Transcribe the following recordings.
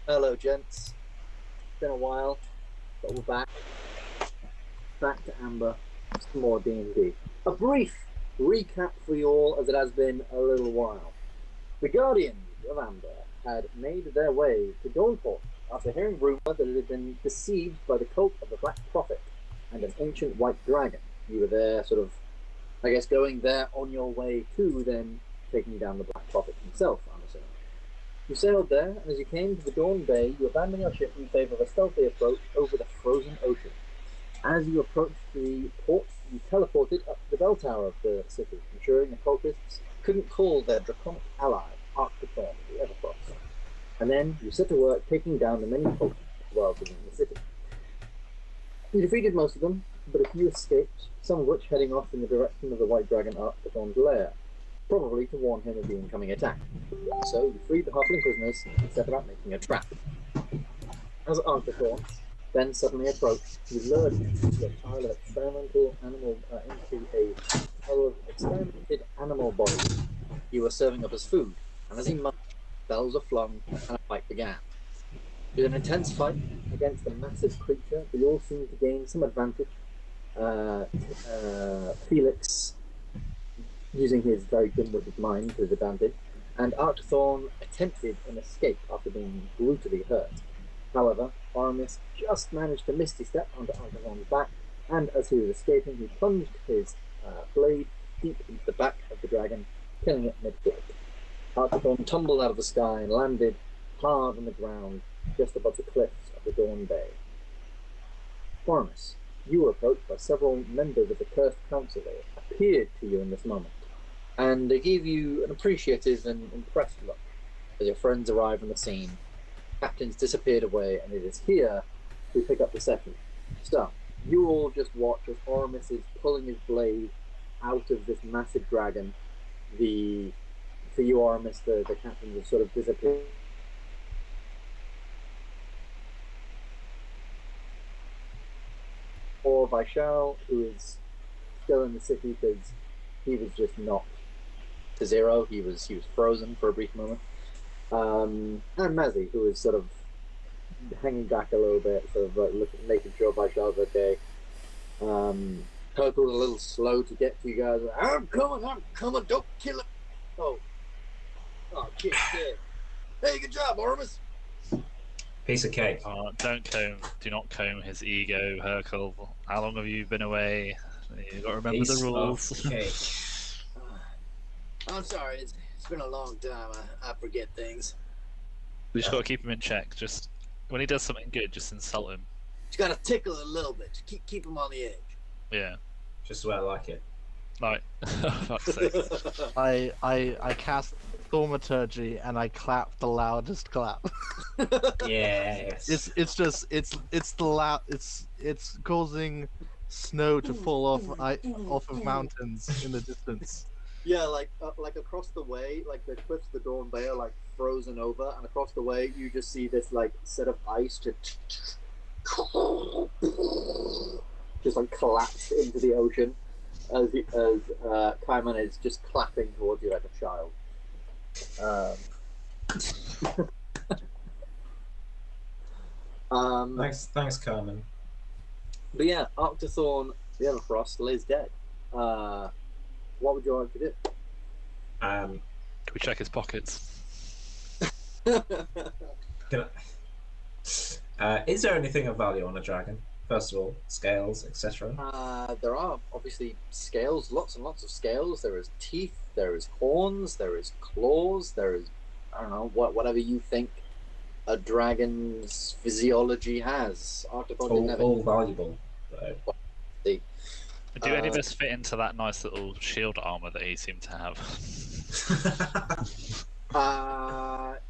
Hello, gents. Been a while, but we're back. Back to Amber. Some more D&D. A brief recap for you all, as it has been a little while. The Guardians of Amber had made their way to Dawnport after hearing rumor that it had been besieged by the cult of the Black Prophet and an ancient white dragon. You were there, sort of, I guess, going there on your way to then taking down the Black Prophet himself, I'm assuming. You sailed there, and as you came to the Dawn Bay, you abandoned your ship in favor of a stealthy approach over the frozen ocean. As you approached the port, you teleported up to the bell tower of the city, ensuring the cultists couldn't call their draconic ally, Arctathorn, the Evercross. And then you set to work taking down the many cultists dwelled within the city. You defeated most of them, but a few escaped, some of which heading off in the direction of the White Dragon Arctathorn's lair, probably to warn him of the incoming attack. So you freed the halfling prisoners and set about making a trap. As Arctathorn then suddenly approached, you lured him into a pile of experimented animal bodies you were serving up as food, and as he munched, bells were flung and a fight began. It was an intense fight against a massive creature, but you all seemed to gain some advantage. Felix using his very dim-witted mind to his advantage, and Arctathorn attempted an escape after being brutally hurt. However, Oramis just managed to misty step onto Arctathorn's back, and as he was escaping, he plunged his blade deep into the back of the dragon, killing it mid-flight. Arctathorn tumbled out of the sky and landed hard on the ground just above the cliffs of the Dawn Bay. Oramis, you were approached by several members of the Cursed Council. They appeared to you in this moment, and they gave you an appreciative and impressed look as your friends arrive on the scene. Captains disappeared away, and it is here we pick up the session. So, you all just watch as Oramis is pulling his blade out of this massive dragon. For you, Oramis, the captains have sort of disappeared. Or Vaishal, who is still in the city because he was just knocked to zero. He was frozen for a brief moment. And Mazzy, who is sort of hanging back a little bit, sort of like making sure Vaishal's okay. Turtle's a little slow to get to you guys. I'm coming, don't kill him. Oh, kid. Hey, good job, Oramis. Piece of cake. Do not comb his ego, Hercule. How long have you been away? You've got to remember the rules. Okay. I'm sorry, it's been a long time. I forget things. We just got to keep him in check. Just when he does something good, just insult him. Just gotta tickle it a little bit. Just keep him on the edge. Yeah. Just the way I like it. Like, fuck's sake. I cast Thaumaturgy and I clap the loudest clap. Yes. It's causing snow to fall off of mountains in the distance. Yeah, like across the way, like the cliffs of the Dawn Bay are like frozen over, and across the way you just see this like set of ice just like collapse into the ocean as Kaiman is just clapping towards you like a child. Thanks, Carmen. But yeah, Arctathorn, the Everfrost, lays dead. What would you like to do? Can we check his pockets? Is there anything of value on a dragon? First of all, scales, etc. There are obviously scales, lots and lots of scales. There is teeth, there is horns, there is claws, there is, I don't know, whatever you think a dragon's physiology has. Arctathorn all valuable. Do any of us fit into that nice little shield armor that he seemed to have?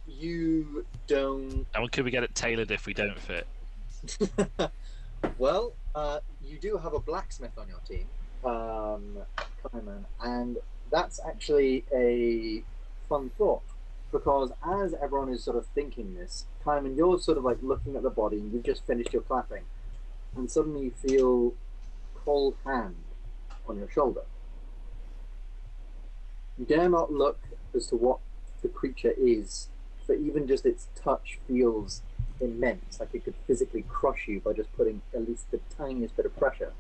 You don't. And could we get it tailored if we don't fit? Well, you do have a blacksmith on your team, Kaiman, and that's actually a fun thought, because as everyone is sort of thinking this, Kaiman, you're sort of like looking at the body, and you've just finished your clapping, and suddenly you feel cold hand on your shoulder. You dare not look as to what the creature is but even just its touch feels immense, like it could physically crush you by just putting at least the tiniest bit of pressure.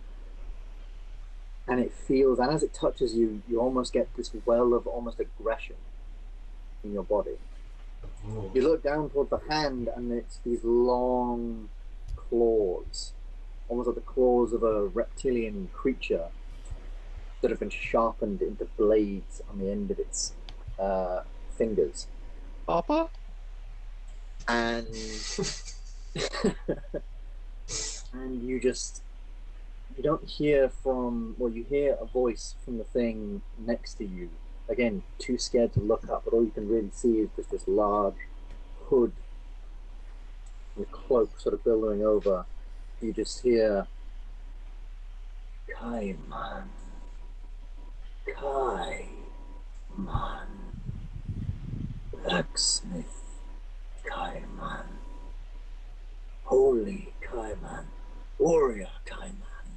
And it feels, and as it touches you, you almost get this well of almost aggression in your body. Ooh. You look down toward the hand, and it's these long claws, almost like the claws of a reptilian creature that have been sharpened into blades on the end of its fingers. Papa? And and you don't hear from, well, you hear a voice from the thing next to you. Again, too scared to look up, but all you can really see is just this large hood and cloak sort of billowing over. You just hear, Kaiman. Kaiman. Blacksmith. Kaiman. Holy Kaiman. Warrior Kaiman.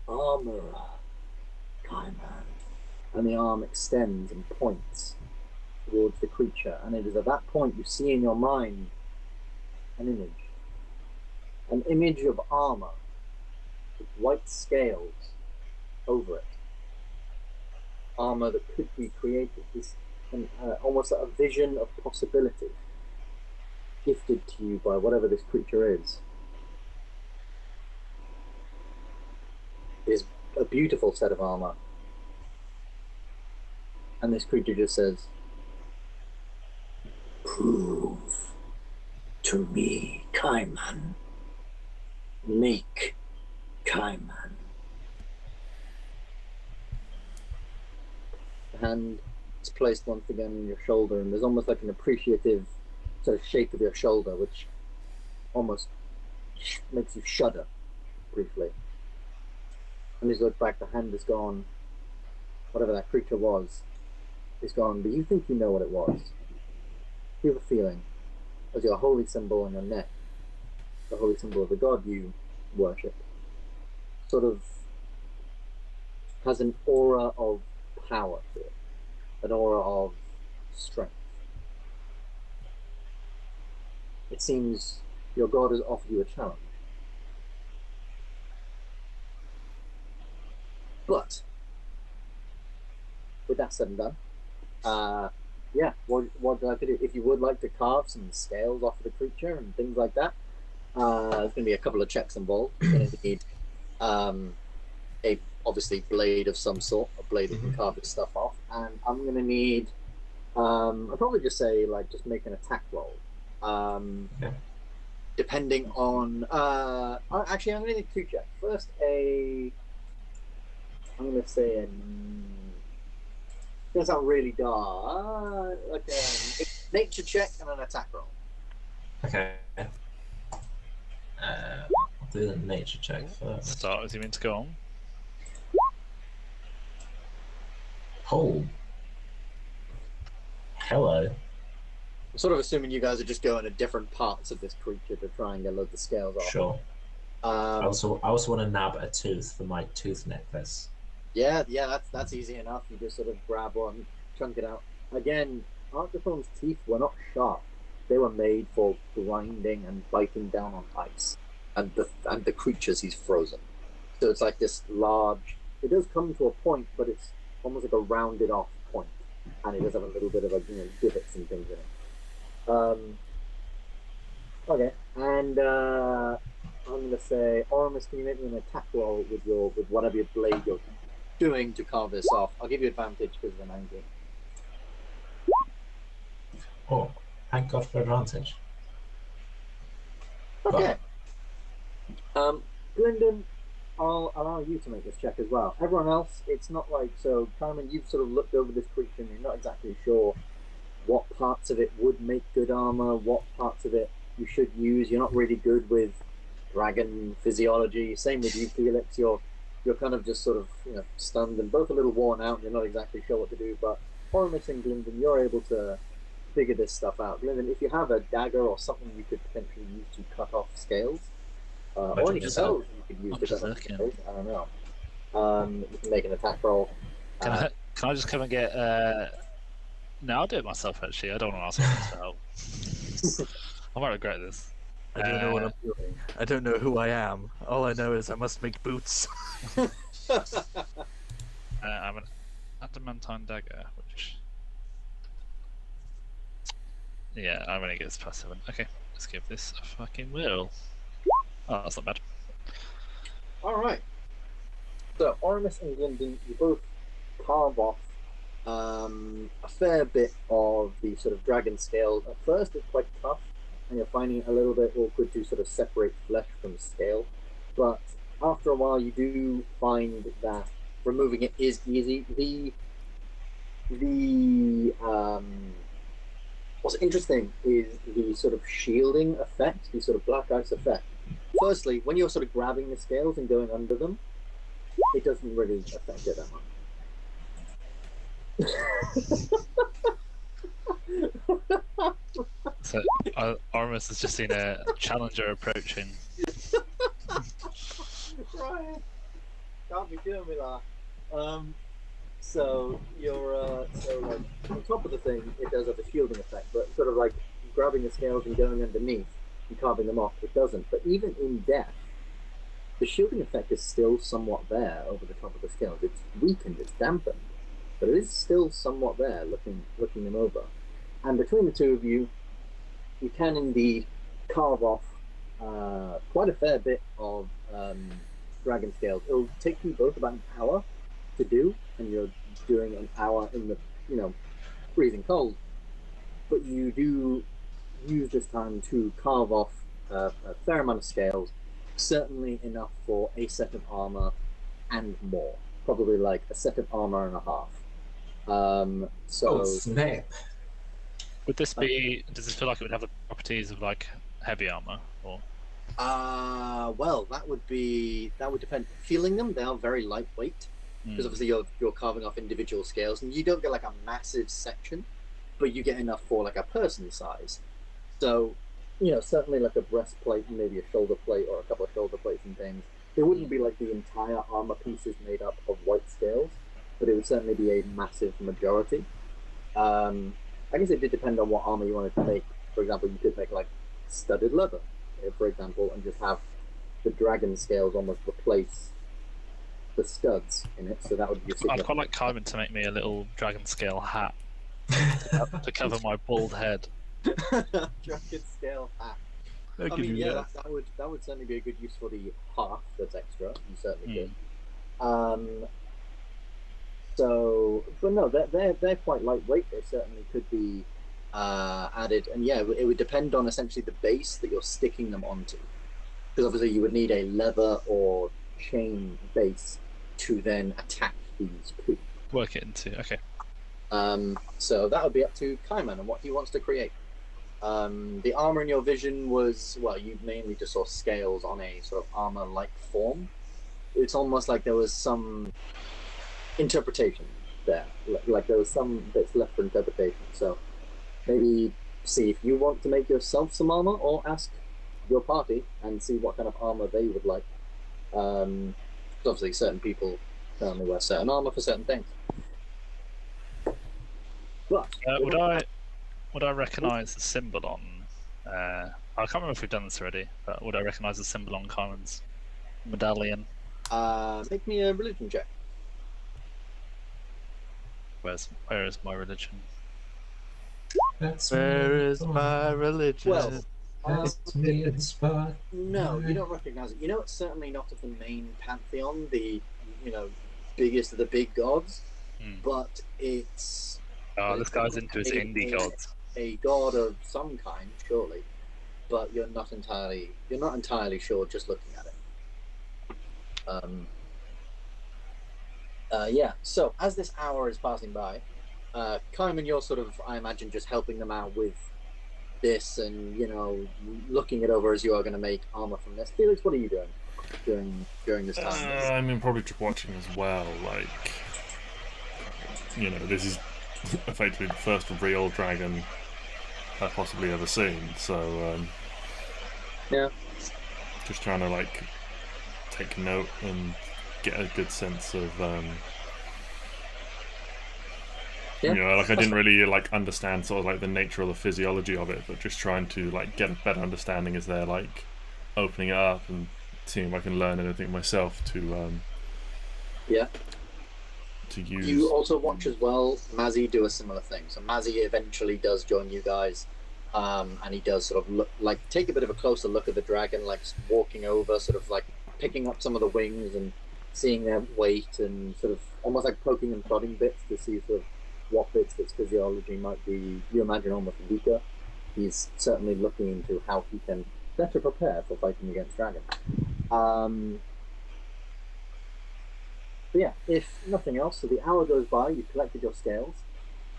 Armorer Kaiman. And the arm extends and points towards the creature, and it is at that point you see in your mind an image of armor with white scales over it, armor that could be created, almost a vision of possibility gifted to you by whatever this creature is. It is a beautiful set of armor. And this creature just says, prove to me, Kaiman. Make Kaiman. The hand is placed once again on your shoulder, and there's almost like an appreciative sort of shake of your shoulder, which almost makes you shudder briefly. And as you look back, the hand is gone. Whatever that creature was is gone, but you think you know what it was. You have a feeling, as your holy symbol on your neck, the holy symbol of the god you worship, sort of has an aura of power to it, an aura of strength. It seems your god has offered you a challenge. But with that said and done, what do I have to do? If you would like to carve some scales off of the creature and things like that, there's going to be a couple of checks involved. You're going to need a obviously blade of some sort, a blade that can carve this stuff off, and I'm going to need, I'll probably just say just make an attack roll. Depending on, actually I'm going to need 2 checks. First I'm going to say it's going to sound really dark, like a nature check and an attack roll. Okay. I'll do the nature check first. Start as you mean to go on. Oh. Hello. I'm sort of assuming you guys are just going to different parts of this creature to try and get loads of scales off. Sure. I also want to nab a tooth for my tooth necklace. Yeah, that's easy enough. You just sort of grab one, chunk it out. Again, Arctathorn's teeth were not sharp. They were made for grinding and biting down on ice, and the creatures he's frozen. So it's like this large. It does come to a point, but it's almost like a rounded off point, and it does have a little bit of divots and things in it. Okay, and I'm gonna say, Oramis, can you make me an attack roll with whatever your blade you're doing to carve this off? I'll give you advantage because of an angle. Oh, thank God for advantage. Okay. Gylndan, I'll allow you to make this check as well. Everyone else, it's not like, so Carmen, you've sort of looked over this creature and you're not exactly sure what parts of it would make good armor, what parts of it you should use. You're not really good with dragon physiology. Same with you, Felix. You're kind of just sort of stunned and both a little worn out, and you're not exactly sure what to do. But Oramis and Gylndan, you're able to figure this stuff out. Gylndan, if you have a dagger or something you could potentially use to cut off scales, or any spells you could use to cut off scales, I don't know. You can make an attack roll. Can I just come and get No, I'll do it myself. Actually, I don't want to ask for help. I might regret this. I don't know what I'm doing. I don't know who I am. All I know is I must make boots. I'm an adamantine dagger, which. Yeah, I'm gonna get this +7. Okay, let's give this a fucking whirl. Oh, that's not bad. Alright. So, Oramis and Gylndan, you both carve off a fair bit of the sort of dragon scales. At first, it's quite tough, and you're finding it a little bit awkward to sort of separate flesh from scale. But after a while, you do find that removing it is easy. What's interesting is the sort of shielding effect, the sort of black ice effect. Firstly, when you're sort of grabbing the scales and going under them, it doesn't really affect it that much. So, Oramis has just seen a challenger approaching. Right. Can't be doing me that. So you're so like on top of the thing, it does have a shielding effect, but sort of like grabbing the scales and going underneath and carving them off, it doesn't. But even in death, the shielding effect is still somewhat there over the top of the scales. It's weakened, it's dampened, but it is still somewhat there, looking them over. And between the two of you, you can indeed carve off quite a fair bit of dragon scales. It'll take you both about an hour to do, and you're doing an hour in the freezing cold. But you do use this time to carve off a fair amount of scales, certainly enough for a set of armor and more. Probably like a set of armor and a half. So Oh, snap. Would this be? Does this feel like it would have the properties of like heavy armor, or? Well, that would depend. Feeling them, they are very lightweight because obviously you're carving off individual scales, and you don't get like a massive section, but you get enough for like a person size. So, certainly like a breastplate, maybe a shoulder plate or a couple of shoulder plates and things. It wouldn't be like the entire armor pieces made up of white scales, but it would certainly be a massive majority. I guess it did depend on what armor you wanted to make. For example, you could make like studded leather, for example, and just have the dragon scales almost replace the studs in it. So that would be. I'd quite like Carmen to make me a little dragon scale hat to cover my bald head. Dragon scale hat. I mean, yeah, that would certainly be a good use for the half that's extra. You certainly could. So, but no, they're quite lightweight. They certainly could be added, and yeah, it would depend on essentially the base that you're sticking them onto, because obviously you would need a leather or chain base to then attach these two. Work it into okay. So that would be up to Kaiman and what he wants to create. The armor in your vision was, well, you mainly just saw scales on a sort of armor-like form. It's almost like there was some interpretation there, like there was some bits left for interpretation. So maybe see if you want to make yourself some armor, or ask your party and see what kind of armor they would like. Obviously, certain people can only wear certain armor for certain things. But would I recognise the symbol on? I can't remember if we've done this already, but would I recognise the symbol on Carmen's medallion? Make me a religion check. Where is my religion? Where is my religion? Well, That's me in spot. no, you don't recognise it. It's certainly not of the main pantheon, the biggest of the big gods, but it's. Oh, this guy's into his indie gods. A god of some kind, surely, but you're not entirely sure just looking at it. Yeah. So as this hour is passing by, Kaiman, you're sort of, I imagine, just helping them out with this, and looking it over as you are going to make armor from this. Felix, what are you doing during this time? I mean, probably just watching as well. Like, this is effectively the first real dragon I've possibly ever seen. So, Yeah. Just trying to take note and get a good sense of Yeah. You know, like I didn't really like understand sort of like the nature or the physiology of it, but just trying to like get a better understanding as they're like opening it up and seeing if I can learn anything myself Yeah. to use. You also watch as well Mazzy do a similar thing. So Mazzy eventually does join you guys, and he does sort of take a bit of a closer look at the dragon, like walking over, sort of like picking up some of the wings and seeing their weight, and sort of almost like poking and prodding bits to see sort of what bits of its physiology might be, you imagine, almost weaker. He's certainly looking into how he can better prepare for fighting against dragon. But yeah, if nothing else, so the hour goes by, you've collected your scales.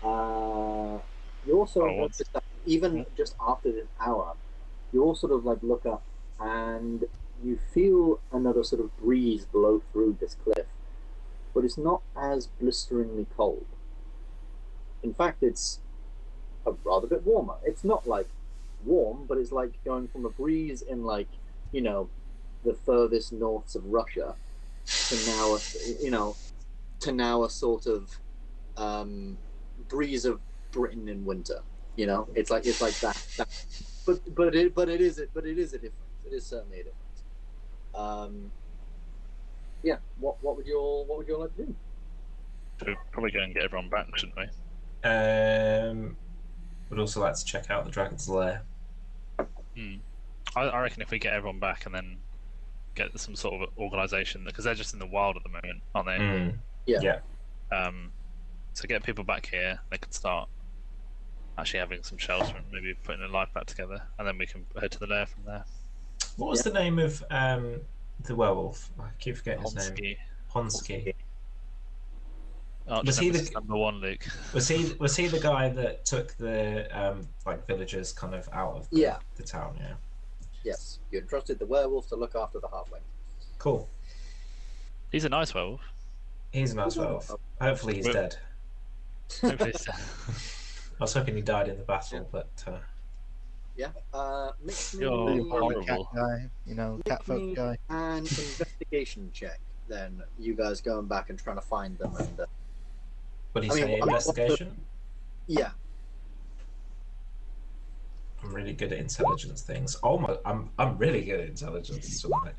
You also notice that even just after this hour, you all sort of like look up and you feel another sort of breeze blow through this cliff, but it's not as blisteringly cold. In fact, it's a rather bit warmer. It's not like warm, but it's like going from a breeze in like, you know, the furthest norths of Russia to now a sort of breeze of Britain in winter. You know, it's like that. But it is a difference. It is certainly a difference. Yeah. What would you all like to do? We'd probably go and get everyone back, shouldn't we? Would also like to check out the dragon's lair. I reckon if we get everyone back and then get some sort of organisation, because they're just in the wild at the moment, aren't they? Yeah. So get people back here, they can start actually having some shelter and maybe putting a life back together, and then we can head to the lair from there. What was the name of the werewolf? I keep forgetting his name. Ponsky. Was he the number one, Luke? Was he the guy that took the like villagers kind of out of the town? Yeah. Yes, you entrusted the werewolf to look after the halfling. Cool. He's a nice werewolf. He's a nice werewolf. Hopefully he's dead. Hopefully he's dead. I was hoping he died in the battle, but mix me You're with horrible. Cat guy, you know, cat folk guy. an investigation check. Then you guys going back and trying to find them. And what do you say? Investigation. Yeah. I'm really good at intelligence things. Oh my! I'm really good at intelligence tonight.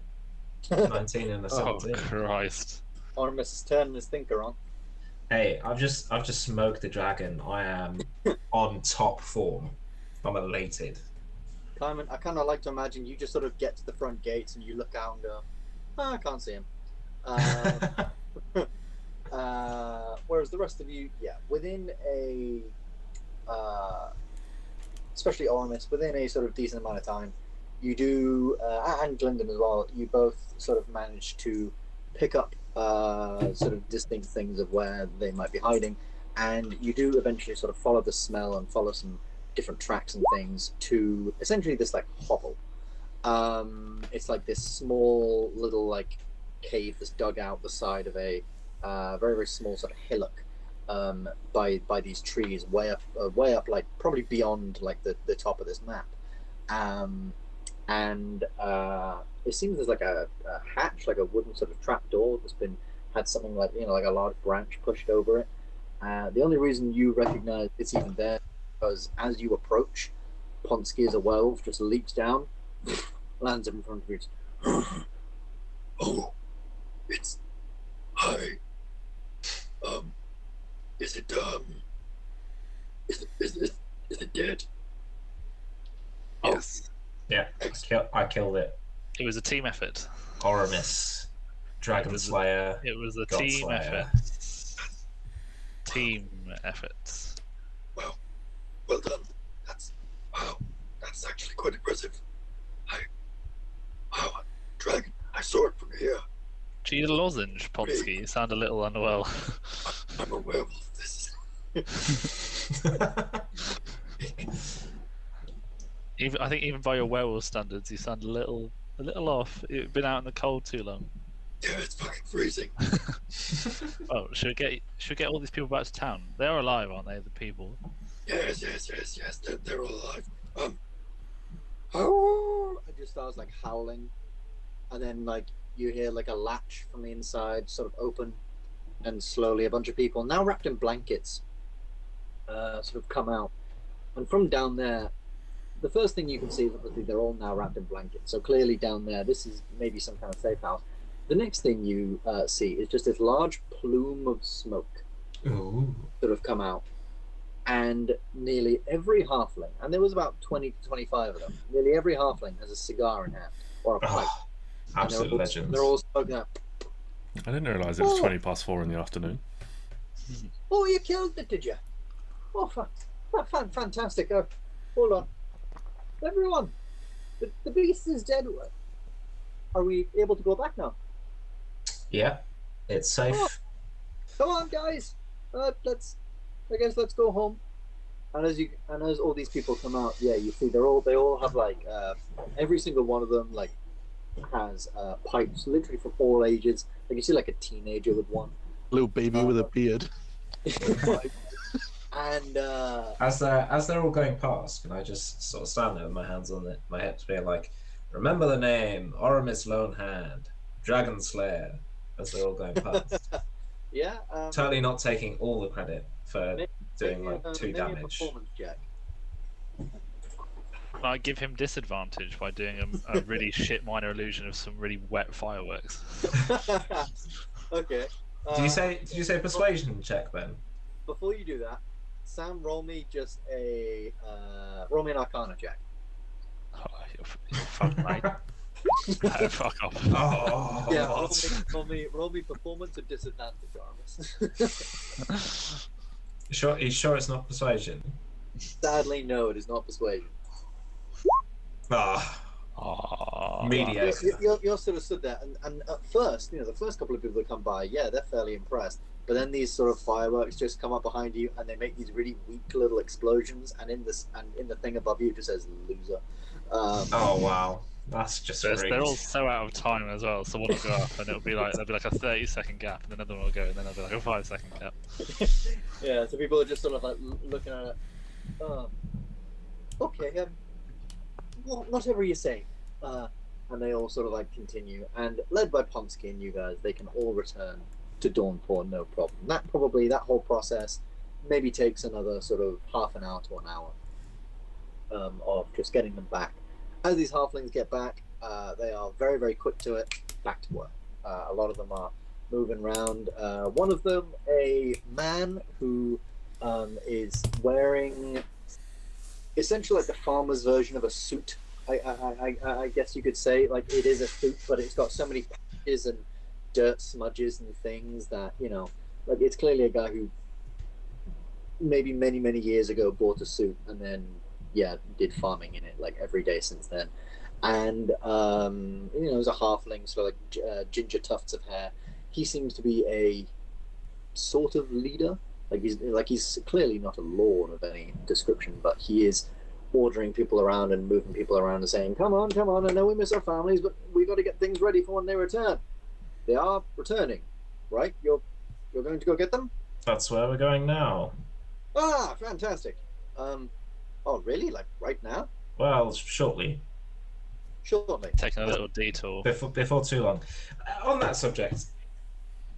19 and a 17. Oh Christ! Oramis is turning his thinker on. Hey, I've just smoked the dragon. I am on top form. I'm elated. Clement, I kind of like to imagine you just sort of get to the front gates and you look out and go, I can't see him. Whereas the rest of you, within a, especially Oramis, within a sort of decent amount of time, you do, and Gylndan as well, you both sort of manage to pick up sort of distinct things of where they might be hiding, and you do eventually sort of follow the smell and follow some different tracks and things to essentially this like hovel. It's like this small little like cave that's dug out the side of a very, very small sort of hillock by these trees way up like probably beyond like the top of this map. And it seems there's like a hatch, like a wooden sort of trap door that's had something like, you know, like a large branch pushed over it. The only reason you recognize it's even there because as you approach, Ponsky as a werewolf just leaps down, lands in front of you. Oh, it's hi. Is it dead? Yes. Yeah, I killed it. It was a team effort. Oramis, Dragon Slayer. It was a God team Slayer. effort. Team effort. Well done. That's actually quite impressive. Dragon, I saw it from here. Gee, the lozenge, Ponsky. You sound a little unwell. I'm a werewolf. This is. I think even by your werewolf standards, you sound a little off. You've been out in the cold too long. Yeah, it's fucking freezing. Oh, should we get all these people back to town? They are alive, aren't they? The people. Yes. They're all alive. I just starts like howling, and then like you hear like a latch from the inside sort of open, and slowly a bunch of people now wrapped in blankets sort of come out, and from down there, the first thing you can see is obviously they're all now wrapped in blankets. So clearly down there, this is maybe some kind of safe house. The next thing you see is just this large plume of smoke sort of come out, and nearly every halfling, and there was about 20 to 25 of them, nearly every halfling has a cigar in hand or a pipe. Absolute legends. They're all smoking up. I didn't realise it was 4:20 in the afternoon. Oh, you killed it, did you? Oh, fantastic. Hold on. Everyone, the beast is dead. Are we able to go back now? Yeah, it's safe. Oh, come on, guys. Let's go home. And as all these people come out, yeah, you see they all have like every single one of them like has pipes, literally from all ages. Like you see like a teenager with one, Little baby with a beard. and As they're all going past, can I just sort of stand there with my hands on my hips, being like, "Remember the name, Oramis Lone Hand, Dragon Slayer." As they're all going past, yeah, totally not taking all the credit for doing like 2 maybe damage. A performance check. I give him disadvantage by doing a really shit minor illusion of some really wet fireworks. Okay. Did you say persuasion check, Ben? Before you do that, Sam, roll me an Arcana check. Oh, you're fucking right. Fuck off. Oh, Yeah, what? roll me performance and disadvantage, Aramis. You sure it's not persuasion? Sadly, no, it is not persuasion. Mediocre. You're sort of stood there, and at first, the first couple of people that come by, yeah, they're fairly impressed. But then these sort of fireworks just come up behind you, and they make these really weak little explosions. And in the thing above you, it just says "loser." Oh wow, that's just they're all so out of time as well. So one will go up, and there'll be like a 30-second gap, and another one will go, and then there'll be like a 5-second gap. Yeah, so people are just sort of like looking at it. Okay, whatever you say. And they all sort of like continue, and led by Ponsky and you guys, they can all return to Dawnport, no problem. That whole process maybe takes another sort of half an hour to an hour of just getting them back. As these halflings get back, they are very, very quick to it, back to work. A lot of them are moving around. One of them, a man who is wearing essentially like the farmer's version of a suit. I guess you could say, like, it is a suit, but it's got so many patches and dirt smudges and things that, like, it's clearly a guy who maybe many, many years ago bought a suit and then, yeah, did farming in it, like, every day since then. And, as a halfling, sort of like ginger tufts of hair, he seems to be a sort of leader. He's clearly not a lord of any description, but he is ordering people around and moving people around and saying, come on, I know we miss our families, but we got to get things ready for when they return. They are returning, right? You're going to go get them? That's where we're going now. Ah, fantastic. Oh, really? Like, right now? Well, shortly. Shortly. Taking a little detour. Before too long. On that subject,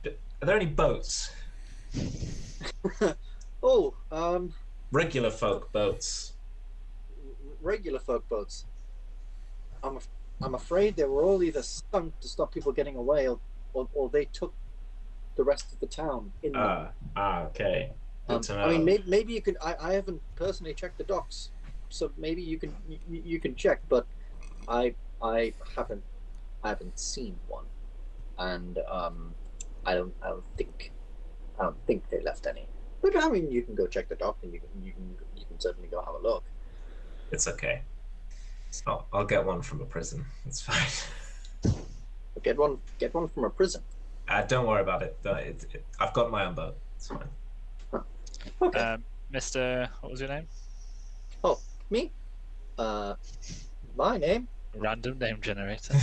are there any boats? Regular folk boats. Regular folk boats. I'm afraid they were all either sunk to stop people getting away, or they took the rest of the town in them. Okay. Good to know. I mean, maybe you could. I haven't personally checked the docks, so maybe you can check. But I haven't seen one, and I don't think they left any. But I mean, you can go check the dock, and you can certainly go have a look. It's okay. I'll get one from a prison. It's fine. Get one from a prison. Don't worry about it. I've got my own boat. It's fine. Okay. Mr. What was your name? Oh, me? My name? Random name generator.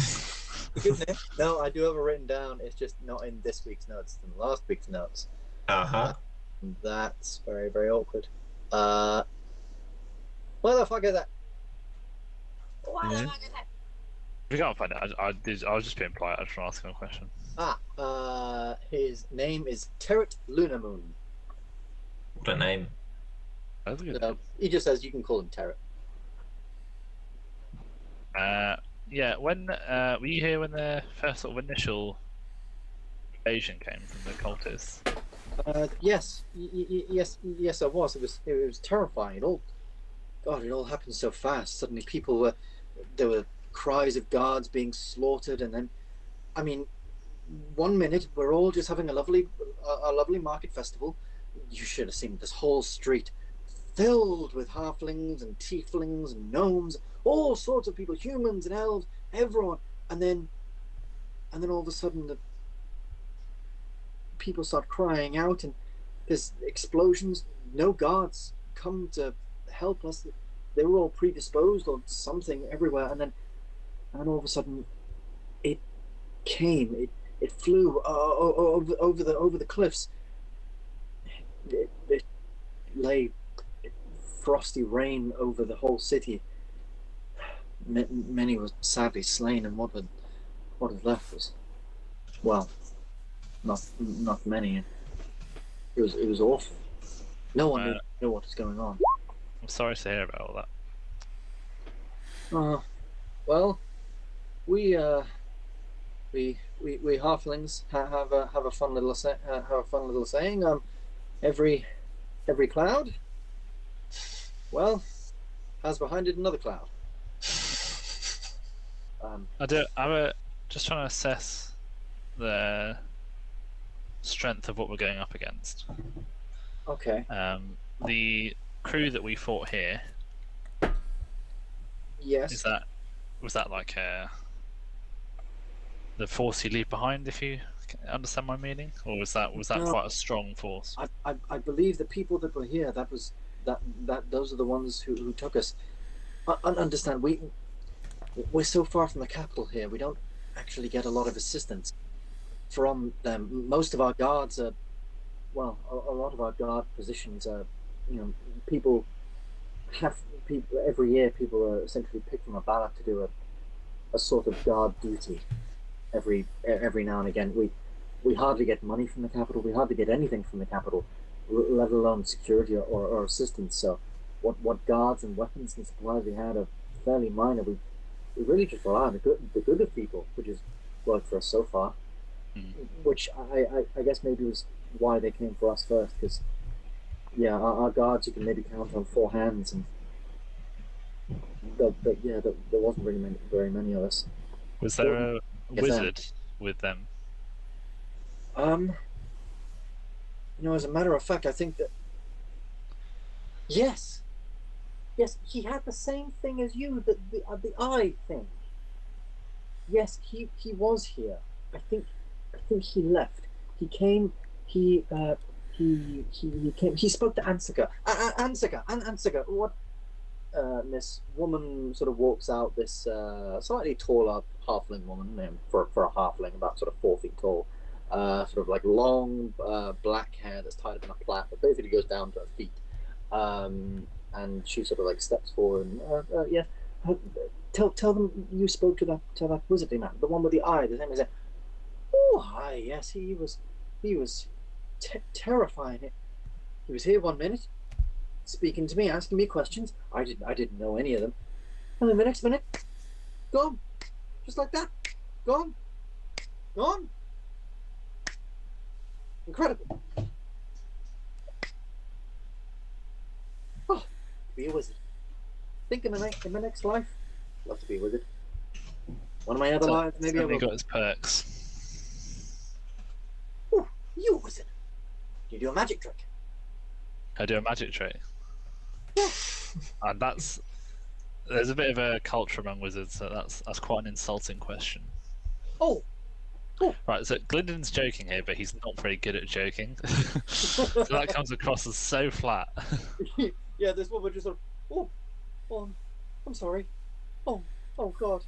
Good name. No, I do have it written down. It's just not in this week's notes. It's in last week's notes. That's very, very awkward. Where the fuck is that? We can't find it. I was just being polite. I was trying to ask him a question. His name is Terret Lunamoon. What a name. That's good. So he just says you can call him Terra. Yeah, when were you here when the first sort of initial invasion came from the cultists? Yes, yes, I was. It was terrifying. It all happened so fast. Suddenly, there were cries of guards being slaughtered, and then, I mean, 1 minute we're all just having a lovely market festival. You should have seen this whole street filled with halflings and tieflings and gnomes, all sorts of people, humans and elves, everyone. And then all of a sudden, the people start crying out, and there's explosions. No guards come to help us. They were all predisposed or something everywhere, and then all of a sudden, it came. It flew over the cliffs. It lay frosty rain over the whole city. Many were sadly slain, and what had left was, well, not many. It was awful. No one knew what was going on. I'm sorry to hear about all that. Well, we halflings have a fun little saying. Every cloud, well, has behind it another cloud. I'm just trying to assess the strength of what we're going up against. Okay. The crew that we fought here. Yes. Was that like the force you leave behind, if you understand my meaning, or was that No. quite a strong force? I believe the people that were here, those are the ones who took us. Understand, we're so far from the capital here. We don't actually get a lot of assistance from them. Most of our guards are, well, a lot of our guard positions are, people every year. People are essentially picked from a ballot to do a sort of guard duty. Every now and again, we hardly get money from the capital. We hardly get anything from the capital, let alone security or assistance. So, what guards and weapons and supplies we had are fairly minor. We really just rely on the good of people, which has worked for us so far. Which I guess maybe was why they came for us first, because our guards you can maybe count on 4 hands, and there wasn't really very many of us. Was there a wizard with them? As a matter of fact, I think that yes, he had the same thing as you, the eye thing. Yes, he was here. I think he left. He came. He came. He spoke to Ansika. Ansika. What? This woman sort of walks out. This slightly taller halfling woman, for a halfling, about sort of 4 feet tall. Sort of like long black hair that's tied up in a plait that basically goes down to her feet. And she sort of like steps forward and tell them you spoke to that wizardly man, the one with the eye. The same as that. Oh, hi. Yes, he was terrifying. He was here 1 minute, speaking to me, asking me questions. I didn't know any of them. And then the next minute, gone, just like that, gone. Incredible. Oh, to be a wizard. Think in my next life, love to be a wizard. One of my other lives, maybe I will. Got his perks. Oh, you a wizard. You do a magic trick. I do a magic trick. Yeah. And there's a bit of a culture among wizards, so that's quite an insulting question. Oh. Right, so Gylndan's joking here, but he's not very good at joking. So that comes across as so flat. Yeah, this woman just sort of, I'm sorry. Oh God.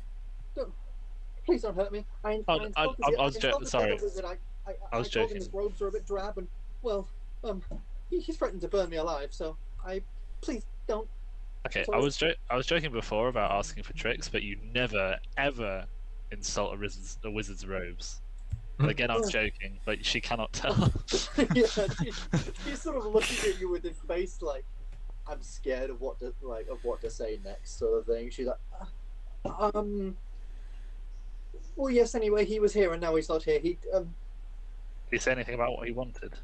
Please don't hurt me. I was joking. Sorry. I was joking. His robes are a bit drab, and he's threatened to burn me alive. So please don't. Okay, I was joking before about asking for tricks, but you never ever insult a wizard's robes. But again, I'm joking, but she cannot tell. Yeah, she's sort of looking at you with this face like, I'm scared of what to say next, sort of thing. She's like, well, yes. Anyway, he was here, and now he's not here. Did he say anything about what he wanted?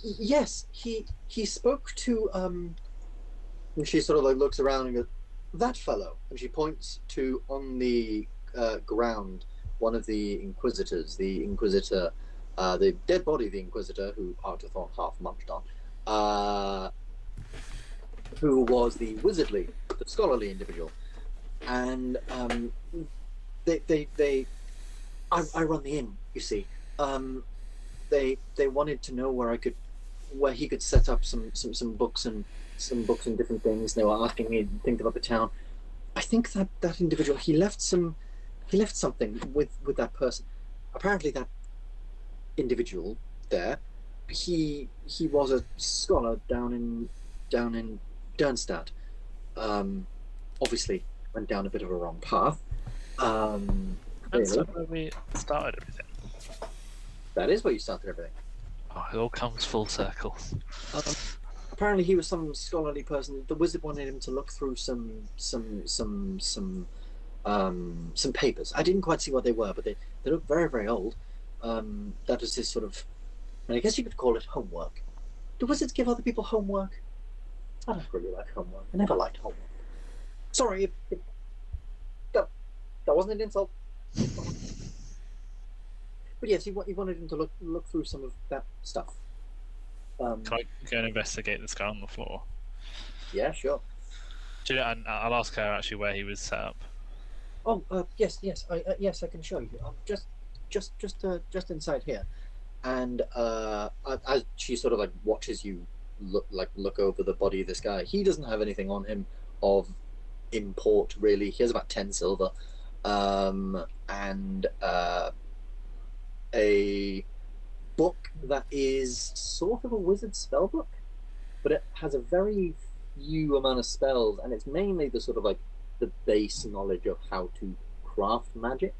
Yes, he spoke to and she sort of like looks around and goes, that fellow, and she points to on the ground one of the Inquisitors, the Inquisitor, the dead body of the Inquisitor who Arctathorn half munched on, who was the scholarly individual, and I run the inn, you see. They wanted to know where he could set up some books and different things. They were asking me things about the town. I think that individual he left something with that person. Apparently that individual there, he was a scholar down in Dernstad. Obviously went down a bit of a wrong path. That's where we started everything. That is where you started everything. Oh, it all comes full circle. Apparently, he was some scholarly person. The wizard wanted him to look through some papers. I didn't quite see what they were, but they looked very, very old. That was his sort of, and I guess you could call it homework. Do wizards give other people homework? I don't really like homework. I never liked homework. Sorry, that wasn't an insult. But yes, he wanted him to look through some of that stuff. Can I go and investigate this guy on the floor? Yeah, sure. Do you know, and I'll ask her actually where he was set up. Oh, yes, I can show you. Just inside here, and as she sort of like watches you look over the body of this guy, he doesn't have anything on him of import really. He has about 10 silver, and a book that is sort of a wizard spell book, but it has a very few amount of spells, and it's mainly the sort of like the base knowledge of how to craft magic.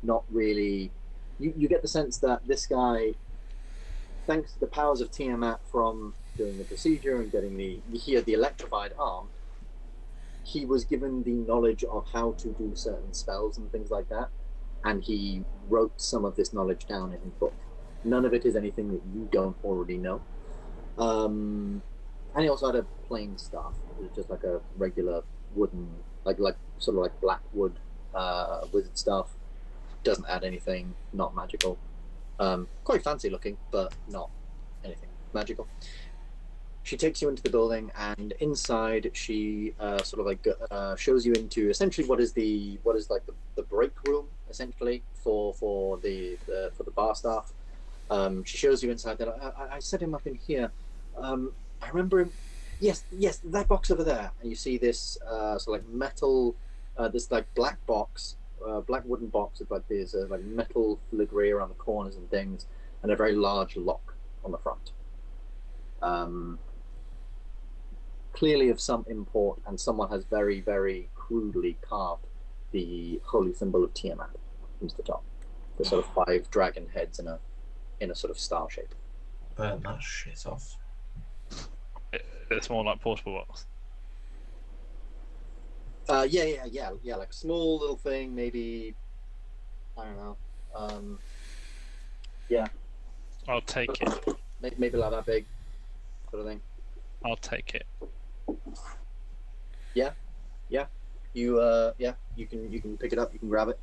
Not really. You get the sense that this guy, thanks to the powers of Tiamat from doing the procedure and getting the electrified arm, he was given the knowledge of how to do certain spells and things like that, and he wrote some of this knowledge down in his book. None of it is anything that you don't already know. And he also had a plain staff. It was just like a regular wooden, like sort of like black wood wizard staff. Doesn't add anything, not magical. Quite fancy looking, but not anything magical. She takes you into the building, and inside she sort of like shows you into essentially what is like the break room essentially for the bar staff. She shows you inside. That I set him up in here. I remember him. Yes, that box over there. And you see this sort of like metal, this like black box, black wooden box with like these like metal filigree around the corners and things, and a very large lock on the front. Clearly of some import, and someone has very, very crudely carved the holy symbol of Tiamat into the top. The sort of 5 dragon heads in a sort of star shape. Burn that shit off. It's more like portable box. Yeah. Like a small little thing, maybe. I don't know. Yeah. I'll take it. Maybe like that big, sort of thing. I'll take it. Yeah. You can pick it up. You can grab it.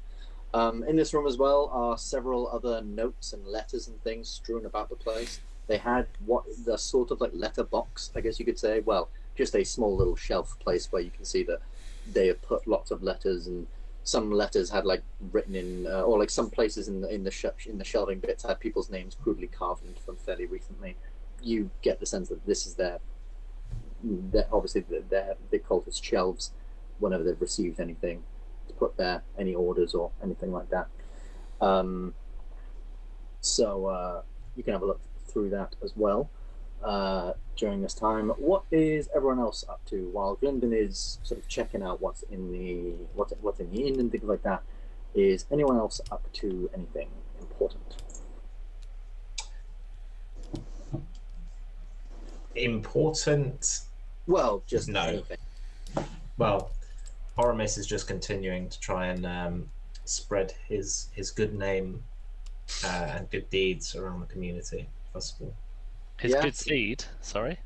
In this room as well are several other notes and letters and things strewn about the place. They had the sort of like letter box, I guess you could say. Well, just a small little shelf place where you can see that they have put lots of letters, and some letters had like written in, or like some places in the shelving bits had people's names crudely carved into them fairly recently. You get the sense that this is their obviously the cultist shelves whenever they've received anything to put there, any orders or anything like that. So you can have a look through that as well during this time. What is everyone else up to while Gylndan is sort of checking out what's in the inn and things like that? Is anyone else up to anything important? important? Well, just No. anything. Well, Oramis is just continuing to try and spread his good name and good deeds around the community, if possible. His Yeah. good seed. Sorry.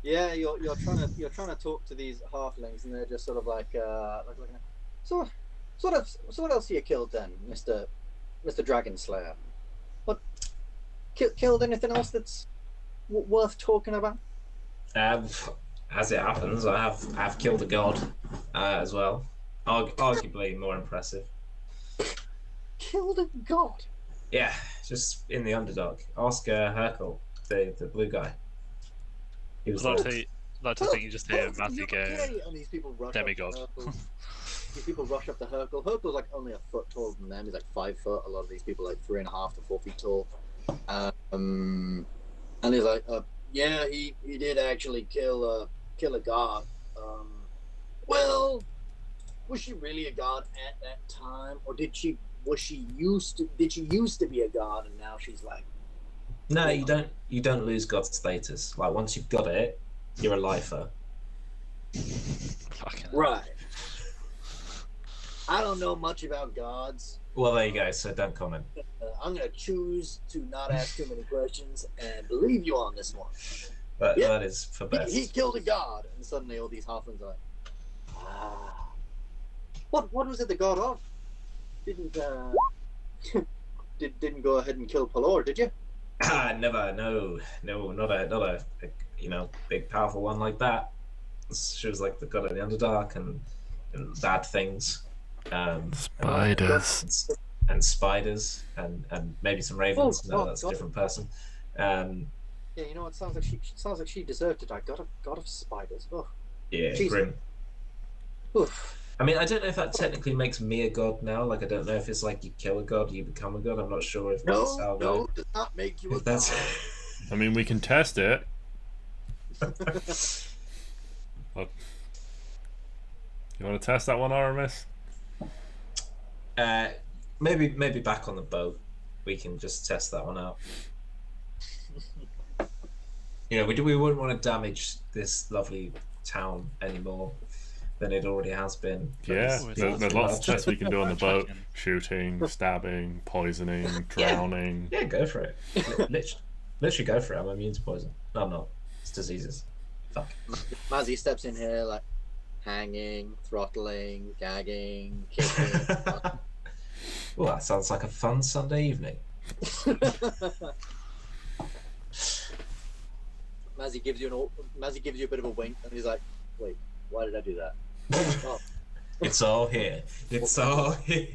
Yeah, you're trying to talk to these halflings, and they're just sort of like so what else you killed then, Mr. Dragon Slayer? What killed anything else that's worth talking about? As it happens, I have killed a god as well. Arguably more impressive. Killed a god? Yeah, just in the underdog. Ask Hercule, the blue guy. He was I'd like, like to think you just hear Matthew go, And these people rush demigod. up to Hercule. These people rush up to Hercule. Hercule's like only a foot taller than them. He's like 5 foot. A lot of these people are like 3.5 to 4 feet tall. And he's like, yeah, he did actually kill a god. Well, was she really a god at that time, or did she used to be a god and now she's like? no, you don't lose god status. Like once you've got it, you're a lifer. Fucking hell. Right. I don't know much about gods. Well, there you go. So don't comment. I'm gonna choose to not ask too many questions and believe you on this one. That is for best. He killed a god, and suddenly all these halflings are like, ah. What was it the god of? Didn't didn't go ahead and kill Pelor, did you? Never. No, not a big powerful one like that. She was like the god of the Underdark and bad things. Spiders. And spiders and maybe some ravens. No, that's a God. different person. Yeah, you know what? Sounds like she deserved to die. God of spiders. Oh, Yeah, Jesus. grim. Oof. I mean, I don't know if that technically makes me a god now. Like, I don't know if it's like you kill a god, you become a god. I'm not sure if that's how No, does not make you a if that's. god. I mean, we can test it. You want to test that one, Aramis? Maybe back on the boat, we can just test that one out. We wouldn't want to damage this lovely town anymore than it already has been. Yeah, Oh, there's lots of tests we can do on the boat: Fucking- shooting, stabbing, poisoning, drowning. Yeah, go for it. Literally go for it. I'm immune to poison. No, I'm not. It's diseases. Fuck. Mazzy steps in here like hanging, throttling, gagging, kicking. Well, that sounds like a fun Sunday evening. Mazzy gives you a bit of a wink, and he's like, "Wait, why did I do that?" Oh. It's all here. It's all here.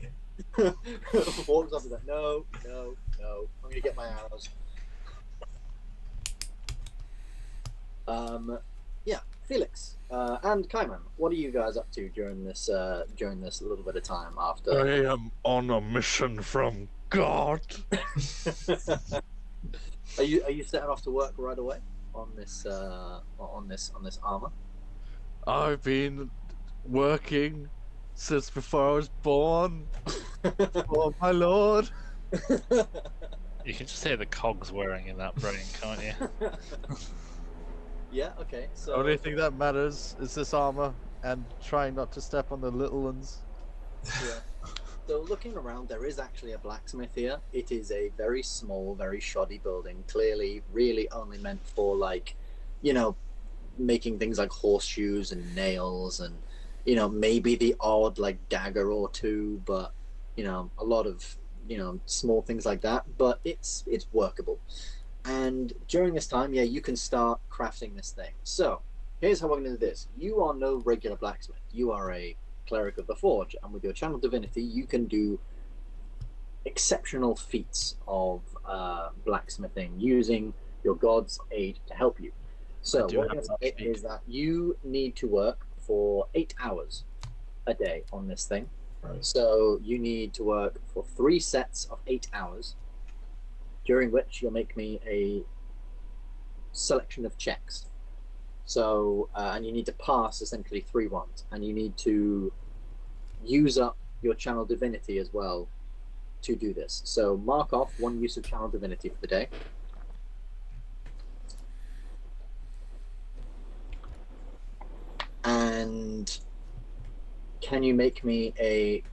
Walks up to that. No. I'm gonna get my arrows. Yeah, Felix and Kaiman, what are you guys up to during this little bit of time after? I am on a mission from God. Are you setting off to work right away on this armor? I've been working since before I was born. Oh my lord! You can just hear the cogs whirring in that brain, can't you? Yeah. Okay. So The only thing that matters is this armor and trying not to step on the little ones. Yeah. So looking around, there is actually a blacksmith here. It is a very small, very shoddy building. Clearly, really only meant for making things like horseshoes and nails and maybe the odd like dagger or two, but a lot of small things like that. But it's workable. And during this time, yeah, you can start crafting this thing. So here's how we're going to do this. You are no regular blacksmith. You are a cleric of the forge, and with your channel divinity, you can do exceptional feats of blacksmithing using your god's aid to help you. So I do what have we're that going to say is that you need to work for 8 hours a day on this thing. Right. So you need to work for 3 sets of 8 hours, during which you'll make me a selection of checks. So, and you need to pass essentially 3 ones, and you need to use up your channel divinity as well to do this. So mark off 1 use of channel divinity for the day. And can you make me a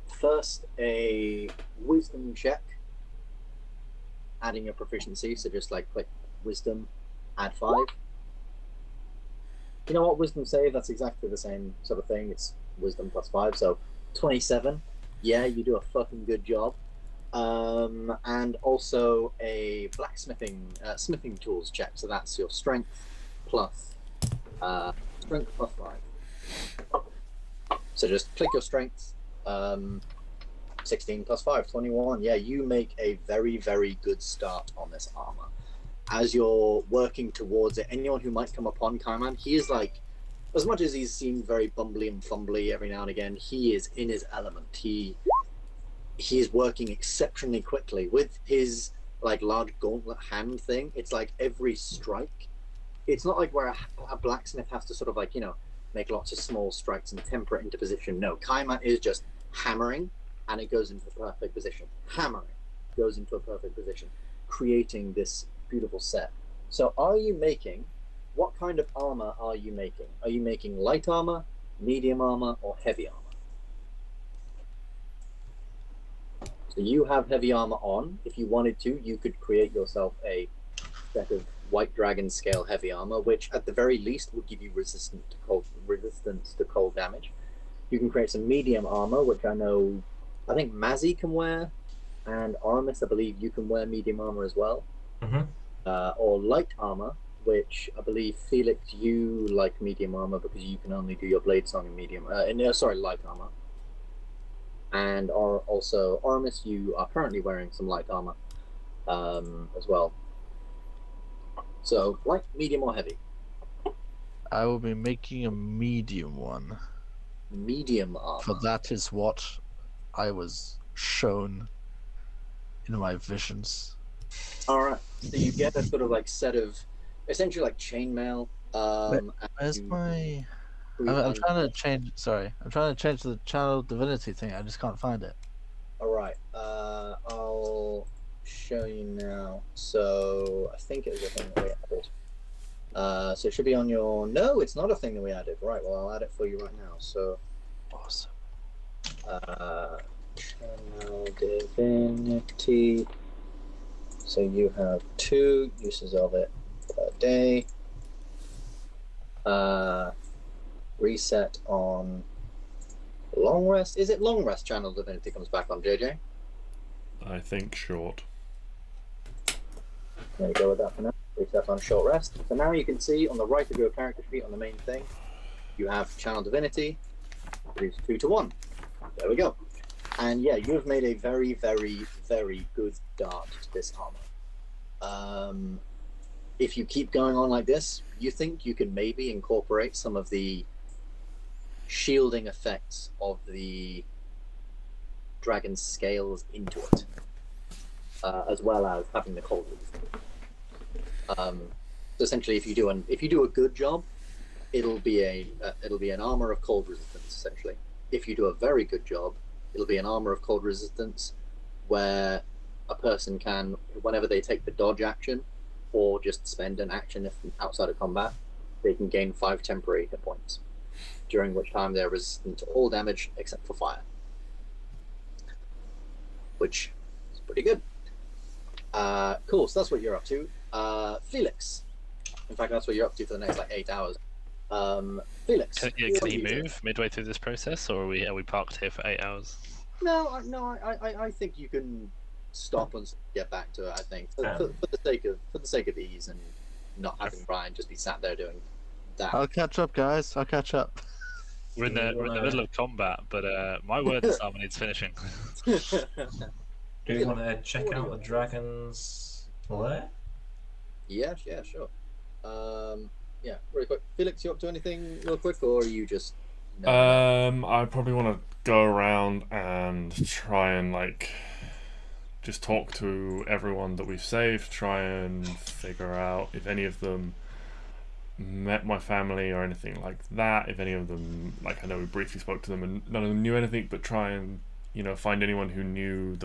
first a wisdom check, adding your proficiency, so just like click wisdom, add 5. You know what, wisdom save, that's exactly the same sort of thing. It's wisdom plus 5, so 27. Yeah, you do a fucking good job. And also a blacksmithing smithing tools check, so that's your strength plus 5. So just click your strength, 16 plus 5, 21. Yeah, you make a very, very good start on this armor. As you're working towards it, anyone who might come upon Kaiman, he is like, as much as he's seen very bumbly and fumbly every now and again, he is in his element. He is working exceptionally quickly with his like large gauntlet hand thing. It's like every strike. It's not like where a blacksmith has to sort of like, you know, make lots of small strikes and temper it into position. No, Kaiman is just hammering and it goes into the perfect position. Hammering goes into a perfect position, creating this beautiful set. So what kind of armor are you making? Are you making light armor, medium armor, or heavy armor? So you have heavy armor on. If you wanted to, you could create yourself a set of white dragon scale heavy armor, which at the very least would give you resistance to cold damage. You can create some medium armor, which I think Mazzy can wear, and Oramis, I believe you can wear medium armor as well. Mm-hmm. Or light armor, which I believe Felix, you like medium armor because you can only do your blade song in medium. Light armor. And also Oramis, you are currently wearing some light armor as well. So light, medium, or heavy? I will be making a medium one. Medium armor. For that is what I was shown in my visions. All right. So you get a sort of like set of, essentially like chainmail. Where's my? I'm trying to change. Sorry, I'm trying to change the channel divinity thing. I just can't find it. All right. I'll show you now. So I think it was a thing that we added. So it should be on your. No, it's not a thing that we added. Right. Well, I'll add it for you right now. So. Awesome. Channel divinity. So you have 2 uses of it per day. Reset on long rest. Is it long rest channel divinity comes back on, JJ? I think short. There we go with that for now. Reset on short rest. So now you can see on the right of your character sheet on the main thing, you have channel divinity, reduce 2 to 1. There we go. And yeah, you have made a very, very, very good start to this armor. If you keep going on like this, you think you can maybe incorporate some of the shielding effects of the dragon scales into it, as well as having the cold resistance. So essentially, if you do a good job, it'll be an armor of cold resistance. Essentially, if you do a very good job, it'll be an armor of cold resistance, where a person can, whenever they take the dodge action, or just spend an action if outside of combat, they can gain 5 temporary hit points, during which time they're resistant to all damage except for fire, which is pretty good. Cool, so that's what you're up to. Felix, in fact, that's what you're up to for the next like 8 hours. Felix, Can he move midway through this process, or are we parked here for 8 hours? No, I think you can stop and get back to it. I think for the sake of ease and not having Brian just be sat there doing that. I'll catch up, guys. I'll catch up. We're in the middle of combat, but my word, this armor needs finishing. Do you want to check out the dragon's lair? Yeah, sure. Yeah, really quick. Felix, you up to anything real quick, or are you just? I probably want to go around and try and like just talk to everyone that we've saved, try and figure out if any of them met my family or anything like that, if any of them, like I know we briefly spoke to them and none of them knew anything, but try and, you know, find anyone who knew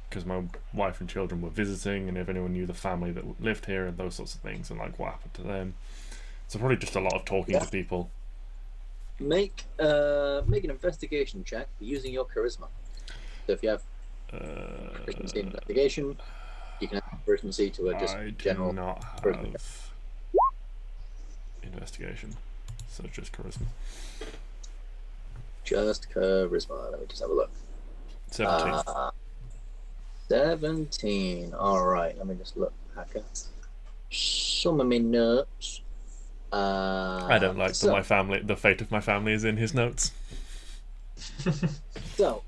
because my wife and children were visiting, and if anyone knew the family that lived here and those sorts of things, and like what happened to them. So probably just a lot of talking to people, make an investigation check using your charisma. So if you have proficiency in investigation, you can have proficiency to a just general. I do not have investigation, so just charisma. Just charisma. Let me just have a look. 17. 17. All right. Let me just look back at some of my notes. I don't like that the fate of my family is in his notes. So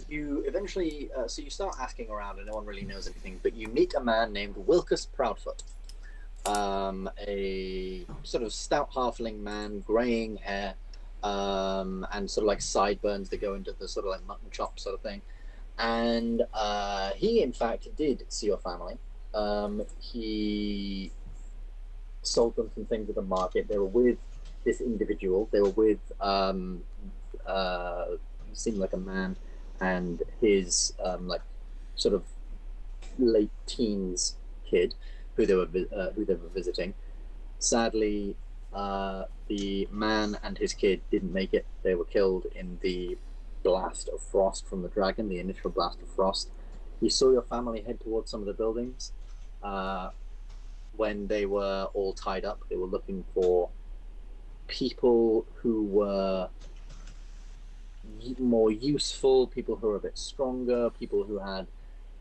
you eventually, so you start asking around, and no one really knows anything. But you meet a man named Wilkus Proudfoot, a sort of stout halfling man, graying hair, and sort of like sideburns that go into the sort of like mutton chop sort of thing. And he, in fact, did see your family. He sold them some things at the market. They were with this individual. They were with seemed like a man and his like sort of late teens kid who they were visiting. Sadly, the man and his kid didn't make it. They were killed in the blast of frost from the dragon, the initial blast of frost. You saw your family head towards some of the buildings. When they were all tied up, they were looking for people who were more useful, people who were a bit stronger, people who had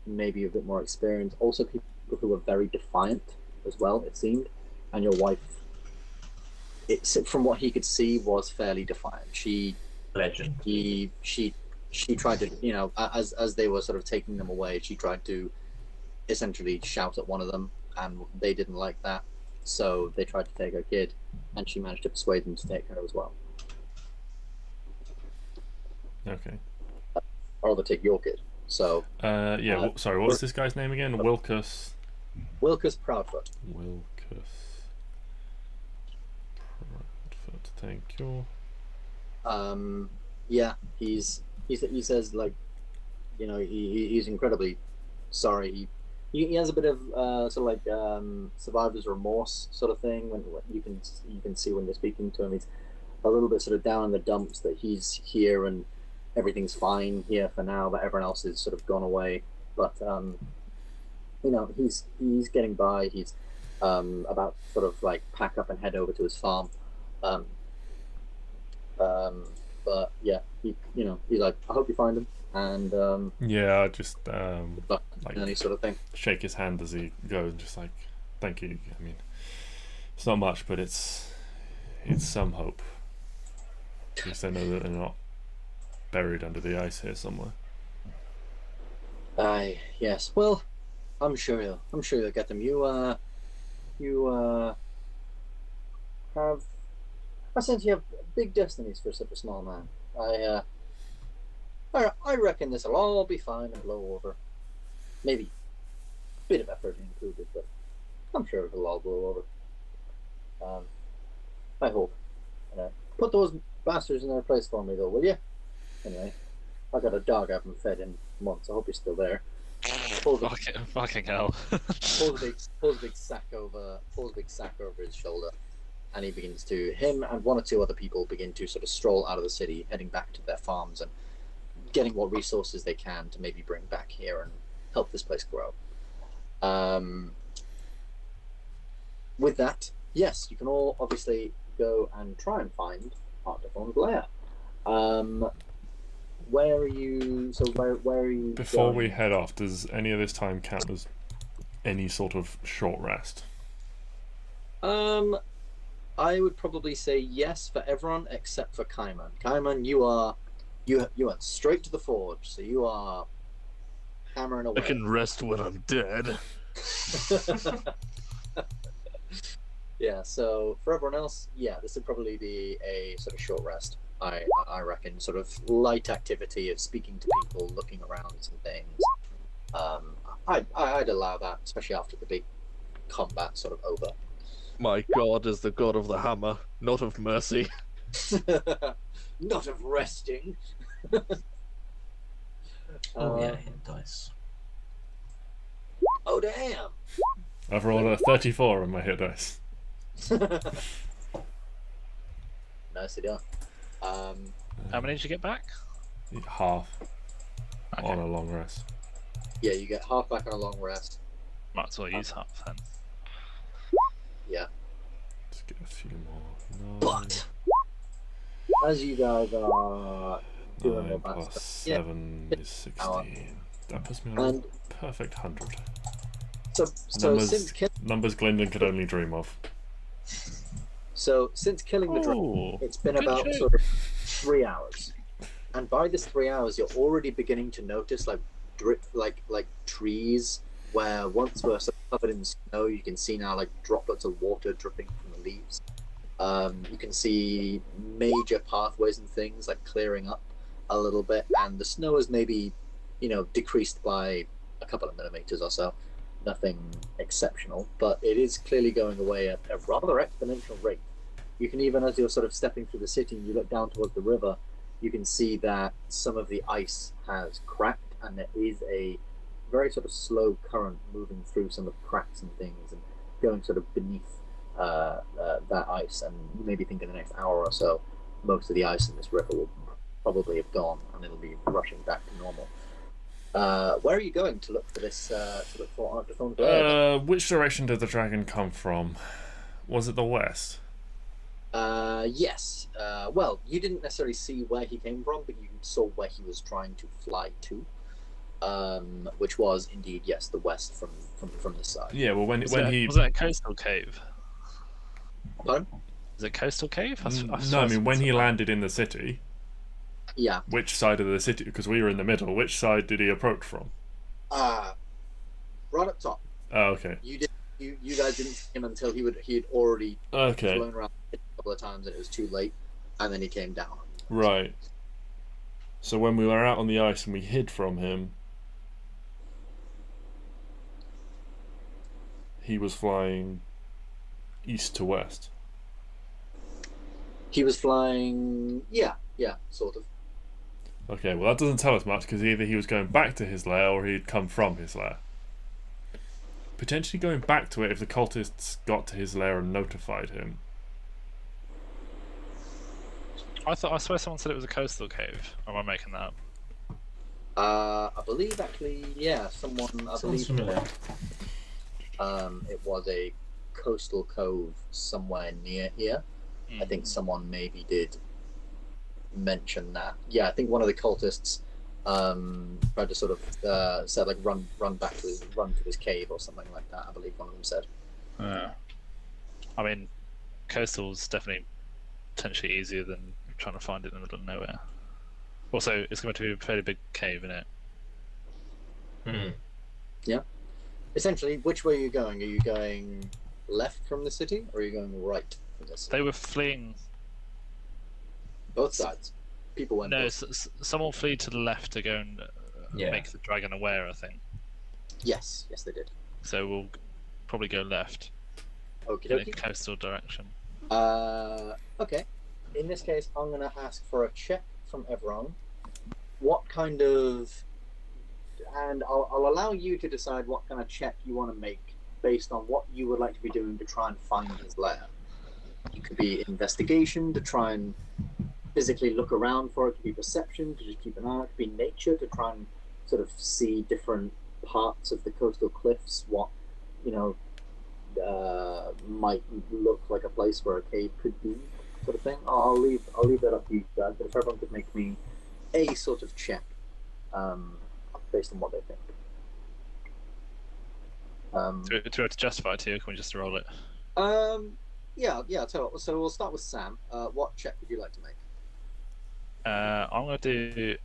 maybe a bit more experience, also people who were very defiant as well, it seemed. And your wife, from what he could see, was fairly defiant. She tried to, you know, as they were sort of taking them away, she tried to essentially shout at one of them, and they didn't like that, so they tried to take her kid, and she managed to persuade them to take her as well. Okay. Or they'll take your kid. So. Sorry. What's this guy's name again? Wilkus Proudfoot. Wilkus Proudfoot. Thank you. Yeah, he says, like, you know, he's incredibly sorry. He has a bit of sort of like survivor's remorse sort of thing when you can see when you're speaking to him. He's a little bit sort of down in the dumps that he's here and everything's fine here for now, but everyone else is sort of gone away. But you know, he's getting by. He's about to sort of like pack up and head over to his farm. But yeah, he's like, I hope you find him. And I just like any sort of thing. Shake his hand as he goes, just like, thank you. I mean, it's not much, but it's some hope. At least I know that they're not buried under the ice here somewhere. Yes. Well, I'm sure you'll get them. You have. I sense you have big destinies for such a small man. I reckon this will all be fine and blow over. Maybe a bit of effort included, but I'm sure it'll all blow over. I hope. Put those bastards in their place for me, though, will you? Anyway, I got a dog I haven't fed in months. I hope he's still there. Fucking hell. Pulls a big sack over his shoulder, and him and one or two other people begin to sort of stroll out of the city, heading back to their farms and getting what resources they can to maybe bring back here and help this place grow. With that, yes, you can all obviously go and try and find Arctathorn's lair. Where are you? So where are you? Before going? we head off, does any of this time count as any sort of short rest? I would probably say yes for everyone except for Kaiman. Kaiman, you went straight to the forge, so you are hammering away. I can rest when I'm dead. Yeah, so for everyone else, yeah, this would probably be a sort of short rest. I reckon, sort of light activity of speaking to people, looking around some things. I'd allow that, especially after the big combat sort of over. My god is the god of the hammer, not of mercy. Not of resting. Hit dice. Oh damn! I've rolled a 34 on my hit dice. Nicely done. How many did you get back? Half Okay. on a long rest. Yeah, you get half back on a long rest. Might as well use half then. Yeah. Let's get a few more. But as you guys are doing all 9 that plus stuff, 7 is 16. That puts me on And- a perfect 100. so Numbers Gylndan could only dream of. since killing the dragon, it's been good about joke. sort of 3 hours, and by this 3 hours, you're already beginning to notice like trees where once were sort of covered in snow, you can see now like droplets of water dripping from the leaves. You can see major pathways and things like clearing up a little bit, and the snow is maybe, decreased by a couple of millimeters or so. Nothing exceptional, but it is clearly going away at a rather exponential rate. You can even, as you're sort of stepping through the city, and you look down towards the river, you can see that some of the ice has cracked, and there is a very sort of slow current moving through some of the cracks and things, and going sort of beneath that ice. And you maybe think in the next hour or so, most of the ice in this river will probably have gone, and it'll be rushing back to normal. Where are you going to look for this? To look for Arctathorn Glare? Which direction did the dragon come from? Was it the west? Yes. Well, you didn't necessarily see where he came from, but you saw where he was trying to fly to, which was indeed, yes, the west from this side. Yeah. Well, Was it a coastal cave? Pardon? Is it a coastal cave? No, I mean when he landed in the city. Yeah. Which side of the city? Because we were in the middle. Which side did he approach from? Right up top. Oh, okay. You guys didn't see him until he had already Okay. flown around a couple of times, and it was too late, and then he came down. Right. So when we were out on the ice and we hid from him, he was flying east to west. He was flying, yeah, sort of. Okay, well that doesn't tell us much because either he was going back to his lair or he'd come from his lair. Potentially going back to it if the cultists got to his lair and notified him. I swear someone said it was a coastal cave. Or am I making that up? I believe actually, yeah, someone. I Sounds believe familiar. it was a coastal cove somewhere near here. I think someone maybe did mention that. Yeah, I think one of the cultists tried to sort of said like run to his cave or something like that. I believe one of them said. I mean, coastal's definitely potentially easier than trying to find it in the middle of nowhere. Also, it's going to be a fairly big cave, isn't it? Yeah. Essentially, which way are you going? Are you going left from the city, or are you going right from the city? They were fleeing. Both sides. People went. No, both. someone flew to the left to go and Yeah. make the dragon aware, I think. Yes, they did. So we'll probably go left Okie in a dokie. coastal direction. Okay. In this case, I'm going to ask for a check from everyone. What kind of... And I'll allow you to decide what kind of check you want to make based on what you would like to be doing to try and find his lair. It could be investigation, to try and physically look around for it. It could be perception, to just keep an eye. It could be nature, to try and sort of see different parts of the coastal cliffs, what, might look like a place where a cave could be, sort of thing. I'll leave that up to you guys, but if everyone could make me a sort of check based on what they think. Do we have to justify it to you, or can we just roll it? Yeah, I'll tell you what. So we'll start with Sam. What check would you like to make? I'm going to do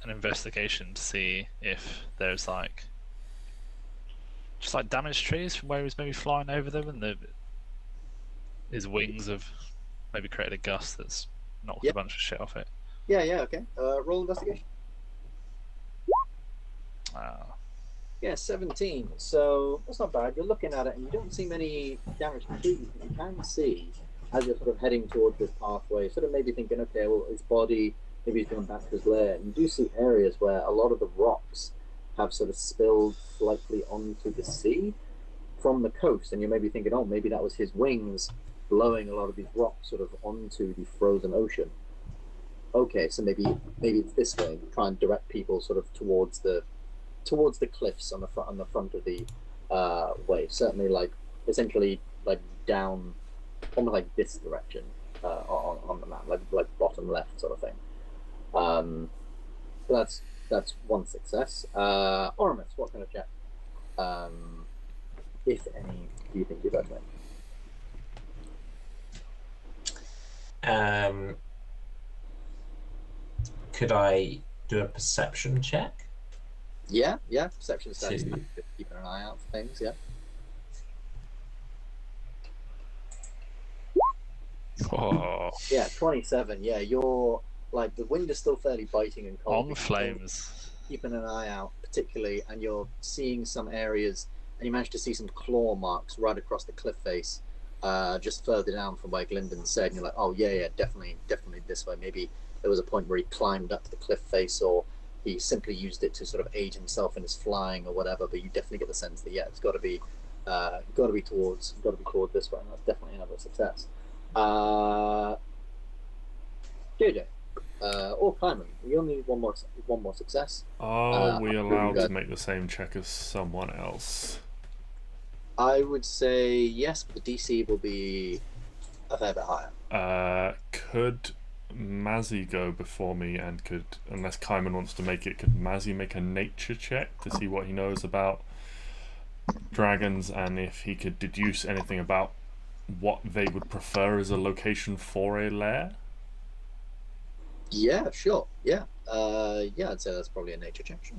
an investigation to see if there's just damaged trees from where he was maybe flying over them, and his wings have maybe created a gust that's knocked a bunch of shit off it. Yeah, okay. Roll investigation. Yeah, 17. So that's not bad. You're looking at it and you don't see many damaged trees. You can see, as you're sort of heading towards this pathway, sort of maybe thinking, okay, well, his body, maybe he's going back to his lair. You do see areas where a lot of the rocks have sort of spilled slightly onto the sea from the coast, and you're maybe thinking, oh, maybe that was his wings blowing a lot of these rocks sort of onto the frozen ocean. Okay, so maybe this way. Try and direct people sort of towards the cliffs on the front of the way. Certainly, like essentially like down, almost like this direction on the map, like bottom left sort of thing. So that's one success. Oramis, what kind of check, if any, do you think you're going to make? Could I do a perception check? Yeah. Perception stats. Two. Keeping an eye out for things. Yeah. Oh, Yeah, 27. Yeah, you're like the wind is still fairly biting and cold. on flames. Keeping an eye out, particularly, and you're seeing some areas, and you manage to see some claw marks right across the cliff face, just further down from where Gylndan said. And you're like, oh yeah, definitely this way. Maybe there was a point where he climbed up to the cliff face, or he simply used it to sort of aid himself in his flying or whatever. But you definitely get the sense that it's got to be towards this way. And that's definitely another success. JJ, or Climate, you only need one more success. Are we allowed to make the same check as someone else? I would say yes, but the DC will be a fair bit higher. Could Mazzy go before me, and could, unless Kaiman wants to make it, could Mazzy make a nature check to see what he knows about dragons, and if he could deduce anything about what they would prefer as a location for a lair? Yeah, sure. Yeah. I'd say that's probably a nature check. Sure.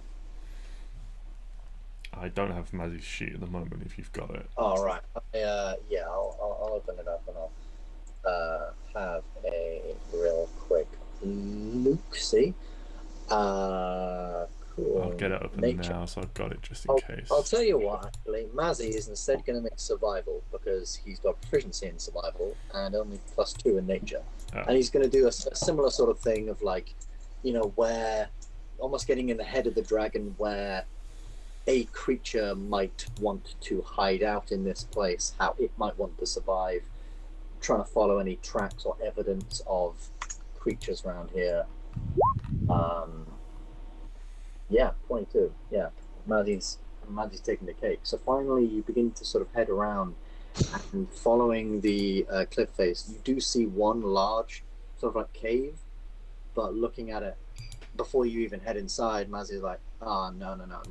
I don't have Mazzy's sheet at the moment, if you've got it. All right. I'll open it up and I'll have a real quick look. See. Cool. I'll get it open now, so I've got it just in case. I'll tell you what, actually, Mazzy is instead going to make survival because he's got proficiency in survival and only +2 in nature. Oh. And he's going to do a similar sort of thing of like, where almost getting in the head of the dragon, where a creature might want to hide out in this place, how it might want to survive, trying to follow any tracks or evidence of creatures around here. 22. Yeah, Mazzy's taking the cake. So finally, you begin to sort of head around, and following the cliff face, you do see one large sort of like cave. But looking at it before you even head inside, Mazzy's like, "Oh no, not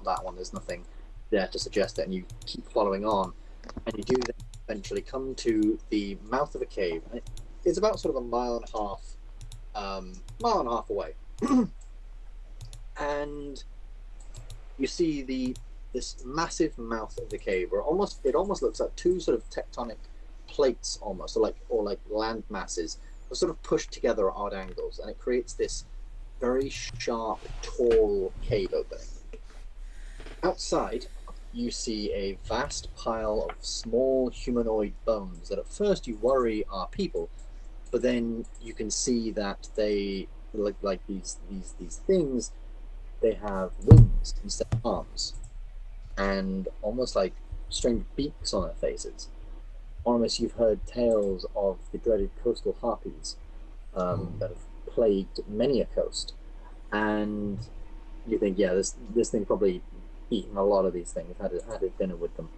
that one. There's nothing there to suggest it." And you keep following on, and you do then eventually come to the mouth of a cave. And it's about sort of a mile and a half away. And you see this massive mouth of the cave, where it almost looks like two sort of tectonic plates, almost, or like land masses, are sort of pushed together at odd angles, and it creates this very sharp, tall cave opening. Outside, you see a vast pile of small humanoid bones that at first you worry are people, but then you can see that they look like these things. They have wings instead of arms, and almost like strange beaks on their faces. Oramis, you've heard tales of the dreaded coastal harpies that have plagued many a coast, and you think, this thing probably eaten a lot of these things, had a dinner with them.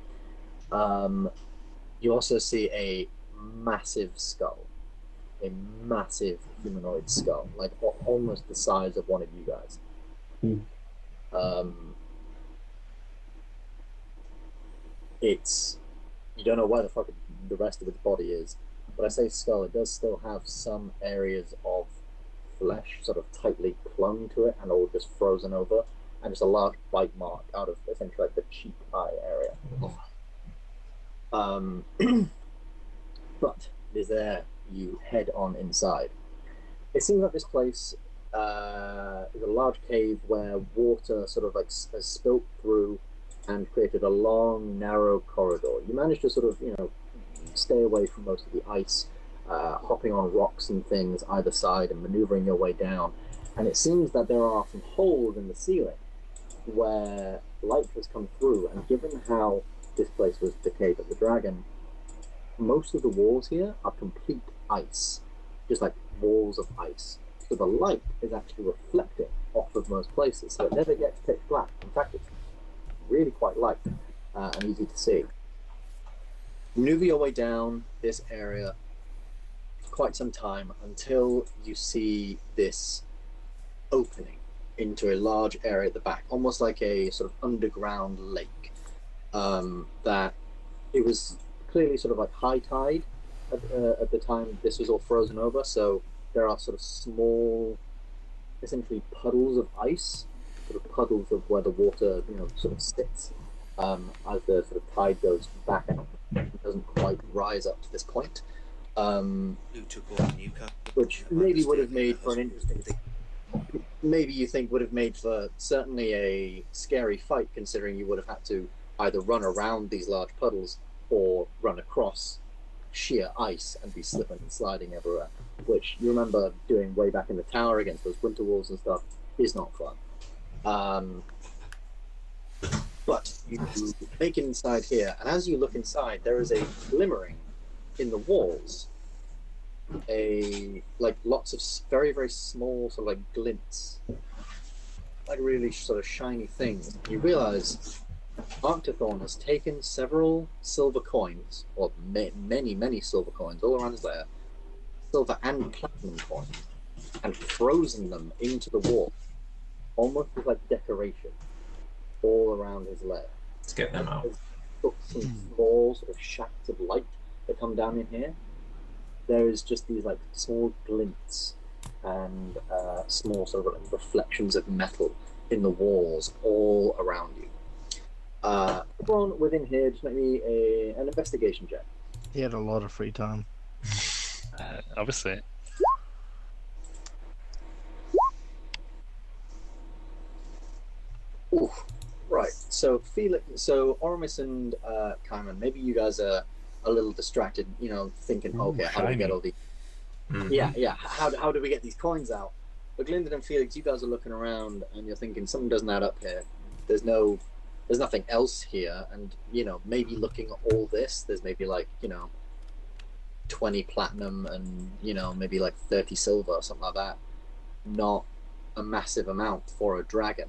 You also see a massive skull, a massive humanoid skull, like almost the size of one of you guys. You don't know where the fuck the rest of its body is, but I say skull, it does still have some areas of flesh sort of tightly clung to it and all just frozen over, and just a large bite mark out of essentially like the cheek eye area. But it is there. You head on inside. It seems like this place is a large cave where water sort of like has spilt through and created a long, narrow corridor. You manage to sort of, stay away from most of the ice, hopping on rocks and things either side and maneuvering your way down. And it seems that there are some holes in the ceiling where light has come through. And given how this place was the Cave of the Dragon, most of the walls here are complete ice. Just like walls of ice. So the light is actually reflecting off of most places, so it never gets pitch black. In fact, it's really quite light and easy to see. Maneuver your way down this area for quite some time until you see this opening into a large area at the back, almost like a sort of underground lake. That it was clearly sort of like high tide at the time this was all frozen over, so there are sort of small, essentially puddles of ice, sort of puddles of where the water, sort of sits as the sort of tide goes back out. It doesn't quite rise up to this point, which maybe would have made for an interesting thing. Maybe you think would have made for certainly a scary fight, considering you would have had to either run around these large puddles or run across sheer ice and be slipping and sliding everywhere, which you remember doing way back in the tower against those winter wolves and stuff is not fun. But you make it inside here, and as you look inside, there is a glimmering in the walls, like lots of very, very small sort of like glints, like really sort of shiny things. You realize Arctathorn has taken several silver coins, or many, many silver coins all around his lair, silver and platinum coins, and frozen them into the wall, almost as like decoration, all around his lair. Let's get them out. There's some small sort of shafts of light that come down in here. There is just these like small glints and small sort of like reflections of metal in the walls all around you. Everyone within here, just make me an investigation check. He had a lot of free time. Obviously. Ooh, right. So Oramis and Kaiman, maybe you guys are a little distracted, thinking, okay, how do we get all these? Mm-hmm. Yeah. How do we get these coins out? But Gylndan and Felix, you guys are looking around and you're thinking something doesn't add up here. There's nothing else here, and maybe looking at all this, there's maybe like 20 platinum and maybe like 30 silver or something like that. Not a massive amount for a dragon.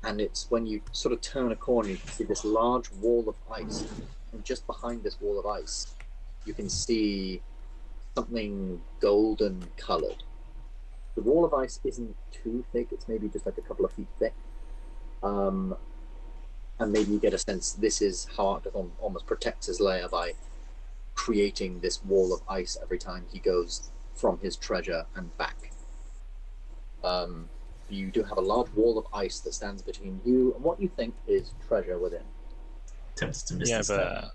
And it's when you sort of turn a corner, you can see this large wall of ice, and just behind this wall of ice, you can see something golden coloured. The wall of ice isn't too thick; it's maybe just like a couple of feet thick. And maybe you get a sense this is how Arctathorn almost protects his lair by creating this wall of ice every time he goes from his treasure and back. You do have a large wall of ice that stands between you and what you think is treasure within. Tempted to miss Yeah, this but time.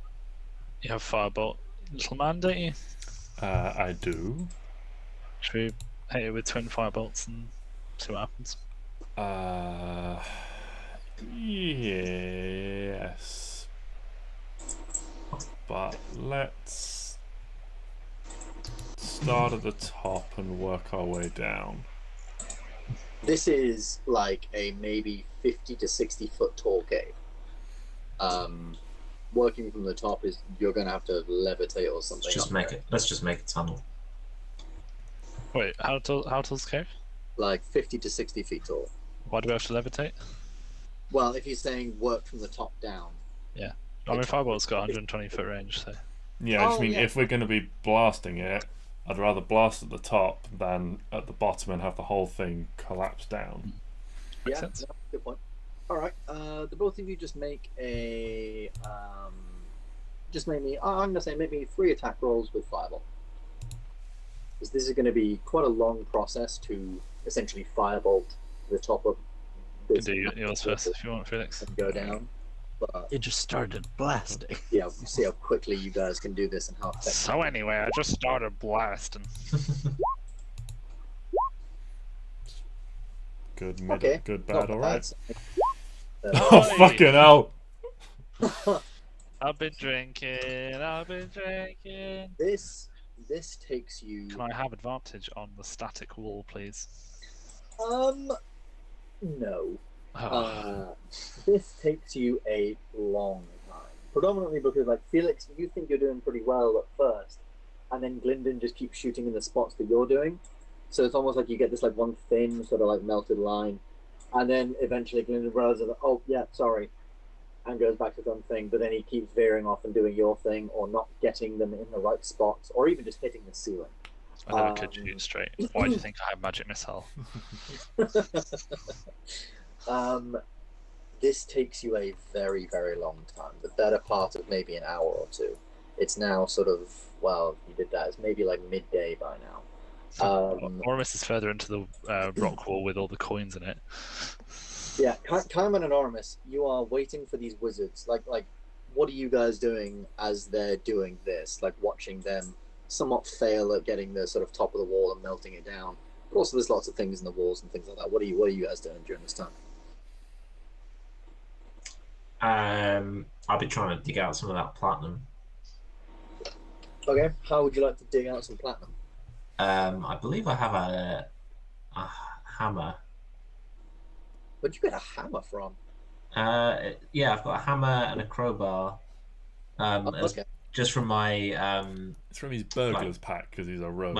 you have Firebolt, little man, don't you? I do. Should we hit it with twin Firebolts and see what happens? Yes. But let's start at the top and work our way down. This is like a maybe 50 to 60 foot tall cave. Working from the top is you're going to have to levitate or something. Let's just make a tunnel. Wait, how tall's the cave? Like 50 to 60 feet tall. Why do we have to levitate? Well, if you're saying work from the top down. Yeah. I mean, Firebolt's got 120 foot range, so. Yeah, I just mean if we're going to be blasting it, I'd rather blast at the top than at the bottom and have the whole thing collapse down. Makes Yeah, sense. good point. All right, the both of you just make a, I'm gonna say maybe 3 attack rolls with Fireball, because this is going to be quite a long process to essentially firebolt the top of You this. can do yours first if you want, Felix. And go down. But It just started blasting. yeah, we'll see how quickly you guys can do this and how effective. So anyway, I just started blasting. Good, Okay, good, not bad, alright. bad. Oh, fucking hell! I've been drinking. This takes you. Can I have advantage on the static wall, please? No. Oh, This takes you a long time. Predominantly because, like, Felix, you think you're doing pretty well at first, and then Gylndan just keeps shooting in the spots that you're doing. So it's almost like you get this like one thin sort of like melted line, and then eventually Gylndan realizes, oh yeah, sorry, and goes back to his own thing. But then he keeps veering off and doing your thing, or not getting them in the right spots, or even just hitting the ceiling. I never could shoot straight. Why do you think I have magic missile? This takes you a very, very long time. The better part of maybe an hour or two. It's now sort of, well, you did that. It's maybe like midday by now. Oramis is further into the rock wall with all the coins in it. Yeah, Kaiman and Oramis, you are waiting for these wizards. Like, what are you guys doing as they're doing this? Like, watching them somewhat fail at getting the sort of top of the wall and melting it down. But also, there's lots of things in the walls and things like that. What are you guys doing during this time? I'll be trying to dig out some of that platinum. Okay, how would you like to dig out some platinum? I believe I have a hammer. Where'd you get a hammer from? Yeah, I've got a hammer and a crowbar. Okay. Just from my It's from his burglar's pack because he's a rogue.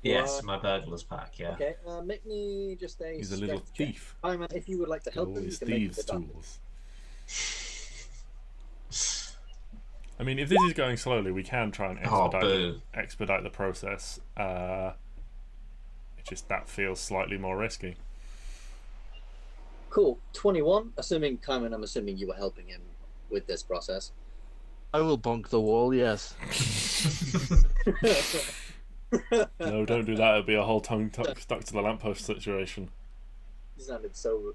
Yes, my burglar's pack. Yeah. Okay, make me just a. He's a little strength check. thief. If you would like to help All him, you his can make thieves' it done. tools. I mean, if this is going slowly, we can try and expedite the process. It's just that feels slightly more risky. Cool. 21. Assuming Kaiman, I'm assuming you were helping him with this process. I will bonk the wall, yes. No, don't do that. It'll be a whole tongue stuck to the lamppost situation. He sounded so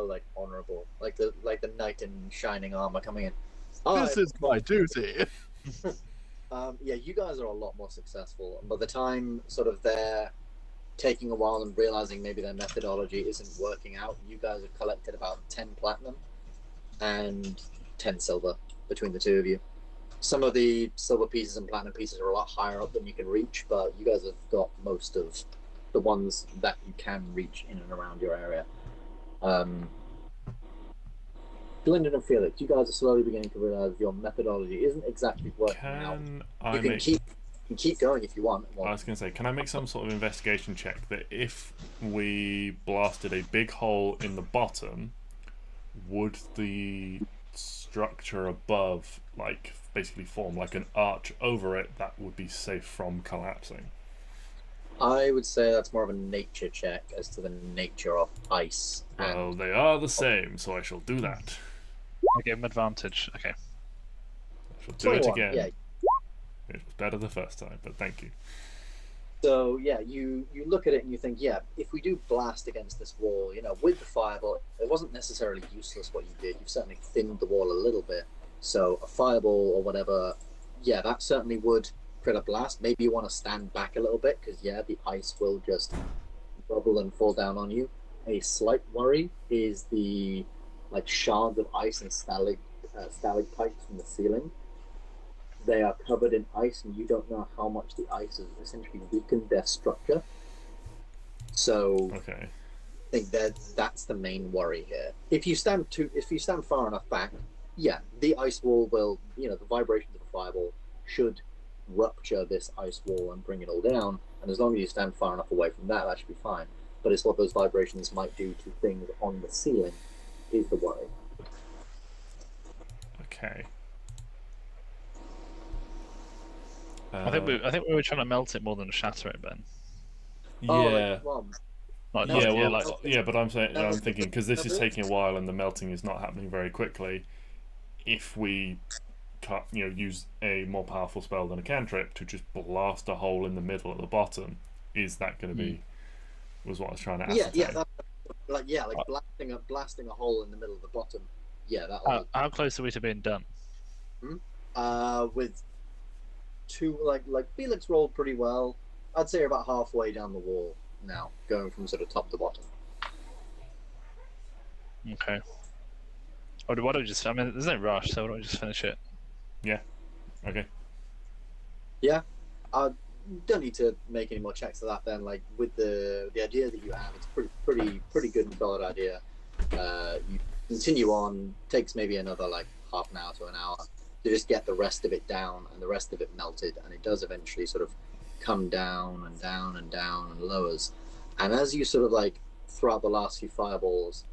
like honorable, like the knight in shining armor coming in. This is my duty. Yeah, you guys are a lot more successful. By the time sort of they're taking a while and realizing maybe their methodology isn't working out, you guys have collected about 10 platinum and 10 silver between the two of you. Some of the silver pieces and platinum pieces are a lot higher up than you can reach, but you guys have got most of the ones that you can reach in and around your area. Gylndan and Felix, you guys are slowly beginning to realize your methodology isn't exactly working out. You can keep going if you want. I was going to say, can I make some sort of investigation check that if we blasted a big hole in the bottom, would the structure above like basically form like an arch over it that would be safe from collapsing? I would say that's more of a nature check as to the nature of ice. Well, they are the same, so I shall do that. I give him advantage. Okay. I shall do it again. Yeah. It was better the first time, but thank you. So yeah, you look at it and you think, yeah, if we do blast against this wall, with the fireball, it wasn't necessarily useless what you did. You've certainly thinned the wall a little bit. So a fireball or whatever, yeah, that certainly would create a blast. Maybe you want to stand back a little bit because yeah, the ice will just bubble and fall down on you. A slight worry is the shards of ice and stalagmites from the ceiling. They are covered in ice, and you don't know how much the ice has essentially weakened their structure. So, okay, I think that's the main worry here. If you stand far enough back, yeah, the ice wall will, the vibrations of a fireball should rupture this ice wall and bring it all down. And as long as you stand far enough away from that should be fine. But it's what those vibrations might do to things on the ceiling is the worry. Okay. I think we were trying to melt it more than shatter it, Ben. Yeah. Yeah, but I'm thinking because this is taking a while and the melting is not happening very quickly. If we use a more powerful spell than a cantrip to just blast a hole in the middle at the bottom, is that going to be? Was what I was trying to ascertain. Blasting a hole in the middle of the bottom. Yeah, that. How close are we to being done? With two, Felix rolled pretty well. I'd say you're about halfway down the wall now, going from sort of top to bottom. Okay. Or why don't we just? I mean, there's no rush, so why don't we just finish it? Yeah. Okay. Yeah. Don't need to make any more checks of that then. With the idea that you have, it's pretty good and solid idea. You continue on, takes maybe another half an hour to an hour, to just get the rest of it down, and the rest of it melted, and it does eventually sort of come down and down and down and lowers. And as you sort of like throw out the last few fireballs,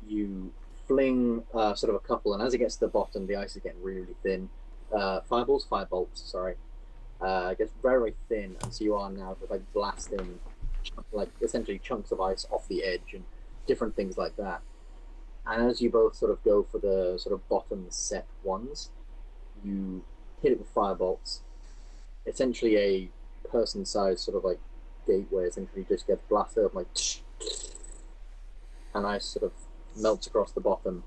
you fling sort of a couple, and as it gets to the bottom, the ice is getting really, really thin. Firebolts, sorry. It gets very, very thin, and so you are now sort of like blasting, like essentially chunks of ice off the edge and different things like that. And as you both sort of go for the sort of bottom set ones, you hit it with firebolts. Essentially, a person-sized sort of like gateway essentially just gets blasted up like, and ice sort of melts across the bottom.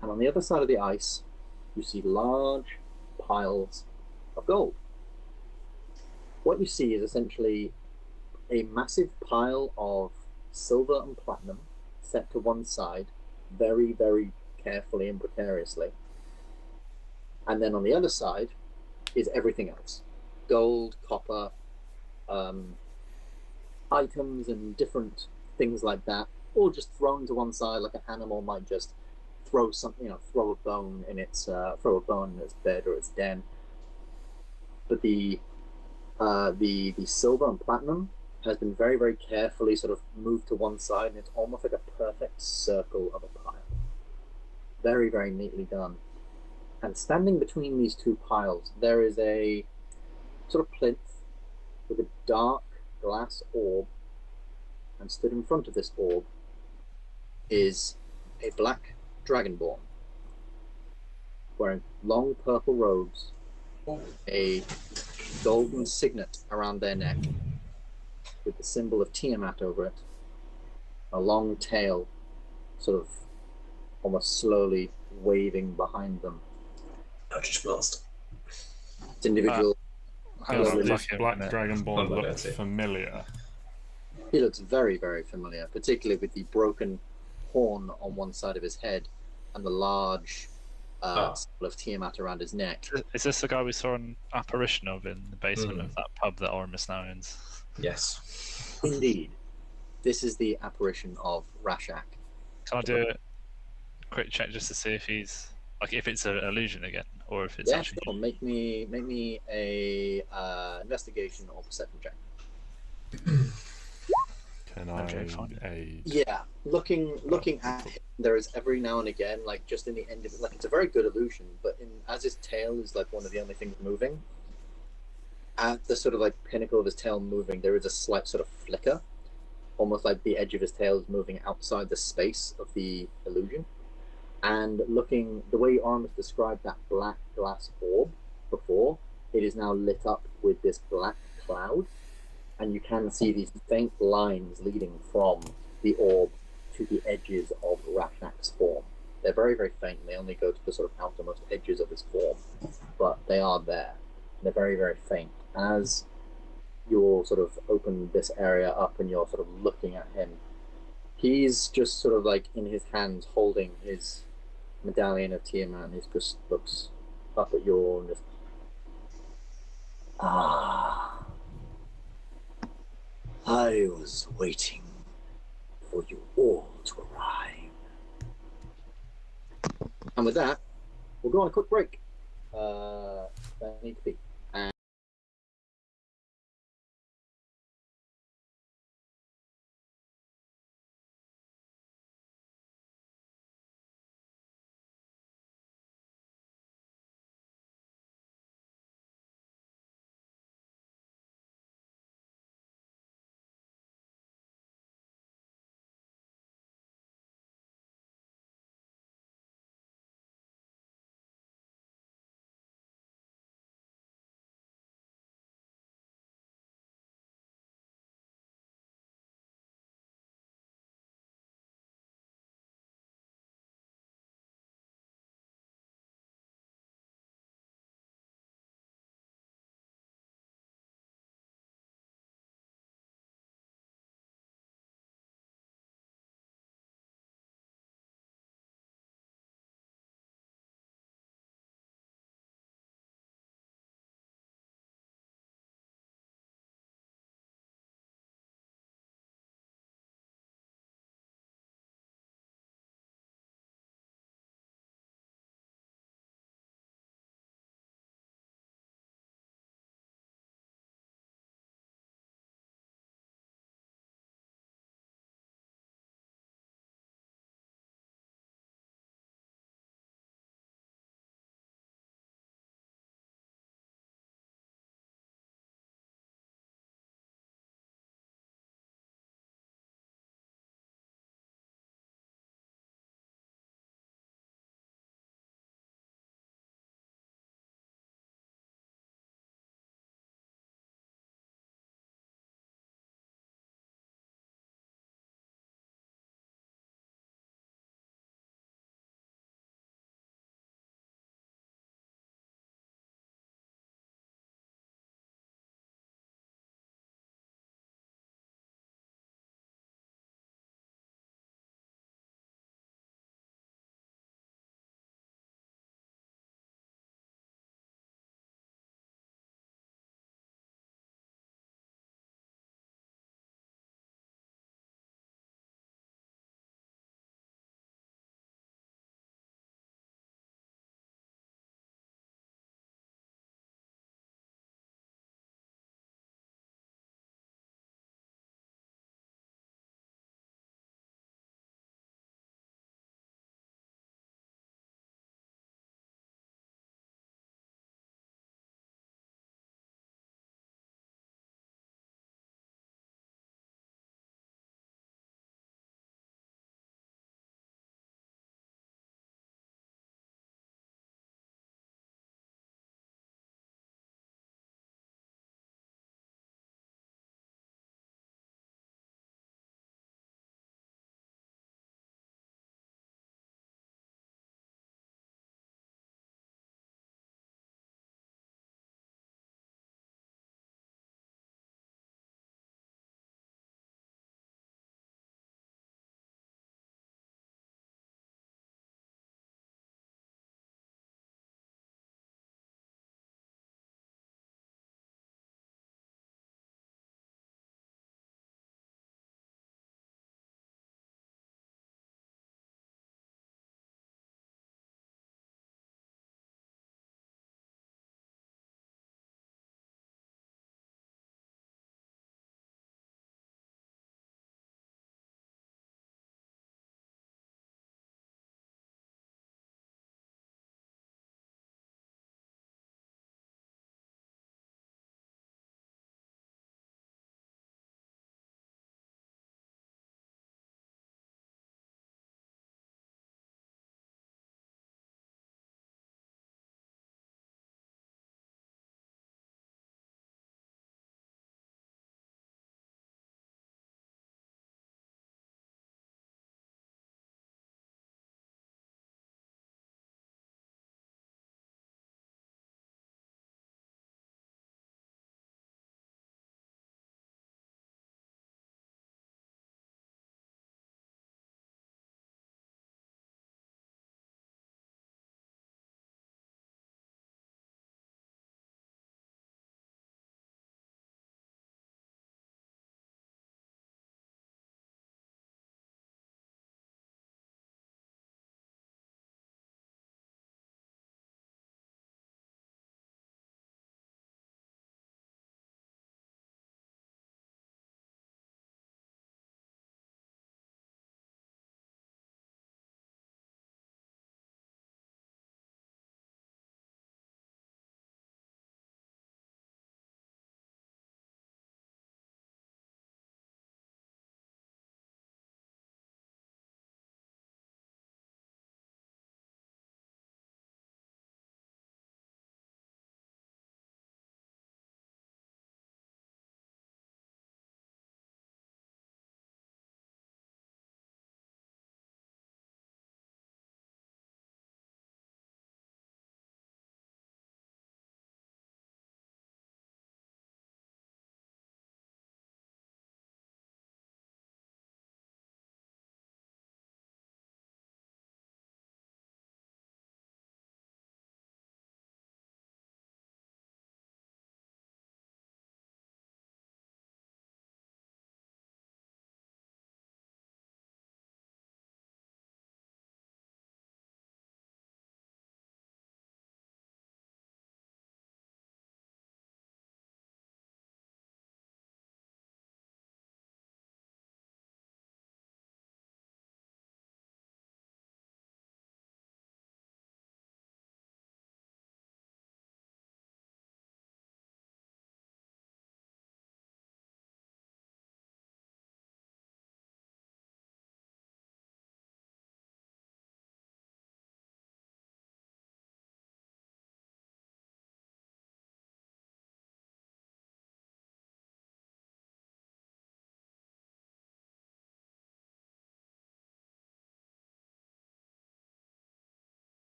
And on the other side of the ice, you see large piles of gold. What you see is essentially a massive pile of silver and platinum set to one side, very, very carefully and precariously. And then on the other side is everything else. Gold, copper, items and different things like that, all just thrown to one side like an animal might just throw something, throw a bone in its bed or its den. But the silver and platinum has been very, very carefully sort of moved to one side, and it's almost like a perfect circle of a pile. Very, very neatly done. And standing between these two piles, there is a sort of plinth with a dark glass orb, and stood in front of this orb is a black dragonborn wearing long purple robes, a golden signet around their neck with the symbol of Tiamat over it, a long tail sort of almost slowly waving behind them. Eldritch Blast. This individual, Does this like him, black innit? dragonborn look Mobility. familiar? he looks very, very familiar, particularly with the broken horn on one side of his head and the large symbol of Tiamat around his neck. Is this the guy we saw an apparition of in the basement of that pub that Oramis now owns? Yes. Indeed. This is the apparition of Rashak. Can I do a quick check just to see if he's if it's an illusion again, or if it's Yeah, actually? sure. Make me a investigation or perception check. Can Okay, fine. I aid? Yeah, looking at him, there is every now and again, like just in the end of it, like it's a very good illusion, but as his tail is like one of the only things moving, at the sort of like pinnacle of his tail moving, there is a slight sort of flicker, almost like the edge of his tail is moving outside the space of the illusion. And looking the way Oramis described that black glass orb before, it is now lit up with this black cloud, and you can see these faint lines leading from the orb to the edges of Rashak's form. They're very, very faint, and they only go to the sort of outermost edges of his form, but they are there. They're very, very faint. As you'll sort of open this area up and you're sort of looking at him, he's just sort of like in his hands holding his medallion of Tiamat, and he just looks up at you all and just, I was waiting for you all to arrive. And with that, we'll go on a quick break. That need to be.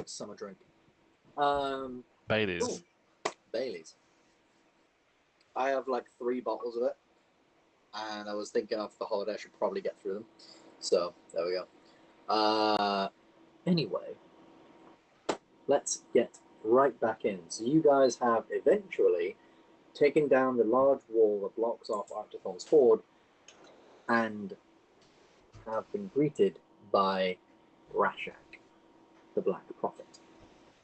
summer drink. Bailey's. Ooh, Bailey's. I have like 3 bottles of it, and I was thinking after the holiday I should probably get through them. So there we go. Anyway, let's get right back in. So you guys have eventually taken down the large wall that blocks off Arctathorn's Ford, and have been greeted by Rashak, the Black Prophet.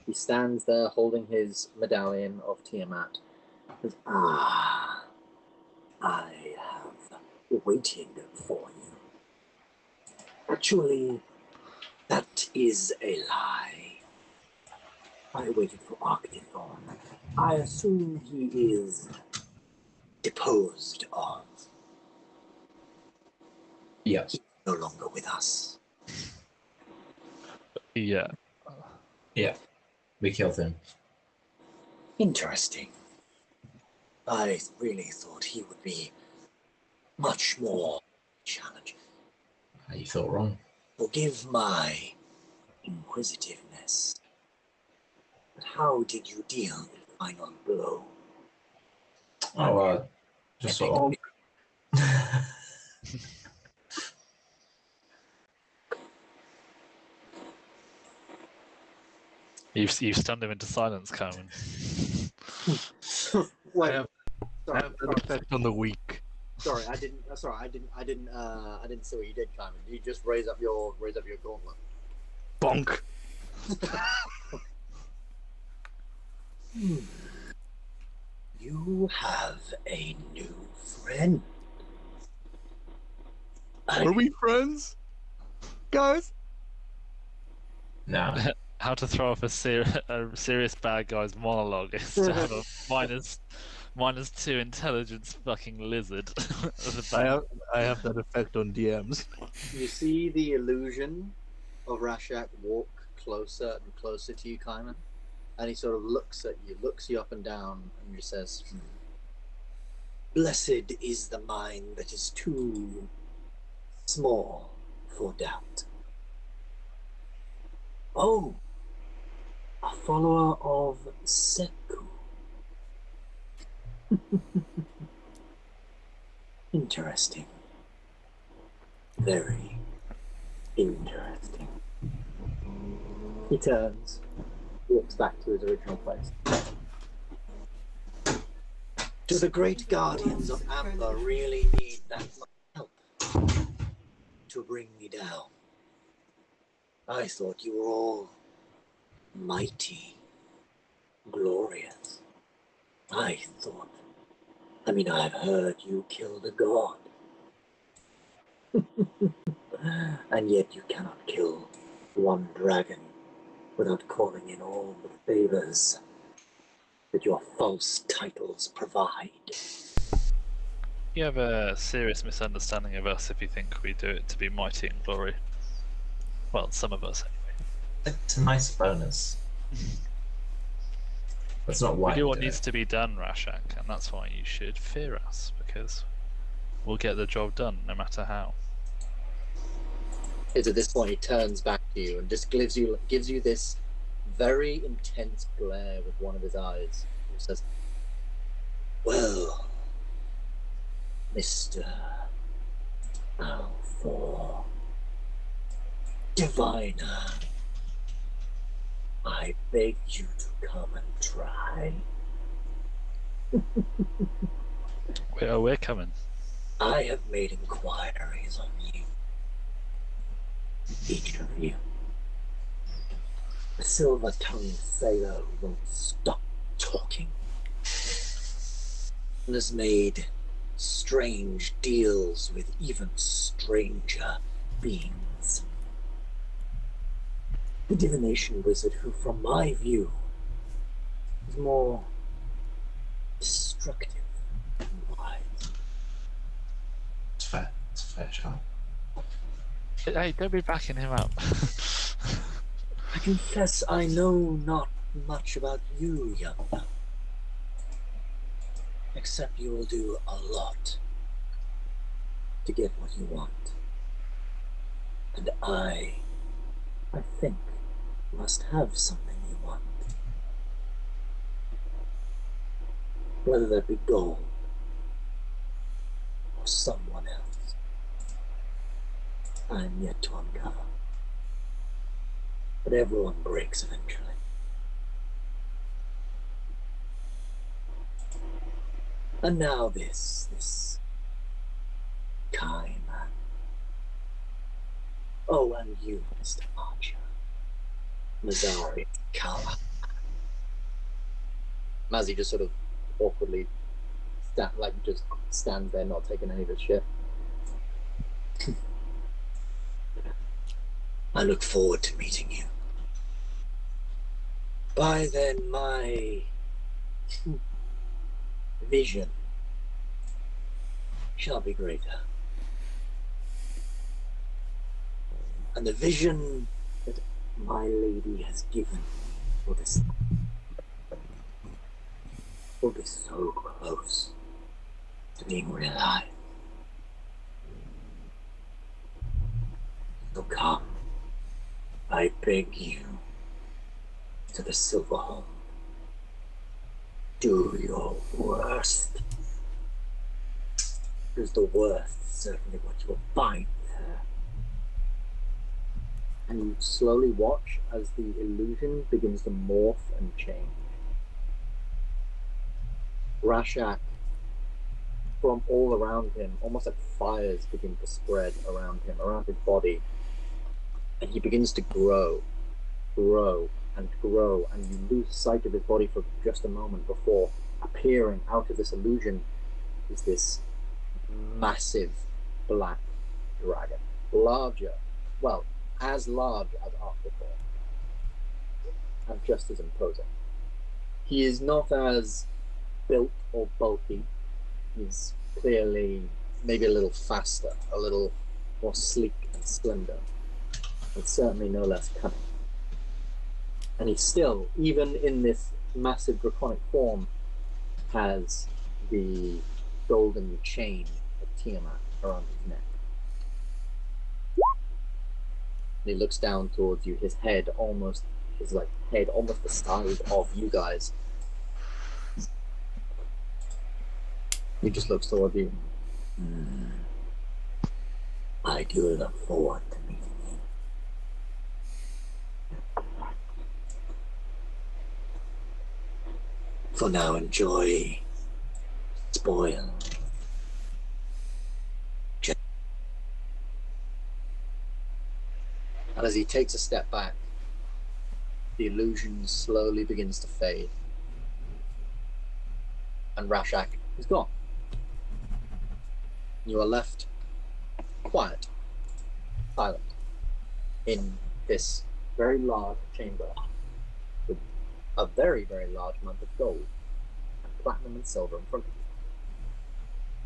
He stands there holding his medallion of Tiamat. He says, I have waited for you. Actually, that is a lie. I waited for Arctathorn. I assume he is deposed of. Yeah. He's no longer with us. Yeah. Yeah. We killed him. Interesting. I really thought he would be much more challenging. You felt wrong. Forgive my inquisitiveness. But how did you deal with the final blow? Oh, just sort of. You've stunned him into silence, Carmen. Wait, I have an effect on the weak. sorry, I didn't. Sorry, I didn't see what you did, Carmen. You just raise up your gauntlet. Bonk. You have a new friend. Are we friends, guys? No. How to throw off a serious bad guy's monologue is to have a -2 intelligence fucking lizard. I have that effect on DMs. You see the illusion of Rashak walk closer and closer to you, Kaiman, and he sort of looks at you, looks you up and down, and he says, "Blessed is the mind that is too small for doubt." Oh, a follower of Seku. Interesting. Very interesting. He turns, walks back to his original place. Do the great guardians of Ambyr really need that much help to bring me down? I thought you were all mighty, glorious. I've heard you killed a god. And yet you cannot kill one dragon without calling in all the favors that your false titles provide. You have a serious misunderstanding of us if you think we do it to be mighty and glory. Well, some of us anyway. It's a nice bonus. That's not why. We do what needs to be done, Rashak, and that's why you should fear us, because we'll get the job done no matter how. It's at this point he turns back to you and just gives you this very intense glare with one of his eyes. He says, "Well, Mr. Althor, Diviner, I beg you to come and try. We're coming. I have made inquiries on you, each of you. The silver-tongued sailor who won't stop talking and has made strange deals with even stranger beings. The divination wizard who, from my view, is more destructive than wise. It's fair. It's a fair shot. Hey, don't be backing him up. I confess I know not much about you, young man. Except you will do a lot to get what you want. And I think must have something you want. Whether that be gold or someone else, I am yet to uncover. But everyone breaks eventually. And now this Kai man. Oh, and you, Mr. Archer. Mazari Kala. Mazzy just sort of awkwardly just stands there, not taking any of his shit. I look forward to meeting you. By then, my vision shall be greater. And the vision that my lady has given for this will be so close to being realized. So come, I beg you, to the Silver Home. Do your worst. Because the worst is certainly what you will find there. And you slowly watch as the illusion begins to morph and change. Rashak, from all around him, almost like fires begin to spread around him, around his body. And he begins to grow, and you lose sight of his body for just a moment before appearing out of this illusion is this massive black dragon. Larger, well, as large as Arctathorn, and just as imposing. He is not as built or bulky. He's clearly maybe a little faster, a little more sleek and slender, but certainly no less cunning. And he still, even in this massive draconic form, has the golden chain of Tiamat around his neck. And he looks down towards you, his head almost the size of you guys. He just looks toward you. I do look forward to meeting you. For now, enjoy spoil. And as he takes a step back, the illusion slowly begins to fade. And Rashak is gone. You are left quiet, silent, in this very large chamber with a very, very large amount of gold and platinum and silver in front of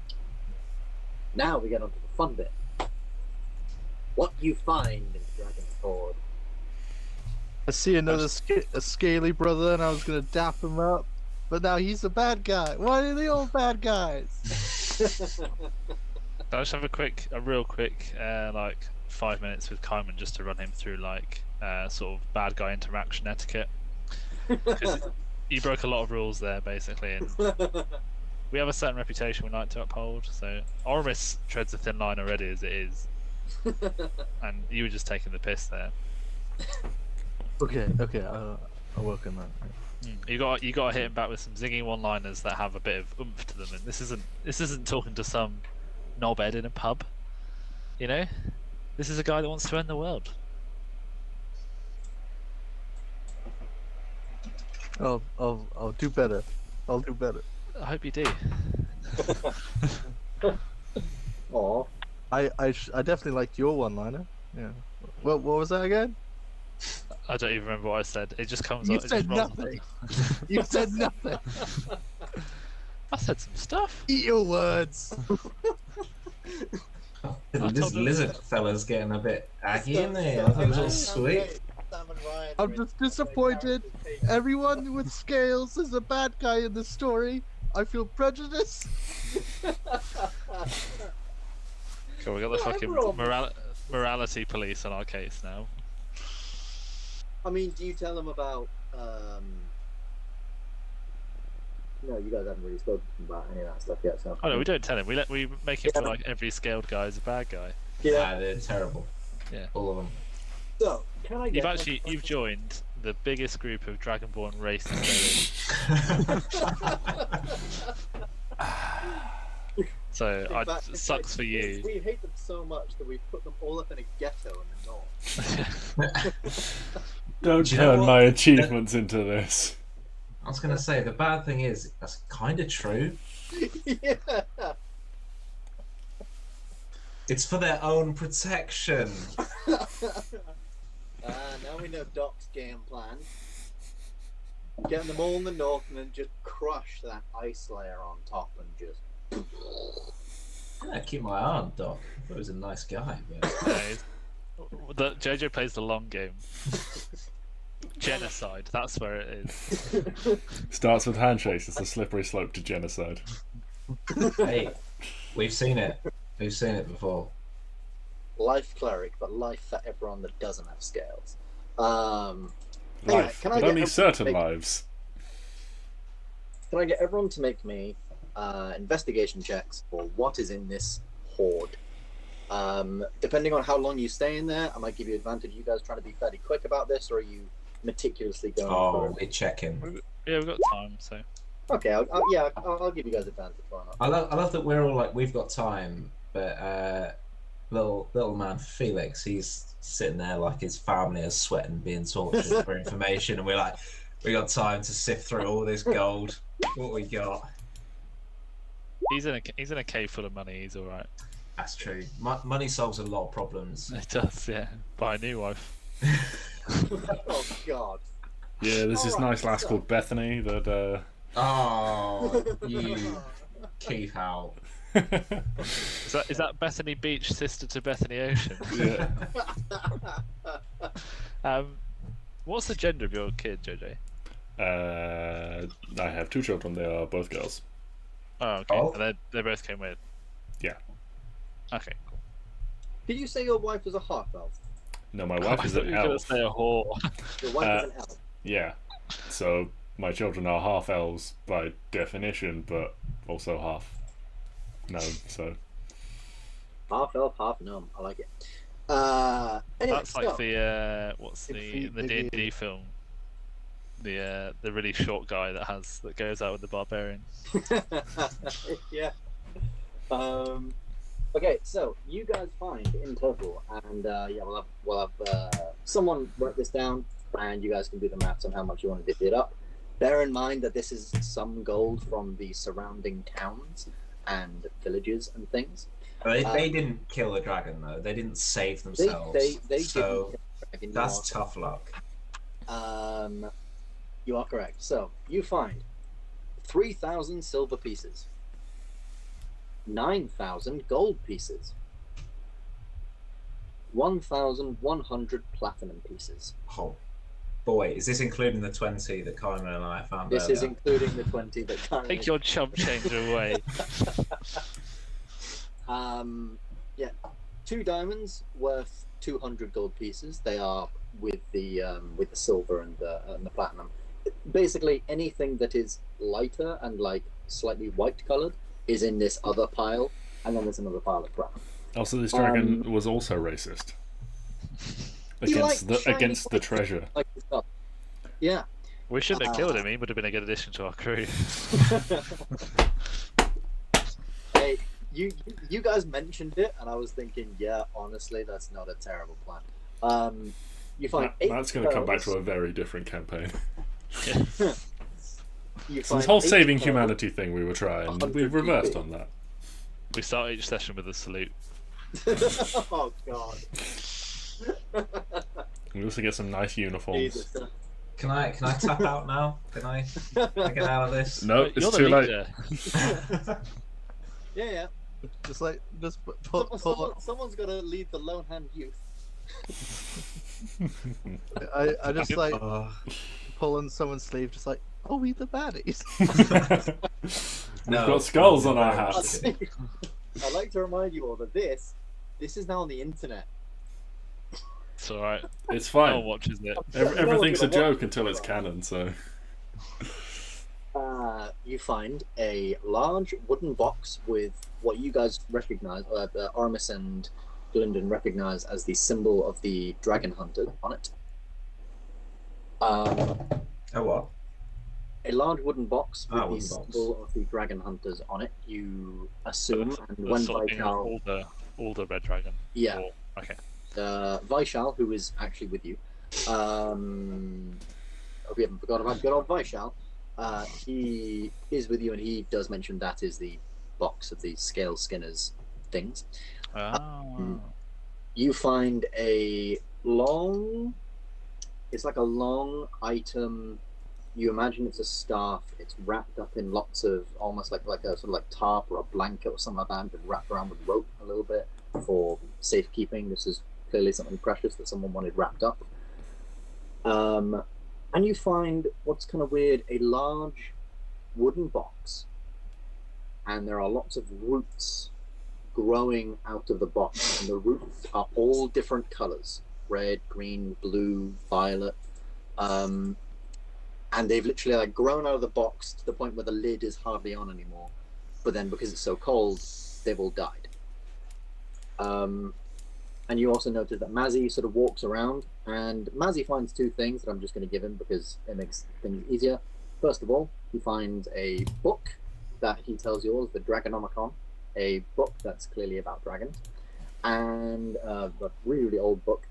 you. Now we get onto the fun bit. What you find in the Dragon's Hoard. I see another a scaly brother, and I was gonna dap him up, but now he's a bad guy. Why are they all bad guys? I'll just have a real quick, like 5 minutes with Kaiman just to run him through like sort of bad guy interaction etiquette. You broke a lot of rules there, basically, and we have a certain reputation we like to uphold. So Oramis treads a thin line already as it is, and you were just taking the piss there. Okay, I'll work on that. You got to hit him back with some zinging one-liners that have a bit of oomph to them, and this isn't talking to some knobhead in a pub, you know. This is a guy that wants to end the world. I'll do better. I'll do better. I hope you do. Aw. I definitely liked your one-liner. Yeah. What was that again? I don't even remember what I said. It just comes You up. said nothing. You said nothing. I said some stuff. Eat your words. This lizard fella's getting a bit aggy in there. I thought it was all sweet. I'm just disappointed. Everyone with scales is a bad guy in this story. I feel prejudiced. Cool, we got the fucking morality police on our case now. I mean, do you tell them about? No, you guys haven't really spoken about any of that stuff yet. So. Oh no, we don't tell him. We make him feel like every scaled guy is a bad guy. Yeah, they're terrible. Yeah. All of them. So, can I get? You've joined the biggest group of Dragonborn racists. So it sucks for you. We hate them so much that we put them all up in a ghetto in the north. Don't turn my achievements into this. I was gonna say the bad thing is that's kind of true. Yeah. It's for their own protection. Now we know Doc's game plan. Getting them all in the north and then just crush that ice layer on top and just. I keep my eye on Doc. I thought he was a nice guy. But... Jojo plays the long game. Genocide, that's where it is. Starts with handshakes. It's a slippery slope to genocide. Hey, we've seen it. We've seen it before. Life cleric, but life for everyone that doesn't have scales. Life, can I but get only certain lives. Can I get everyone to make me investigation checks for what is in this hoard? Depending on how long you stay in there, I might give you advantage. You guys trying to be fairly quick about this, or are you meticulously going? Oh, we're checking. Yeah, we've got time, so. Okay, I'll give you guys advantage. Why not? I love that we're all like we've got time, but little man Felix, he's sitting there like his family is sweating, being tortured for information, and we're like, we got time to sift through all this gold. What we got? He's in a cave full of money. He's all right. That's true. Money solves a lot of problems. It does, yeah. Buy a new wife. Oh God. Yeah, there's this nice lass called Bethany that. Oh, you keep out. Is that Bethany Beach, sister to Bethany Ocean? Yeah. What's the gender of your kid, JJ? I have 2 children. They are both girls. Oh, okay. Oh. And they both came with. Yeah. Okay. Cool. Did you say your wife was a half elf? No, my wife is an You're gonna elf. say a whore. Your wife is an elf. Yeah. So my children are half elves by definition, but also half gnome. So Half elf, half gnome. I like it. Anyway, That's like the what's the Defeat D&D film? The really short guy that goes out with the barbarian. Yeah. Okay, so you guys find in total, and we'll have someone write this down, and you guys can do the maths on how much you want to divvy it up. Bear in mind that this is some gold from the surrounding towns and villages and things. They didn't kill the dragon though. They didn't save themselves. They so didn't. that's tough luck. You are correct. So you find 3,000 silver pieces, 9,000 gold pieces, 1,100 platinum pieces. Oh boy, is this including the 20 that Carmen and I found This earlier? is including the 20 that Karen. Take your chump changer away. Yeah, 2 diamonds worth 200 gold pieces. They are with the silver and the platinum. Basically, anything that is lighter and like slightly white colored is in this other pile, and then there's another pile of brown. also this dragon was also racist against the treasure. Like the stuff. Yeah. We shouldn't have killed him. He would have been a good addition to our crew. Hey, you guys mentioned it, and I was thinking, yeah, honestly, that's not a terrible plan. You find That's going to come back to a very different campaign. You So find this whole 8 saving pearls. humanity thing we were trying, 100 we've reversed GP. on that. We start each session with a salute. Oh God. We also get some nice uniforms. Jesus. Can I tap out now? Can I get out of this? No, You're it's the too late. leader. Yeah. Just pull. Someone's got to lead the lone hand youth. I just like Oh, pulling someone's sleeve, just like, oh, we the baddies. We've got skulls on our very hats. much so. I'd like to remind you all that this is now on the internet. It's alright. It's No one fine. watches it. Everything's a No one's gonna joke until it's watch. canon. So You find a large wooden box with what you guys recognize, Oramis and Gylndan recognize as the symbol of the dragon hunter on it. Oh, what? A large wooden box with the Wooden box. symbol of the dragon hunters on it. You assume, and The when sort of thing of Vaishal, all the red dragon. yeah, Or, okay. Vaishal, who is actually with you, hope you haven't forgot about good old Vaishal. He is with you, and he does mention that is the box of the scale skinners things. Oh. You find a long, it's like a long item. You imagine it's a staff. It's wrapped up in lots of almost like a sort of like tarp or a blanket or something like that, but wrapped around with rope a little bit for safekeeping. This is clearly something precious that someone wanted wrapped up. And you find what's kind of weird, a large wooden box, and there are lots of roots growing out of the box, and the roots are all different colors: red, green, blue, violet. And they've literally like grown out of the box to the point where the lid is hardly on anymore. But then because it's so cold, they've all died. And you also notice that Mazzy sort of walks around, and Mazzy finds two things that I'm just going to give him because it makes things easier. First of all, he finds a book that he tells you all is the Dragonomicon, a book that's clearly about dragons, and a really, really old book.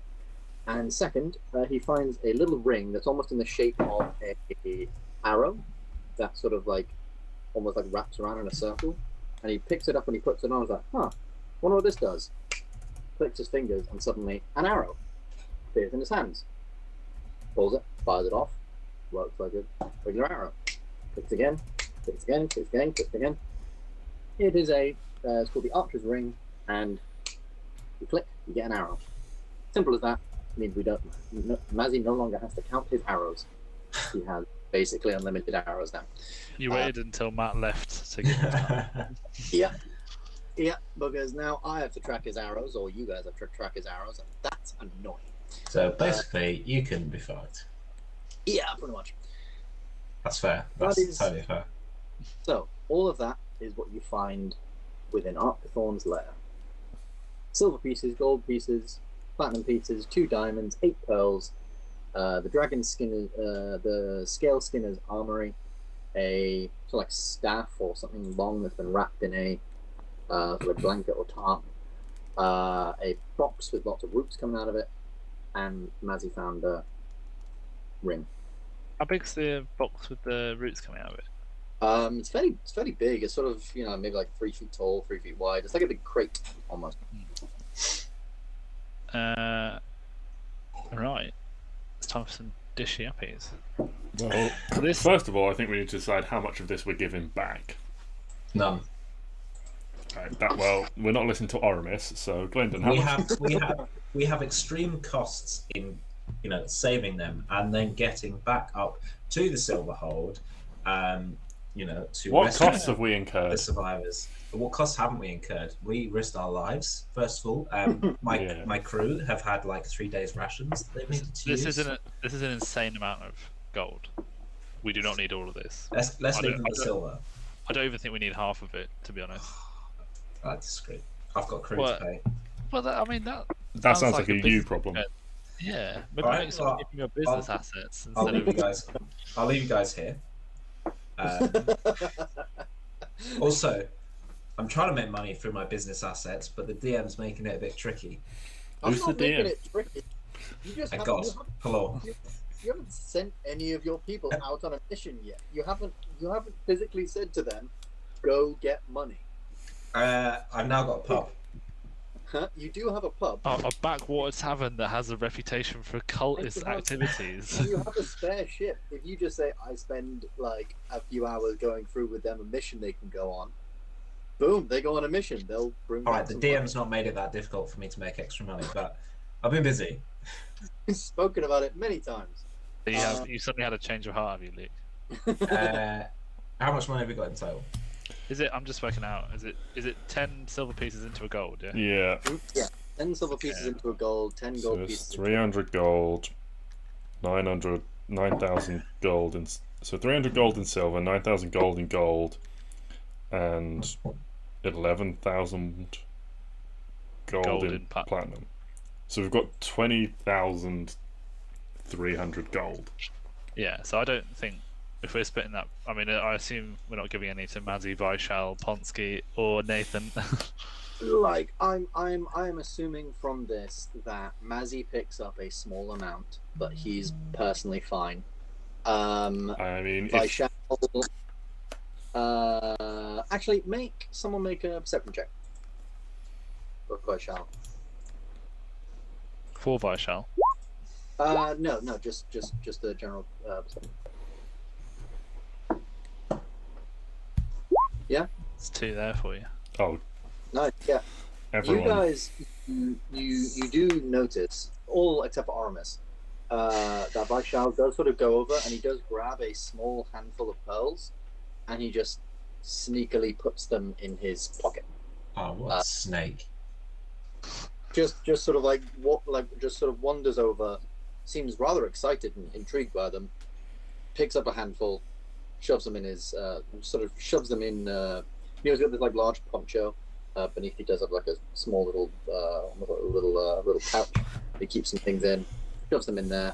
And second, he finds a little ring that's almost in the shape of a arrow that sort of like almost like wraps around in a circle. And he picks it up and he puts it on. He's like, huh, wonder what this does. Clicks his fingers, and suddenly an arrow appears in his hands. Pulls it, fires it off, works like a regular arrow. Clicks again, clicks again, clicks again, clicks again. It is it's called the Archer's Ring, and you click, you get an arrow. Simple as that. Means Mazzy no longer has to count his arrows. He has basically unlimited arrows now. You waited until Matt left to give him that. Yeah, because now I have to track his arrows, or you guys have to track his arrows, and that's annoying. So basically, you can be fucked. Yeah, pretty much. That's fair. That's totally fair. So, all of that is what you find within Arctathorn's lair. Silver pieces, gold pieces, platinum pieces, 2 diamonds, 8 pearls, the dragon skin, the scale skinner's armory, a sort of like staff or something long that's been wrapped in a sort of blanket or tarp, a box with lots of roots coming out of it, and Mazzy found a ring. How big's the box with the roots coming out of it? It's fairly big. It's sort of, maybe like 3 feet tall, 3 feet wide. It's like a big crate almost. Right. It's time for some dishy uppies. well, first of all, I think we need to decide how much of this we're giving back. None. Right, well, we're not listening to Oramis, so Gylndan, how much? We have extreme costs in saving them and then getting back up to the Silverhold. To What rescue costs have we incurred? the survivors. What costs haven't we incurred? We risked our lives first of all. My crew have had like 3 days rations that they've needed to use. This is an insane amount of gold. We do not need all of this. Let's leave them the silver. I don't even think we need half of it, to be honest. I disagree. I've got crew to pay. Well, That sounds like a you problem. Yeah, maybe Alright, make some of your business assets I'll instead leave of. I'll leave you guys here. Also, I'm trying to make money through my business assets, but the DM's making it a bit tricky. Who's the I'm not making DM? it tricky. You just Thank haven't, God. Hello. you haven't sent any of your people out on a mission yet. You haven't physically said to them, "Go get money." I've now got a pub. Huh? You do have a pub. A backwater tavern that has a reputation for cultist activities. You have a spare ship. If you just say, "I spend like a few hours going through with them a mission they can go on," boom, they go on a mission. They'll bring. Alright, the DM's not made it that difficult for me to make extra money, but I've been busy. We've spoken about it many times. You suddenly had a change of heart, have you, Luke? How much money have we got in total? Is it? I'm just working out. Is it 10 silver pieces into a gold? Yeah. Yeah. Yeah. 10 silver pieces into a gold, 10 So gold it's pieces. 300 gold, 9,000 gold in. So 300 gold in silver, 9,000 gold in gold, and 11,000 gold in platinum. So we've got 20,300 gold. Yeah, so I don't think if we're splitting that, I mean, I assume we're not giving any to Mazzy, Vishal, Ponsky, or Nathan. Like I'm assuming from this that Mazzy picks up a small amount, but he's personally fine. I mean, Vishal, actually, someone make a perception check. For Vishal. For Vishal. No, just the general. Yeah. It's 2 there for you. oh, Nice. Yeah. everyone. You guys, you do notice, all except for Oramis, that Vishal does sort of go over and he does grab a small handful of pearls, and he just sneakily puts them in his pocket. Oh, what a snake! Just sort of just sort of wanders over, seems rather excited and intrigued by them, picks up a handful, shoves them in his, shoves them in. He's got this like large poncho. Beneath he does have like a small little little pouch. He keeps some things in, shoves them in there,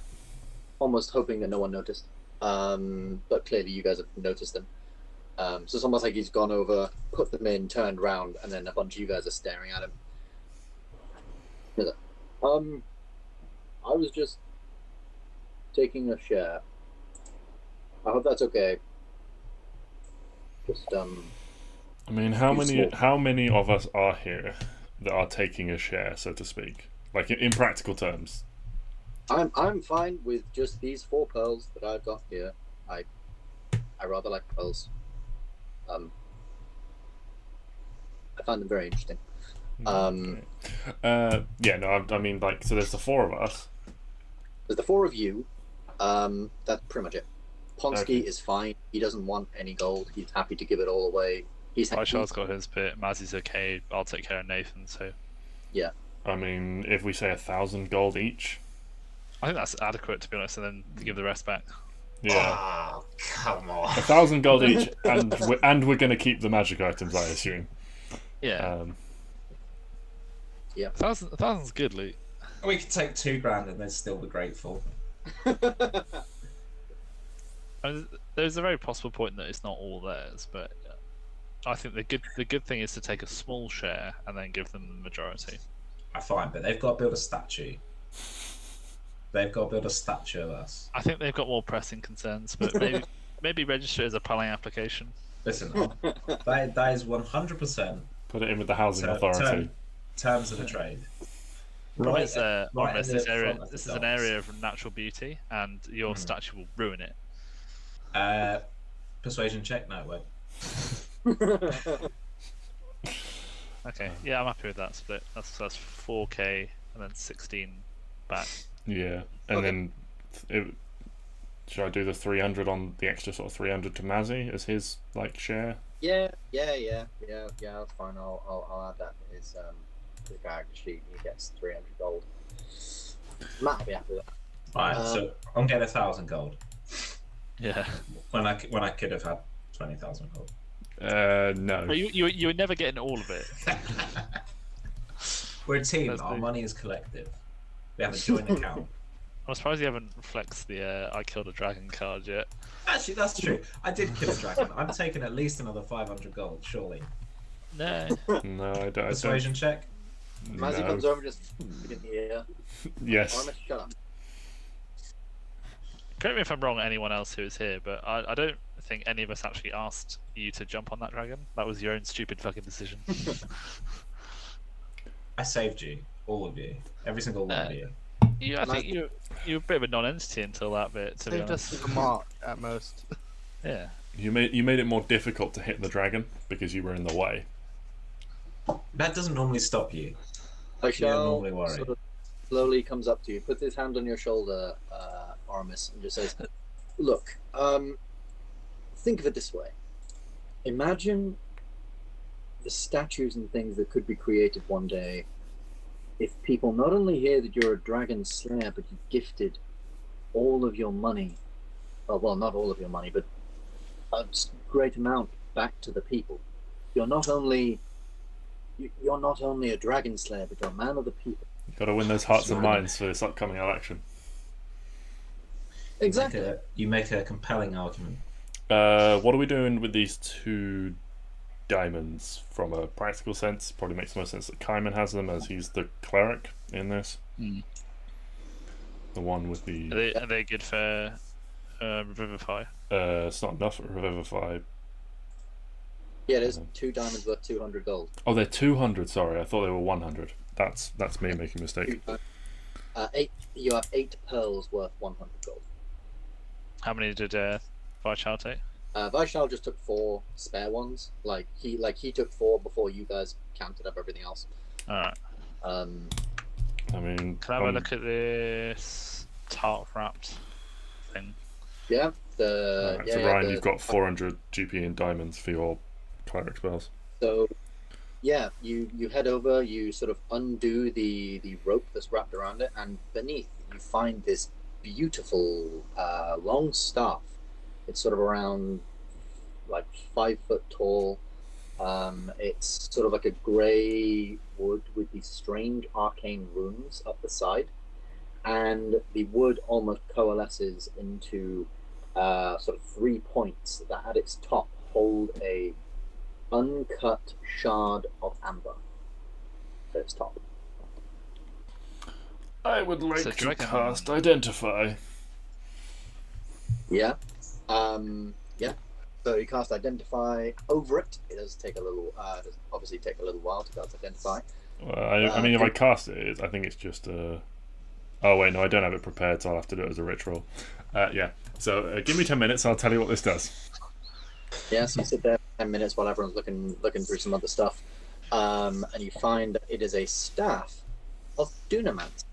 almost hoping that no one noticed. But clearly you guys have noticed them. So it's almost like he's gone over, put them in, turned round, and then a bunch of you guys are staring at him. He's like, I was just taking a share. I hope that's okay. Just I mean, how many of us are here that are taking a share, so to speak? Like in practical terms. I'm fine with just these 4 pearls that I've got here. I rather like pearls. I find them very interesting. I mean, like, so there's the 4 of us. There's the 4 of you. That's pretty much it. Ponsky Okay. is fine. He doesn't want any gold. He's happy to give it all away. Vishal's got his bit, Mazzy's okay, I'll take care of Nathan, so... Yeah. I mean, if we say 1,000 gold each. I think that's adequate, to be honest, and then give the rest back. Yeah. Oh, come on. 1,000 gold each, and we're going to keep the magic items, I assume. Yeah. Yeah. 1,000's good loot. We could take 2 grand and they'd still be grateful. I mean, there's a very possible point that it's not all theirs, but I think the good thing is to take a small share and then give them the majority. Fine, but they've got to build a statue. They've got to build a statue of us. I think they've got more pressing concerns, but maybe register as a planning application. Listen, that is 100% Put it in with the housing authority. Terms of the trade. Right, this area. This is an area of natural beauty, and your statue will ruin it. Persuasion check? No, it won't. Okay, yeah, I'm happy with that split. That's 4k and then 16 back. Yeah, and then should I do the 300 on the extra sort of 300 to Mazzy as his like share? Yeah. That's fine. I'll add that to his character sheet. He gets 300 gold. Matt will be happy with that. Right, so I'm getting 1,000 gold. Yeah. When I could have had 20,000 gold. No. But you were never getting all of it. We're a team. That's Our the- money is collective. We have a joint account. I'm surprised you haven't flexed the I killed a dragon card yet. Actually, that's true. I did kill a dragon. I'm taking at least another 500 gold, surely. No. No, I don't. Persuasion check? Mazzy No. comes over and just in the ear. Yes. Oramis, shut up. Correct me if I'm wrong, anyone else who is here, but I don't think any of us actually asked you to jump on that dragon. That was your own stupid fucking decision. I saved you. All of you. Every single one of you. I think you were a bit of a non-entity until that bit, to be Saved us honest. the mark at most. Yeah. You made it more difficult to hit the dragon because you were in the way. That doesn't normally stop you. Vishal normally worry. sort of slowly comes up to you, puts his hand on your shoulder, Aramis, and just says, "Look, think of it this way. Imagine the statues and things that could be created one day if people not only hear that you're a dragon slayer, but you've gifted all of your money, well, not all of your money, but a great amount back to the people. You're not only a dragon slayer, but you're a man of the people. You've got to win those hearts and minds for this upcoming election. Exactly. You make a compelling argument. What are we doing with these 2 diamonds from a practical sense? Probably makes the most sense that Kaiman has them, as he's the cleric in this. The one with the... Are they good for Revivify? It's not enough for Revivify. Yeah, there's 2 diamonds worth 200 gold. Oh, they're 200, sorry. I thought they were 100. That's me making a mistake. You have 8 pearls worth 100 gold. How many did Varchal take? Vaishal just took 4 spare ones. He took 4 before you guys counted up everything else. Alright. I mean... Can I have a look at this tart wrapped thing? Yeah. So Ryan, you've got 400 GP in diamonds for your cleric spells. So, yeah, you head over, you sort of undo the rope that's wrapped around it, and beneath you find this beautiful long staff. It's sort of around 5 foot tall. It's sort of like a grey wood with these strange arcane runes up the side, and the wood almost coalesces into sort of 3 points that at its top hold a uncut shard of amber at its top. I would like to cast Identify. Yeah. Yeah. So you cast Identify over it. It does take a little. Does obviously take a little while to cast Identify. I mean, if I cast it, I think it's just a. Oh wait, no, I don't have it prepared, so I'll have to do it as a ritual. Yeah. So give me 10 minutes. I'll tell you what this does. Yeah. So you sit there for 10 minutes while everyone's looking through some other stuff, and you find that it is a staff of Dunamancy.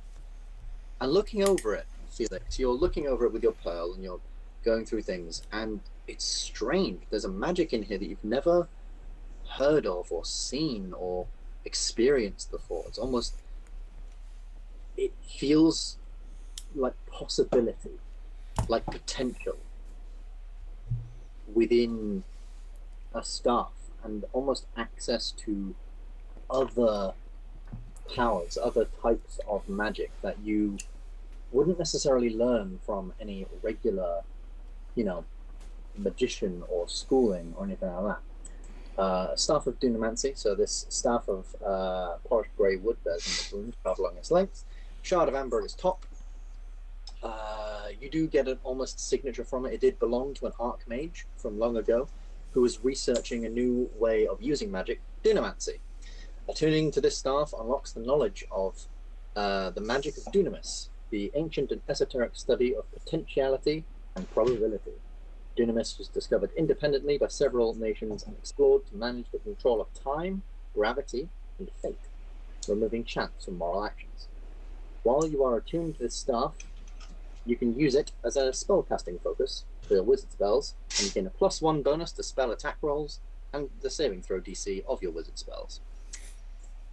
And looking over it, Felix, you're looking over it with your pearl, and you're going through things, and it's strange. There's a magic in here that you've never heard of or seen or experienced before. It's almost, it feels like possibility, like potential within a staff, and almost access to other powers, other types of magic that you wouldn't necessarily learn from any regular, magician or schooling or anything like that. Staff of Dunamancy, so this staff of polished grey wood bears in the wound carved along its length. Shard of amber at its top. You do get an almost signature from it. It did belong to an archmage from long ago who was researching a new way of using magic, Dunamancy. Attuning to this staff unlocks the knowledge of the magic of Dunamis, the ancient and esoteric study of potentiality and probability. Dunamis was discovered independently by several nations and explored to manage the control of time, gravity, and fate, removing chance from moral actions. While you are attuned to this staff, you can use it as a spellcasting focus for your wizard spells, and you gain a +1 bonus to spell attack rolls and the saving throw DC of your wizard spells.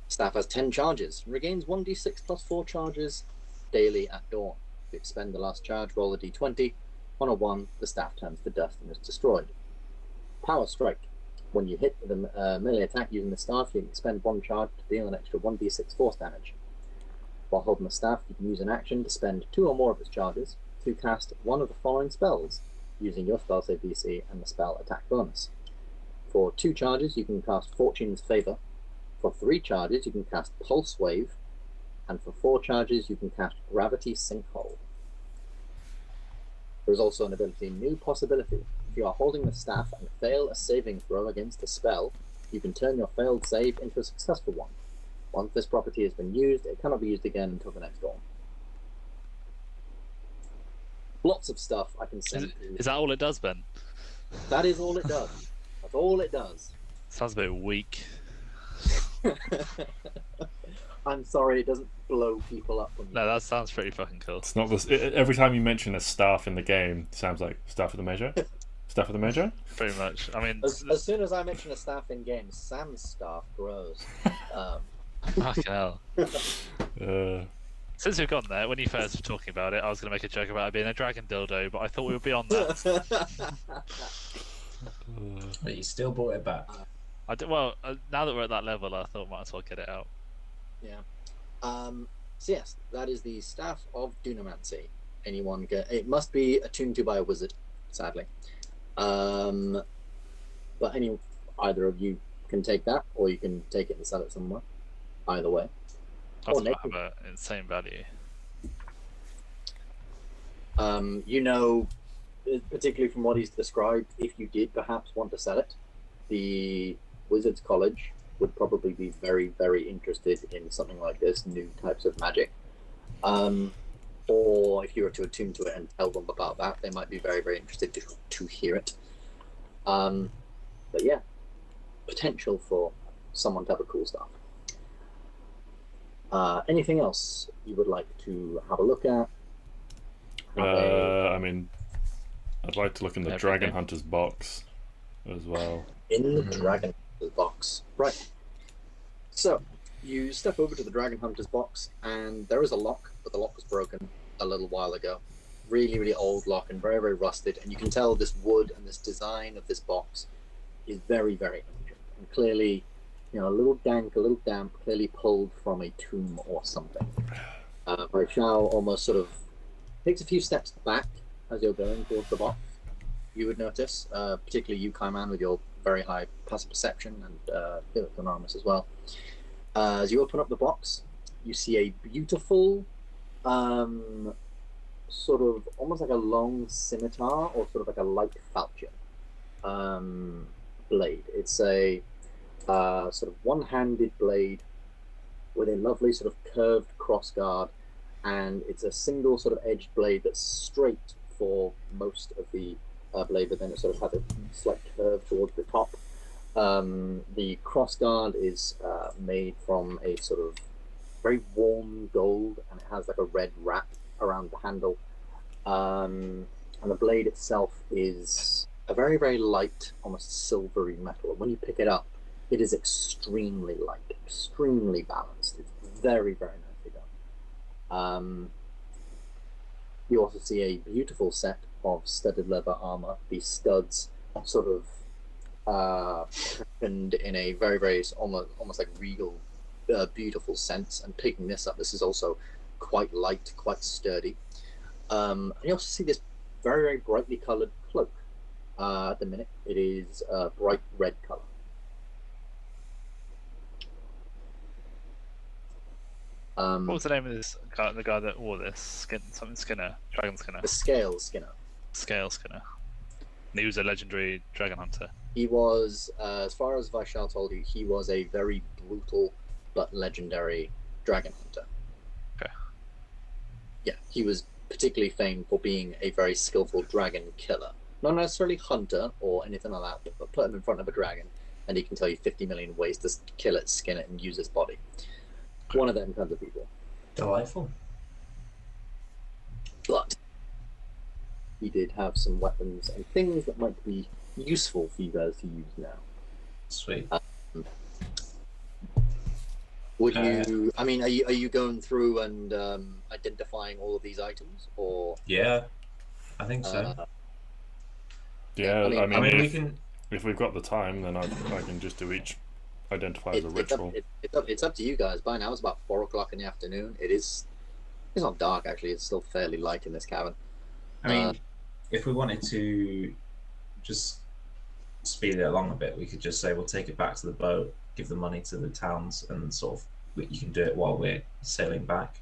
Staff has 10 charges and regains 1d6 plus 4 charges daily at dawn. If you expend the last charge, roll a d20. On a 1, the staff turns to dust and is destroyed. Power Strike. When you hit with a melee attack using the staff, you can expend 1 charge to deal an extra 1d6 force damage. While holding the staff, you can use an action to spend 2 or more of its charges to cast one of the following spells, using your spell save DC and the spell attack bonus. For 2 charges, you can cast Fortune's Favour. For 3 charges, you can cast Pulse Wave. And for 4 charges, you can cast Gravity Sinkhole. There is also an ability, New Possibility. If you are holding the staff and fail a saving throw against a spell, you can turn your failed save into a successful one. Once this property has been used, it cannot be used again until the next dawn. Lots of stuff I can send you. Is that all it does, Ben? That is all it does. That's all it does. Sounds a bit weak. I'm sorry, it doesn't blow people up when you... No, that sounds pretty fucking cool. It's not this. Every time you mention a staff in the game, it sounds like Staff of the Major. Staff of the Major. Pretty much. I mean, as soon as I mention a staff in game, Sam's staff grows. Fucking hell. Uh, Since we've gotten there, when you first were talking about it, I was going to make a joke about it being a dragon dildo, but I thought we were beyond that. But you still brought it back. Well, now that we're at that level, I thought might as well get it out. Yeah. So yes, that is the staff of Dunamancy. Anyone get? It must be attuned to by a wizard, sadly. But either of you can take that, or you can take it and sell it somewhere. Either way. That's Or might naked. have an insane value. You know, particularly from what he's described, if you did perhaps want to sell it, the Wizards College would probably be very, very interested in something like this, new types of magic. Or if you were to attune to it and tell them about that, they might be very, very interested to hear it. But yeah, potential for someone to have a cool stuff. Anything else you would like to have a look at? I mean, I'd like to look in the Everything. Dragon Hunter's box as well. In the Dragon Hunter's box. Right. So, you step over to the Dragon Hunter's box, and there is a lock, but the lock was broken a little while ago. Really, really old lock and very, very rusted. And you can tell this wood and this design of this box is very, very ancient. And clearly, you know, a little dank, a little damp, clearly pulled from a tomb or something. Shao almost sort of takes a few steps back as you're going towards the box. You would notice, particularly you, Kaiman, with your very high passive perception, and Felix and Oramis as well. As you open up the box, you see a beautiful, sort of almost like a long scimitar or sort of like a light falchion blade. It's a sort of one-handed blade with a lovely sort of curved crossguard, and it's a single sort of edged blade that's straight for most of the blade, but then it sort of has a slight curve towards the top. The crossguard is made from a sort of very warm gold, and it has like a red wrap around the handle. And the blade itself is a very, very light, almost silvery metal. When you pick it up, it is extremely light, extremely balanced. It's very, very nicely done. You also see a beautiful set of studded leather armor. These studs sort of and in a very, very almost like regal, beautiful sense. And picking this up, this is also quite light, quite sturdy. And you also see this very, very brightly coloured cloak. At the minute, it is a bright red colour. What was the name of this guy? The guy that wore this something Skinner, Dragon Skinner, The Scale Skinner. Scale Skinner. And he was a legendary dragon hunter. He was, as far as Vaishal told you, he was a very brutal but legendary dragon hunter. Okay. Yeah, he was particularly famed for being a very skillful dragon killer. Not necessarily hunter or anything like that, but put him in front of a dragon and he can tell you 50 million ways to kill it, skin it, and use its body. One of them kinds of people. Delightful. But he did have some weapons and things that might be useful for you guys to use now. Sweet. Would you? I mean, are you going through and identifying all of these items, or? Yeah, I think so. Yeah, I mean, we if, can. if we've got the time, then I can just do each identify as a ritual. It's up to you guys. By now it's about 4 o'clock in the afternoon. It's not dark actually. It's still fairly light in this cavern. I mean, if we wanted to just speed it along a bit, we could just say we'll take it back to the boat, give the money to the towns, and sort of you can do it while we're sailing back.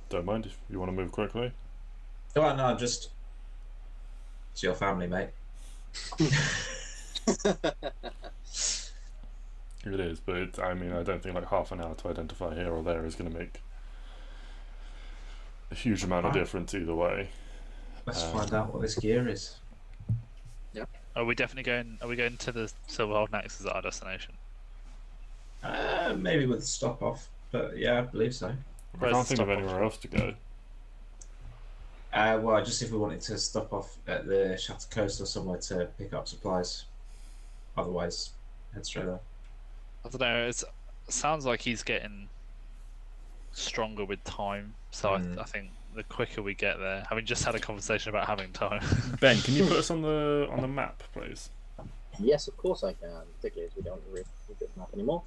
Don't mind if you want to move quickly. Oh no, just it's your family, mate. It is, but I mean, I don't think like half an hour to identify here or there is going to make a huge amount of difference either way. Let's find out what this gear is. Are we definitely going? Are we going to the Silverhold next? Is that our destination? Maybe with a stop off, but yeah, I believe so. I Where's can't the think of stop anywhere else to go. Well, just if we wanted to stop off at the Shattered Coast or somewhere to pick up supplies. Otherwise, head straight there. I don't know. It sounds like he's getting stronger with time. So I think the quicker we get there, having just had a conversation about having time. Ben, can you put us on the map, please? Yes, of course I can, particularly as we don't really need this map anymore.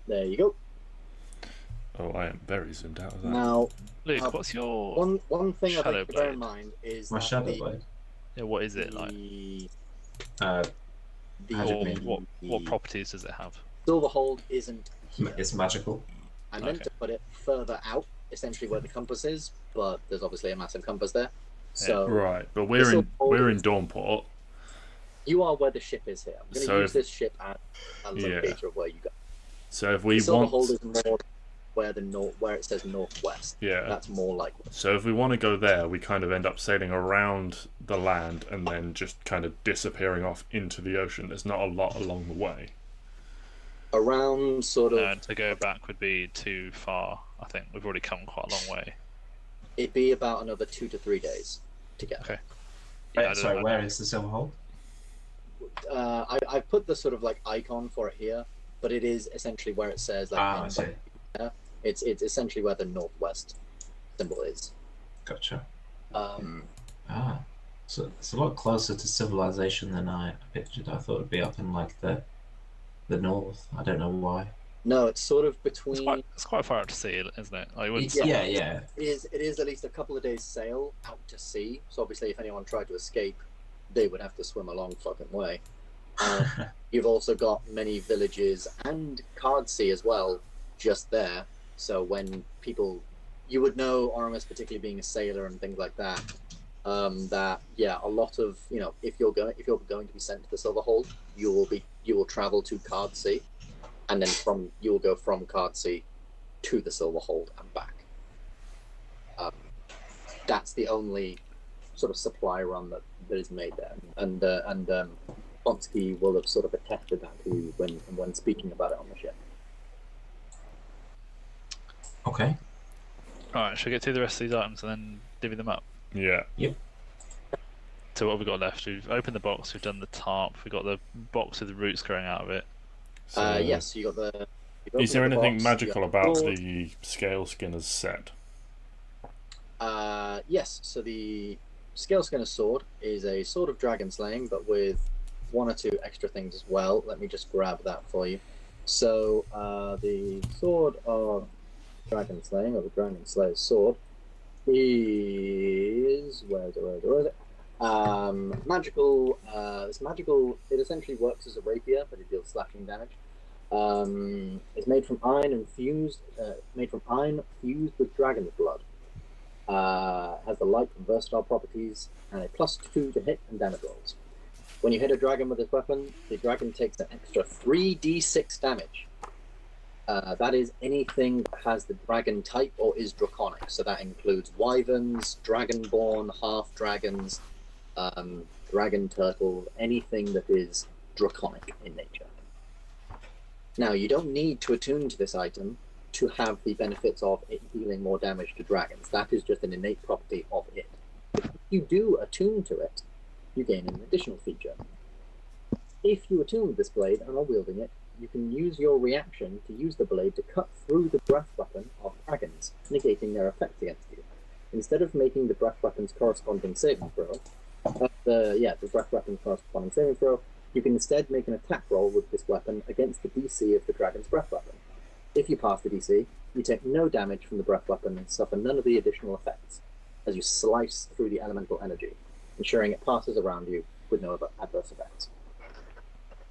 There you go. Oh, I am very zoomed out of that. Now, Luke, what's your one thing I'd Shadow like to bear in Blade? mind is My that shadow blade. Yeah, what is it like? the, Magic Or mage. what properties does it have? Silverhold isn't here. It's magical. I meant Okay. to put it further out, essentially where the compass is, but there's obviously a massive compass there. So Right, but we're in Dawnport. you are where the ship is here. I'm going to So use if- this ship as a Yeah. locator of where you go. So if we The Silverhold want, is more where it says northwest. yeah. That's more like So if we want to go there, we kind of end up sailing around the land and then just kind of disappearing off into the ocean. There's not a lot along the way. around sort of. No, to go back would be too far. I think we've already come quite a long way. It'd be about another 2 to 3 days to get. Okay. Wait, I don't sorry, know. where is the Silverhold? I put the sort of like icon for it here, but it is essentially where it says like. I see. It's essentially where the northwest symbol is. Gotcha. So it's a lot closer to civilization than I pictured. I thought it'd be up in like the north. I don't know why. No, it's sort of between. It's quite far out to sea, isn't it? I wouldn't. Yeah. It is at least a couple of days sail out to sea. So obviously, if anyone tried to escape, they would have to swim a long fucking way. You've also got many villages and Cardsea as well, just there. So when people, you would know Oramis, particularly being a sailor and things like that. That a lot of if you're going to be sent to the Silverhold, you will travel to Cardsea, and then you will go from Cardsea to the Silverhold and back. That's the only sort of supply run that is made there, and Bonsky will have sort of attested that to you when speaking about it on the ship. Okay. Alright, should we get through the rest of these items and then divvy them up? Yeah. So what have we got left? We've opened the box, we've done the tarp, we've got the box with the roots growing out of it. So, Yes, you got the. Is there anything box, magical you got about sword. the scale skinner's set? Yes, so the Scale Skinner sword is a sword of dragon slaying, but with 1 or 2 extra things as well. Let me just grab that for you. So the sword of dragon slaying, or the dragon slayer's sword, is where is it? Magical. It's magical. It essentially works as a rapier, but it deals slashing damage. It's made from iron fused with dragon's blood. Has the light and versatile properties and a +2 to hit and damage rolls. When you hit a dragon with this weapon, the dragon takes an extra 3d6 damage. That is anything that has the dragon type or is draconic. So that includes wyverns, dragonborn, half dragons, dragon turtles, anything that is draconic in nature. Now, you don't need to attune to this item to have the benefits of it dealing more damage to dragons. That is just an innate property of it. If you do attune to it, you gain an additional feature. If you attune this blade and are wielding it, you can use your reaction to use the blade to cut through the breath weapon of dragons, negating their effects against you. Instead of making the breath weapon's corresponding saving throw, you can instead make an attack roll with this weapon against the DC of the dragon's breath weapon. If you pass the DC, you take no damage from the breath weapon and suffer none of the additional effects, as you slice through the elemental energy, ensuring it passes around you with no adverse effects.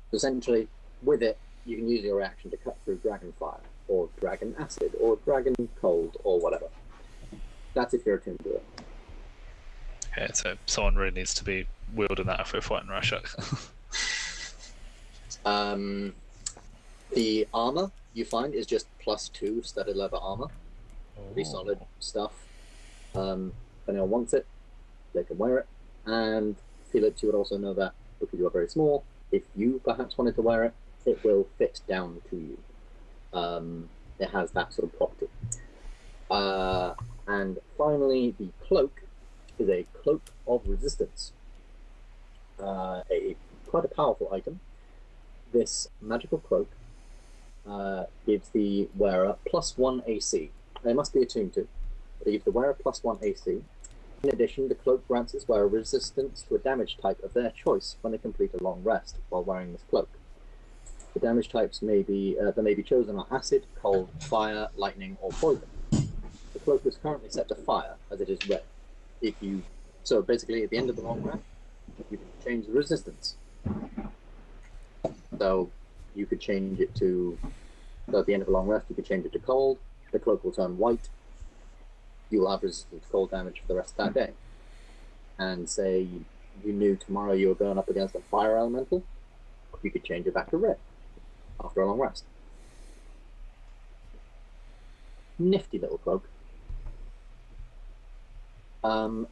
So essentially, with it, you can use your reaction to cut through dragon fire, or dragon acid, or dragon cold, or whatever. That's if you're attuned to it. Okay, so someone really needs to be wielding that if we're fighting Rashok. The armor you find is just +2 studded leather armor. Pretty solid stuff. If anyone wants it, they can wear it. And Felix, you would also know that because you are very small, if you perhaps wanted to wear it, it will fit down to you. It has that sort of property. And finally, the cloak is a cloak of resistance. Quite a powerful item. this magical cloak gives the wearer +1 AC. They must be attuned to. They give the wearer +1 AC. In addition, the cloak grants its wearer resistance to a damage type of their choice when they complete a long rest while wearing this cloak. The damage types may be chosen are acid, cold, fire, lightning, or poison. The cloak is currently set to fire, as it is red. So basically, at the end of the long rest, you can change the resistance. So you could change it to. So at the end of a long rest, you could change it to cold. The cloak will turn white. You will have resistance to cold damage for the rest of that day. And say you knew tomorrow you were going up against a fire elemental, you could change it back to red after a long rest. Nifty little cloak. And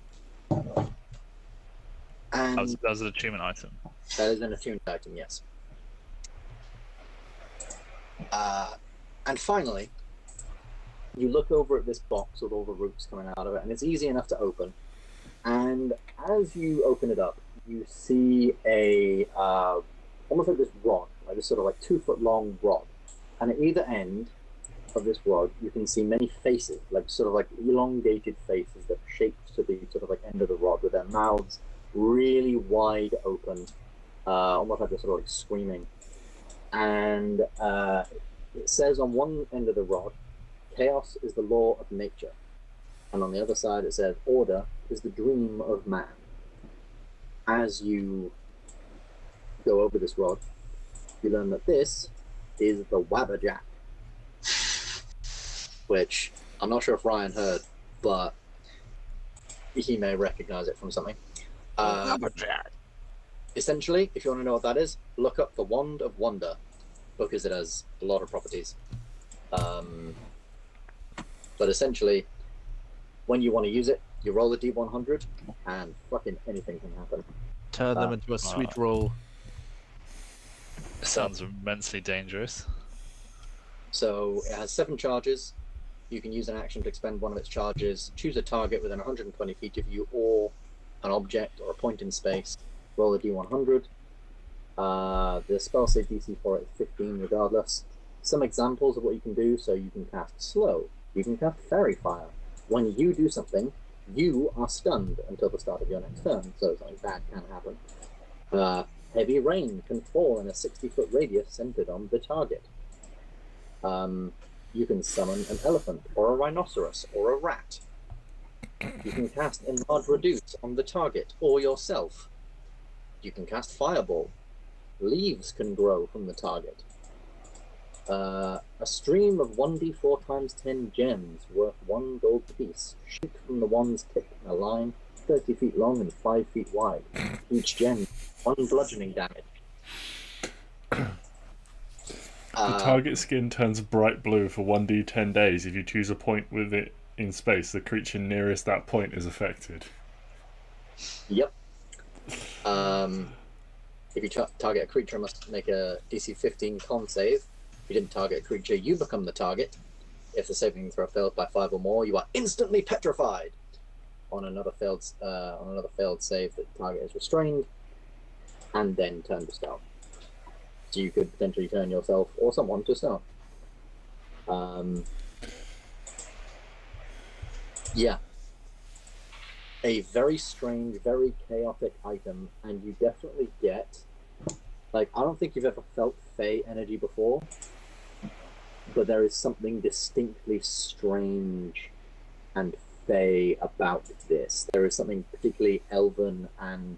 That was an achievement item. that is an attuned item, yes. And finally, you look over at this box with all the roots coming out of it, and it's easy enough to open. And as you open it up, you see a almost like this rod, like this sort of like 2-foot long rod. And at either end of this rod, you can see many faces, like sort of like elongated faces that are shaped to the sort of like end of the rod, with their mouths really wide open, almost like they're sort of like screaming. And it says on one end of the rod, chaos is the law of nature. And on the other side it says, order is the dream of man. As you go over this rod, you learn that this is the Wabberjack. Which, I'm not sure if Ryan heard, but he may recognize it from something. Wabberjack. Essentially, if you want to know what that is, look up the Wand of Wonder, because it has a lot of properties. But essentially, when you want to use it, you roll a d100, and fucking anything can happen. Turn them into a sweet roll. It sounds immensely dangerous. So it has 7 charges. You can use an action to expend one of its charges, choose a target within 120 feet of you, or an object or a point in space. Roll a d100. The spell save DC for it is 15 regardless. Some examples of what you can do: so you can cast Slow, you can cast Fairy Fire. When you do something, you are stunned until the start of your next turn, so something bad can happen. Heavy rain can fall in a 60-foot radius centered on the target. You can summon an elephant, or a rhinoceros, or a rat. You can cast Enlarge Reduce on the target, or yourself. You can cast Fireball. Leaves can grow from the target. A stream of 1d4 times 10 gems worth 1 gold apiece shoot from the wand's tip in a line 30 feet long and 5 feet wide. Each gem 1 bludgeoning damage. The target skin turns bright blue for 1d10 days. If you choose a point with it in space, the creature nearest that point is affected. Yep. If you target a creature, it must make a DC 15 con save. If you didn't target a creature, you become the target. If the saving throw fails by 5 or more, you are instantly petrified. On another failed save, the target is restrained, and then turn to stone. So you could potentially turn yourself or someone to stone. Yeah. A very strange, very chaotic item, and you definitely get, like, I don't think you've ever felt Fey energy before, but there is something distinctly strange and Fey about this. There is something particularly elven and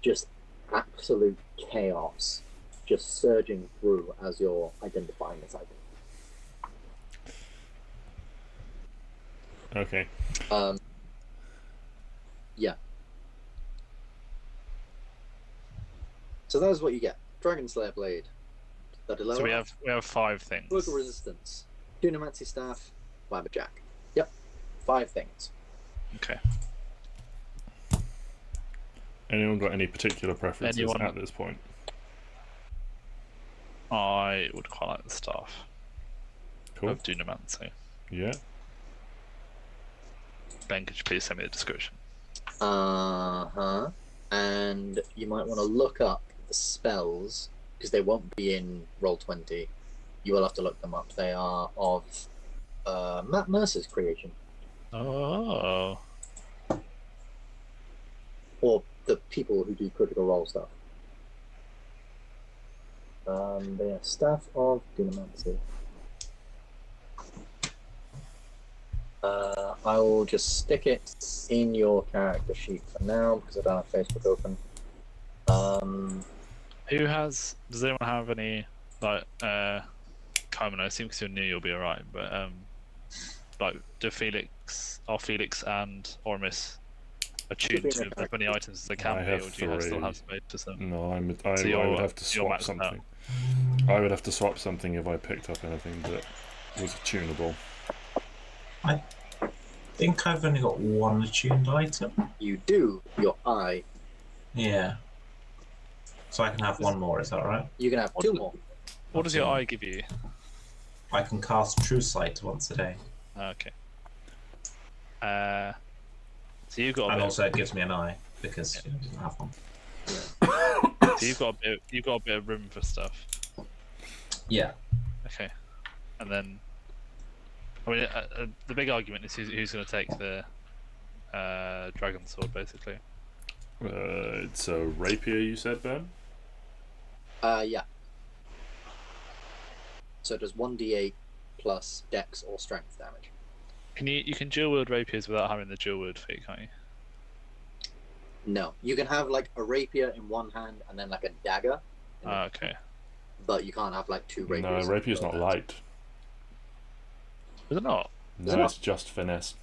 just absolute chaos just surging through as you're identifying this item. Okay. Yeah. So that is what you get. Dragon Slayer Blade. So we have 5 things. Book of Resistance. Dunamancy Staff. Wabberjack. Yep. 5 things. Okay. Anyone got any particular preferences at this point? I would quite like the staff Cool. of Dunamancy. Yeah. Ben, could you please send me the description? And you might want to look up the spells because they won't be in Roll20. You will have to look them up. They are of Matt Mercer's creation. Oh. Or the people who do Critical Role stuff. They are Staff of Dunamancy. I will just stick it in your character sheet for now because I don't have Facebook open. Does anyone have any, like, Carmen, I assume because you're new you'll be alright, but, like, do Felix and Oramis attune to as many items as they can be, or do you still have space for some? No, I would have to swap something. I would have to swap something if I picked up anything that was tunable. I think I've only got one attuned item. You do, your eye. Yeah. So I can have one more, is that right? You can have two more. What does your eye give you? I can cast True Sight once a day. Okay. So you've got a And bit. also it gives me an eye because you doesn't have one. So you've got a bit of room for stuff. Yeah. Okay. And then, I mean, the big argument is who's going to take the dragon sword, basically. It's a rapier, you said, Ben? Yeah. So it does 1d8 plus dex or strength damage. You can dual wield rapiers without having the dual wield feat, can't you? No, you can have like a rapier in one hand and then like a dagger. Okay. But you can't have like two rapiers. No, rapier's not light. Is it not? No, it's just finesse.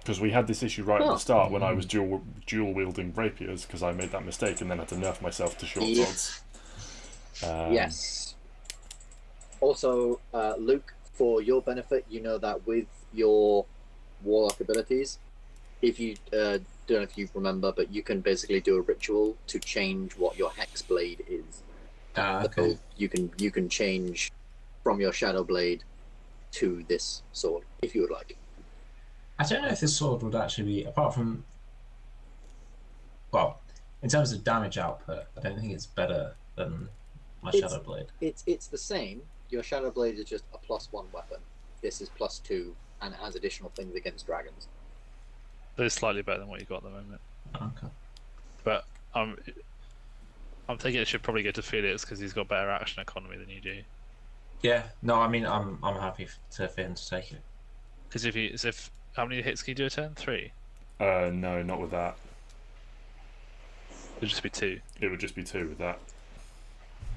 Because we had this issue right at the start when I was dual wielding rapiers because I made that mistake and then had to nerf myself to short swords. Yes. Also, Luke, for your benefit, you know that with your warlock abilities, if you don't know if you remember, but you can basically do a ritual to change what your hex blade is. Okay. So you can change from your shadow blade to this sword if you would like. I don't know if this sword would actually be, apart from, well, in terms of damage output, I don't think it's better than my shadow blade. It's the same. Your shadow blade is just a +1 weapon. This is +2, and it has additional things against dragons. But it's slightly better than what you got at the moment. Okay. But I'm thinking it should probably go to Felix because he's got better action economy than you do. Yeah. No, I mean I'm happy for him to take it. Because how many hits can you do a turn? 3? No, not with that. It would just be 2. It would just be 2 with that.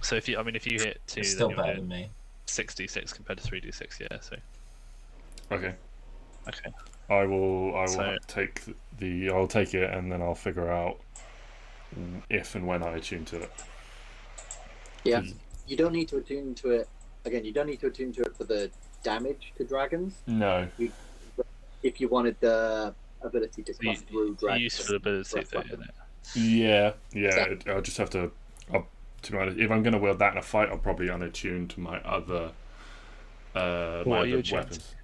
So if you hit 2, It's then still you're better doing than me. 6d6 compared to 3d6. Yeah. So. Okay. Okay. I will So- I'll take it and then I'll figure out if and when I attune to it. Yeah, you don't need to attune to it. Again, you don't need to attune to it for the damage to dragons. No. If you wanted the ability to cut through dragons. Useful ability, though, isn't it? Yeah. I'll just have to. To be honest, if I'm going to wield that in a fight, I'll probably unattune to my other. What are you attuned weapons.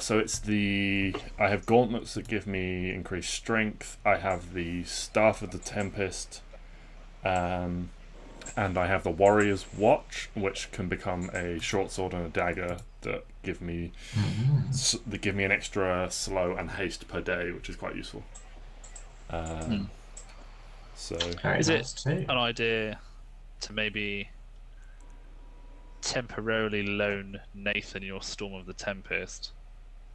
So it's I have gauntlets that give me increased strength. I have the Staff of the Tempest, and I have the Warrior's Watch, which can become a short sword and a dagger that give me an extra slow and haste per day, which is quite useful. So Is it an idea to maybe temporarily loan Nathan your Storm of the Tempest?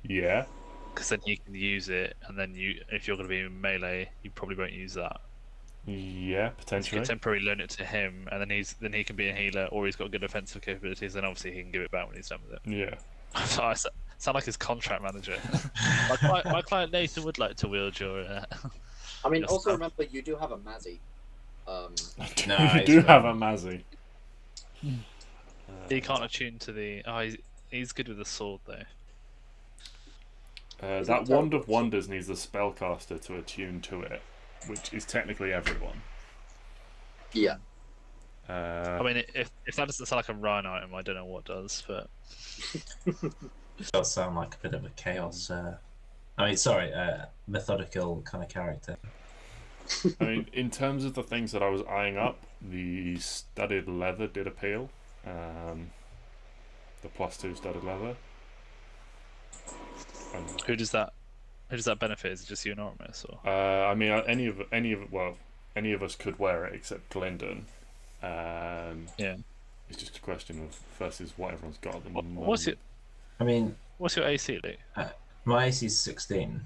yeah, Because then he can use it, and then if you're going to be in melee, you probably won't use that. yeah, You potentially. can temporarily loan it to him, and then he can be a healer, or he's got good offensive capabilities, and obviously he can give it back when he's done with it. Yeah. So I sound like his contract manager. my client Nathan would like to wield your. I mean, Yes, also remember you do have a Mazzy. You do have a Mazzy. He can't attune to the. Oh, he's good with the sword though. That Wand of Wonders needs a spellcaster to attune to it, which is technically everyone. Yeah. I mean, if that doesn't sound like a Rhine item, I don't know what does. But It does sound like a bit of a chaos. Methodical kind of character. I mean, in terms of the things that I was eyeing up, the studded leather did appeal. The +2 studded leather. Who does that benefit? Is it just you and Oramis, or? I mean, any of us could wear it except Gylndan. Yeah. It's just a question of versus what everyone's got at the moment. What's it? I mean, What's your AC, Luke? my AC is 16.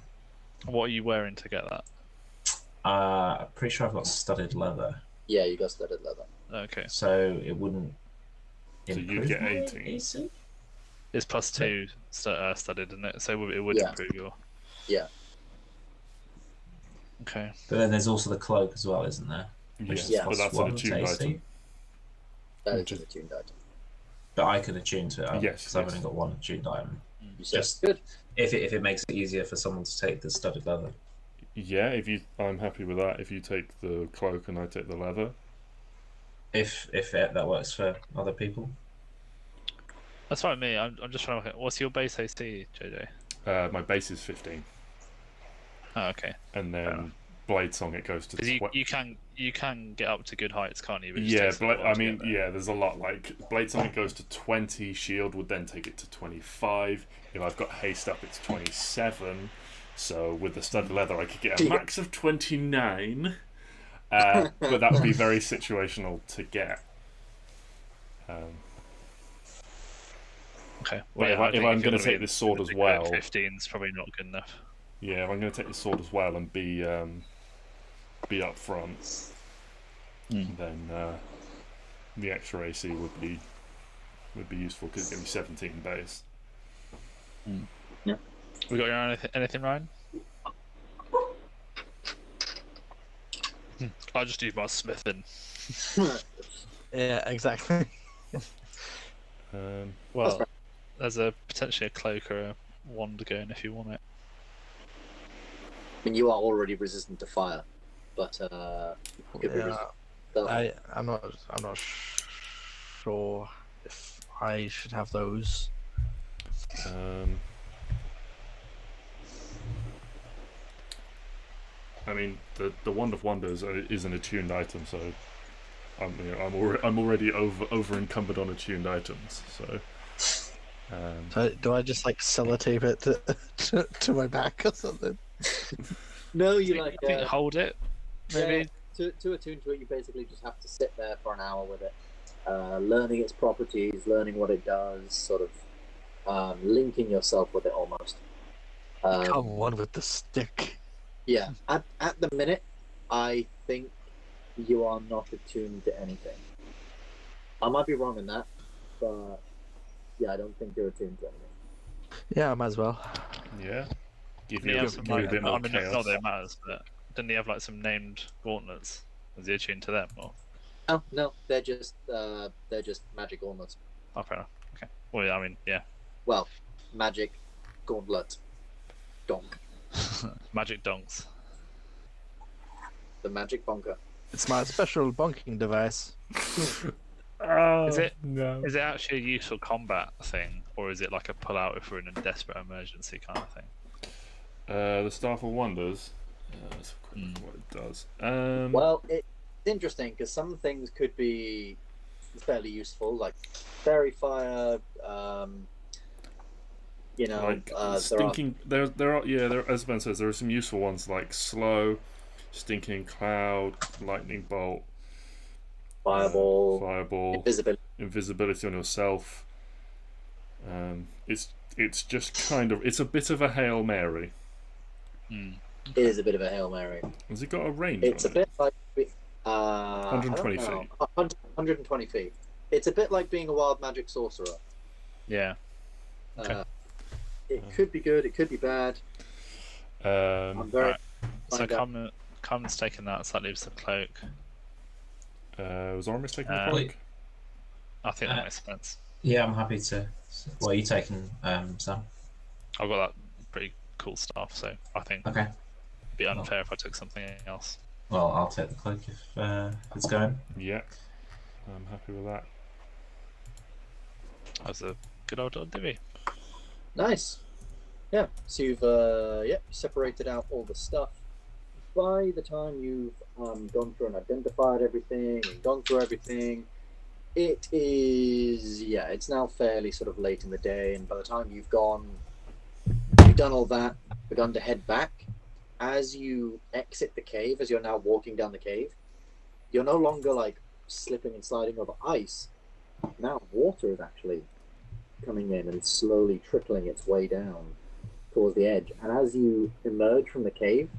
What are you wearing to get that? I'm pretty sure I've got studded leather, Yeah, you got studded leather. Okay. so it wouldn't. So you'd improve get my 18. AC? It's +2 studded, isn't it? So it would Yeah. improve your. Yeah. Okay. But then there's also the cloak as well, isn't there? Which Yes, is Yeah. but that's an +1 attuned AC. item. That Which is is- an attuned item. But I can attune to it. Yes, because I've yes. only got one attuned item. You said Just- good. If it makes it easier for someone to take the studded leather. Yeah, I'm happy with that. If you take the cloak and I take the leather. If that works for other people. That's fine with me. I'm just trying to look at what's your base AC, JJ? My base is 15, Oh, okay. and Fair then enough. Blade Song it goes to Because 20. you can get up to good heights, can't you? But it just Yeah, takes a little while to get there. yeah, there's a lot. Like Blade Song it goes to 20. Shield would then take it to 25. If I've got haste up, it's 27. So with the studded leather, I could get a max of 29. But that would be very situational to get. Okay. But yeah, if I I'm think going you're to gonna take be this sword as at well, 15 is probably not good enough. yeah, if I'm going to take this sword as well and be up front, then the extra AC would be useful because it's going to be 17 base. We got your anything, Ryan? I just do my smithing. Yeah, exactly. Well, there's potentially a cloak or a wand going if you want it. I mean, you are already resistant to fire, but you could be Yeah, resistant to I'm not sure if I should have those. I mean, the Wand of Wonders is an attuned item, so I'm already over encumbered on attuned items. So, So do I just like sellotape it to my back or something? No, You you like think hold it, maybe. to attune to it. You basically just have to sit there for an hour with it, learning its properties, learning what it does, sort of linking yourself with it almost. Come one with the stick. Yeah, at the minute, I think you are not attuned to anything. I might be wrong in that, but yeah, I don't think you're attuned to anything. Yeah, I might as well. yeah, give Didn't he you have a, some, give you a like, bit more I mean, not chaos. that it matters, but didn't he have like some named gauntlets? Was he attuned to them? Or No, they're just magic gauntlets. oh, fair enough. Okay. Well, yeah, I mean, yeah, Well, magic gauntlet, donk, magic donks. the magic bonker. It's my special bonking device. Oh, Is it- no? Is it actually a useful combat thing, or is it like a pull out if we're in a desperate emergency kind of thing? The Staff of Wonders. Let's have a quick look at what it does. Well, it's interesting because some things could be fairly useful, like fairy fire. like there are stinking. There are yeah. There, as Ben says, there are some useful ones like slow, stinking cloud, lightning bolt, fireball, invisibility on yourself. It's just kind of it's a bit of a Hail Mary. It is a bit of a Hail Mary. Has it got a range? It's a on bit like 120 I don't know, feet. 120 feet. It's a bit like being a wild magic sorcerer. Yeah. Okay. It could be good. It could be bad. it? I'm very. Right. So find out. Common's taking that, so that leaves the cloak. Was Oramis taking the Uh, cloak? I think that makes sense. Yeah, I'm happy to. What are you taking, Sam? I've got that pretty cool stuff, so I think Okay. it'd be unfair if I took something else. Well, I'll take the cloak if it's going. Yeah, I'm happy with that. That was a good old divvy. Nice. Yeah. So you've separated out all the stuff. by the time you've gone through and identified everything and gone through everything, it is, yeah, it's now fairly sort of late in the day, and by the time you've done all that, begun to head back, as you exit the cave, as you're now walking down the cave, you're no longer like slipping and sliding over ice. Now water is actually coming in and slowly trickling its way down towards the edge. And as you emerge from the cave,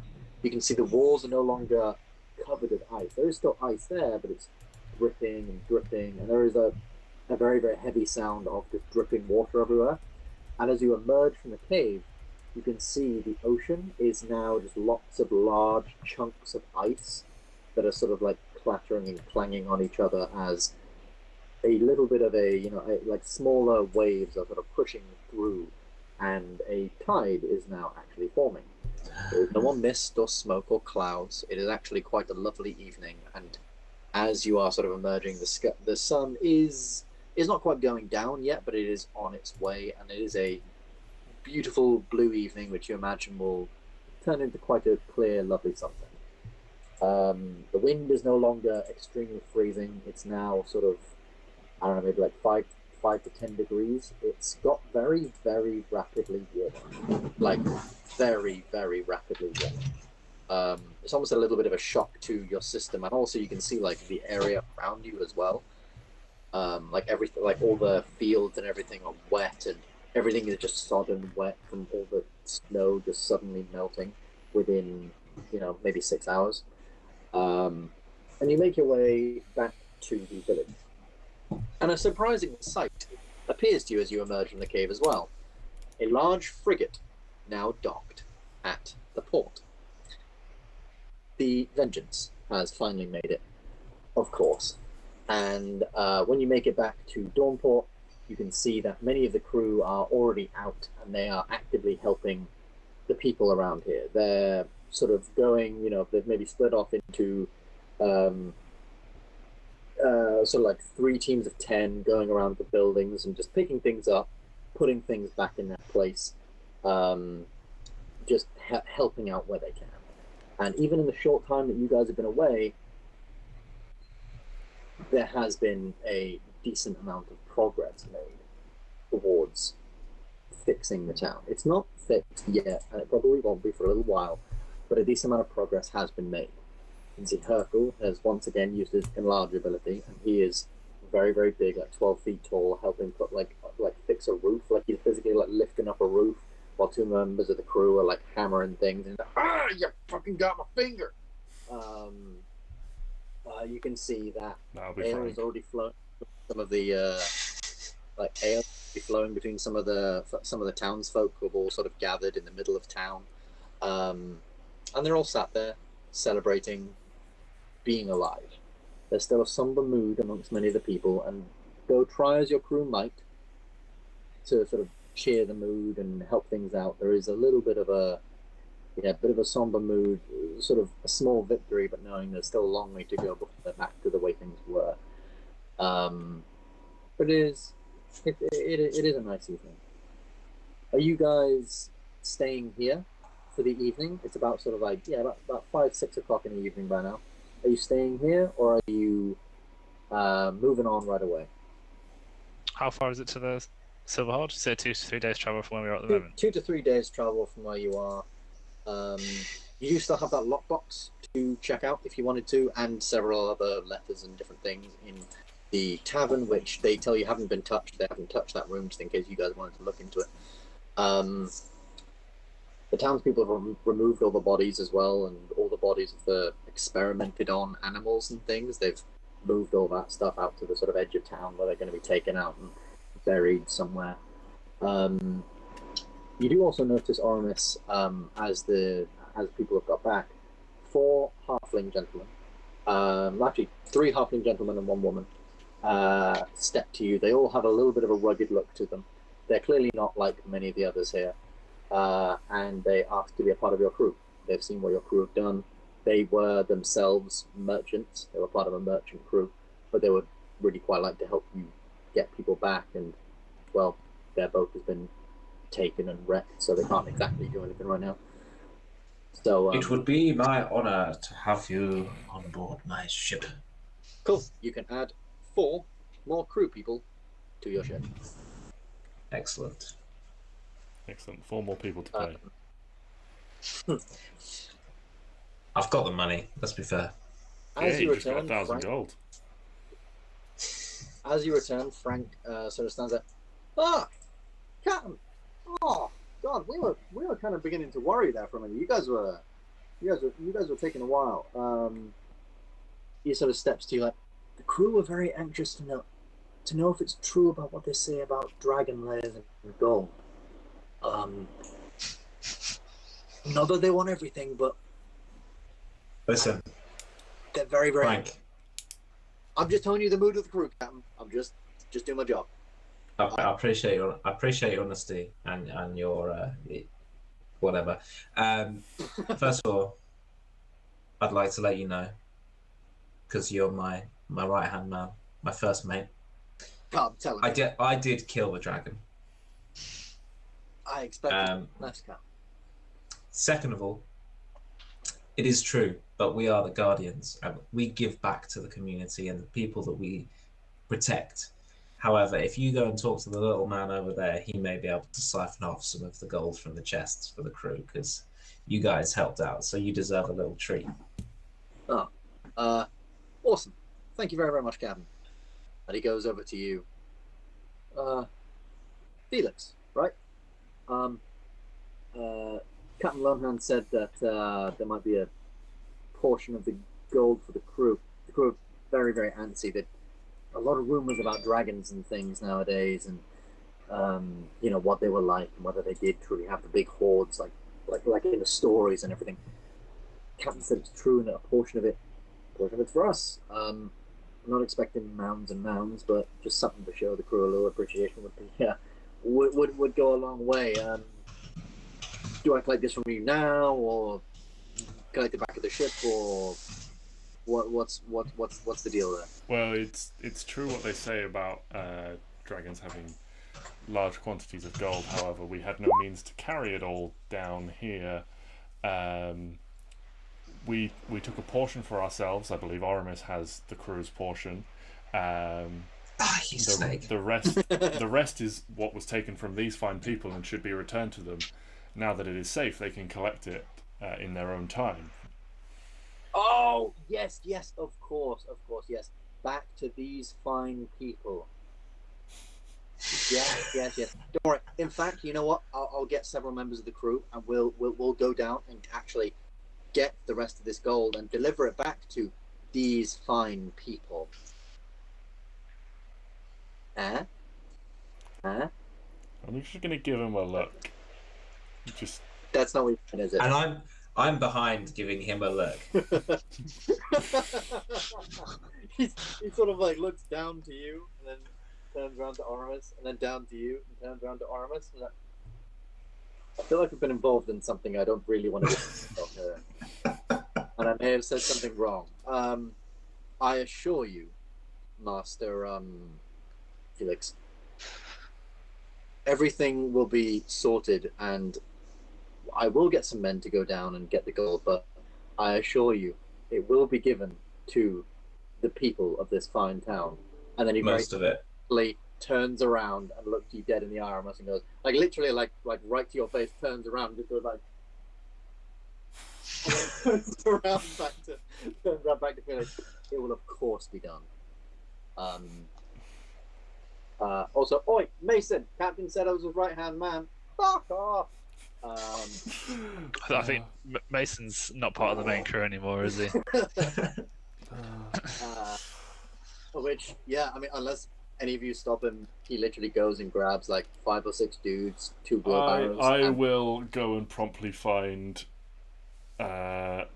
you can see the walls are no longer covered with ice. There is still ice there, but it's dripping and dripping, and there is a very, very heavy sound of just dripping water everywhere. And as you emerge from the cave, you can see the ocean is now just lots of large chunks of ice that are sort of like clattering and clanging on each other as a little bit of like smaller waves are sort of pushing through, and a tide is now actually forming. There is no more mist or smoke or clouds. It is actually quite a lovely evening, and as you are sort of emerging, the sun is not quite going down yet, but it is on its way, and it is a beautiful blue evening, which you imagine will turn into quite a clear, lovely sunset. The wind is no longer extremely freezing. It's now sort of, I don't know, maybe like 5 to 10 degrees. It's got very, very rapidly warmer, like very, very rapidly warmer. It's almost a little bit of a shock to your system, and also you can see like the area around you as well. Like everything, like all the fields and everything are wet, and everything is just sodden wet from all the snow just suddenly melting within, maybe 6 hours. And you make your way back to the village. And a surprising sight appears to you as you emerge from the cave as well. A large frigate now docked at the port. The Vengeance has finally made it, of course. And when you make it back to Dawnport, you can see that many of the crew are already out, and they are actively helping the people around here. They're sort of going, they've maybe split off into sort of like 3 teams of 10 going around the buildings and just picking things up, putting things back in their place, just helping out where they can. And even in the short time that you guys have been away, there has been a decent amount of progress made towards fixing the town. It's not fixed yet, and it probably won't be for a little while, but a decent amount of progress has been made. You can see Hercule has once again used his enlarge ability, and he is very, very big, like 12 feet tall, helping put like fix a roof. Like he's physically like lifting up a roof while 2 members of the crew are like hammering things and you fucking got my finger. You can see that ale is already flowing. Some of the ale is flowing between some of the townsfolk who have all sort of gathered in the middle of town, and they're all sat there celebrating being alive. There's still a somber mood amongst many of the people, and go try as your crew might to sort of cheer the mood and help things out, there is a little bit of a somber mood, sort of a small victory, but knowing there's still a long way to go before they're back to the way things were. But it is a nice evening. Are you guys staying here for the evening? It's about sort of like, about 5-6 o'clock in the evening by now. Are you staying here, or are you moving on right away? How far is it to the Silverheart? You say 2 to 3 days travel from where we are at the moment. 2 to 3 days travel from where you are. You do still have that lockbox to check out if you wanted to, and several other letters and different things in the tavern, which they tell you haven't been touched. They haven't touched that room, just in case you guys wanted to look into it. The townspeople have removed all the bodies as well, and all the bodies of the experimented on animals and things. They've moved all that stuff out to the sort of edge of town where they're going to be taken out and buried somewhere. You do also notice, Oramis, as people have got back, 4 halfling gentlemen, actually 3 halfling gentlemen and 1 woman, step to you. They all have a little bit of a rugged look to them. They're clearly not like many of the others here, and they ask to be a part of your crew. They've seen what your crew have done. They were themselves merchants. They were part of a merchant crew, but they would really quite like to help you get people back, and, well, their boat has been taken and wrecked, so they can't exactly do anything right now. So It would be my honor to have you on board my ship. cool. You can add 4 more crew people to your ship. Excellent. Excellent. 4 more people to pay. I've got the money, let's be fair. As you you just got return, 1,000 Frank, gold. as you return, Frank sort of stands up. Ah, Captain. Oh God, we were kind of beginning to worry there for a minute. You guys were taking a while. He sort of steps to you like, the crew are very anxious to know if it's true about what they say about dragon layers and gold. Not that they want everything, but Listen, they're very, very. Frank, I'm just telling you the mood of the crew, Captain. I'm just doing my job. I appreciate your honesty and your whatever. First of all, I'd like to let you know, because you're my right hand man, my first mate. Come, tell him. I did kill the dragon. I expected less, Cap. Second of all, it is true, but we are the guardians, and we give back to the community and the people that we protect. However, if you go and talk to the little man over there, he may be able to siphon off some of the gold from the chests for the crew, because you guys helped out, so you deserve a little treat. Oh, awesome. Thank you very, very much, Captain. And he goes over to you. Felix, right? Captain Lonehand said that there might be a portion of the gold for the crew. The crew are very, very antsy. That a lot of rumors about dragons and things nowadays, and what they were like, and whether they did truly have the big hordes like in the stories and everything. Captain said it's true, and a portion of it's for us. I'm not expecting mounds and mounds, but just something to show the crew a little appreciation would go a long way. Do I collect this from you now, or collect it back at the ship, or what's the deal there? Well, it's true what they say about dragons having large quantities of gold. However, we had no means to carry it all down here. We took a portion for ourselves. I believe Oramis has the crew's portion. You snake. The rest is what was taken from these fine people and should be returned to them. Now that it is safe, they can collect it in their own time. Oh, yes, of course, yes. Back to these fine people. Yes. Don't worry. In fact, you know what? I'll get several members of the crew, and we'll go down and actually get the rest of this gold and deliver it back to these fine people. I'm just gonna give him a look. That's not what you mean, is it? And I'm behind giving him a look. he sort of like looks down to you and then turns around to Oramis, and then down to you and turns around to Oramis. And I feel like I've been involved in something I don't really want to get and I may have said something wrong. I assure you, Master Felix, everything will be sorted, and I will get some men to go down and get the gold, but I assure you, it will be given to the people of this fine town. And then he most of it turns around and looks you dead in the eye almost and goes, like literally like right to your face, turns around and just goes like turns around back to Felix. It will of course be done. Also, oi, Mason, Captain said I was his right hand man. Fuck off. I think Mason's not part of the main crew anymore, is he? Which, yeah, I mean, unless any of you stop him, he literally goes and grabs like 5 or 6 dudes, 2 wheelbarrows. I will go and promptly find. I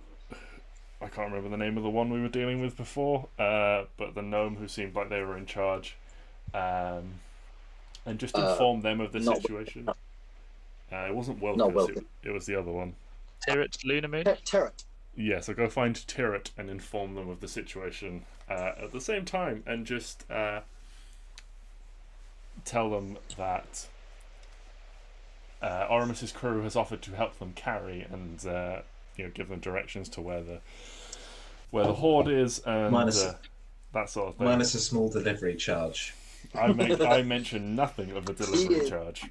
can't remember the name of the one we were dealing with before, but the gnome who seemed like they were in charge, and just inform them of the situation. It wasn't Wilkins, it was the other one. Tirret, Lunamoon? Tirret. Yes, I'll go find Tirret and inform them of the situation at the same time, and just tell them that Oramis's crew has offered to help them carry, and give them directions to where the horde is and that sort of thing. Minus a small delivery charge. I mentioned nothing of a delivery charge.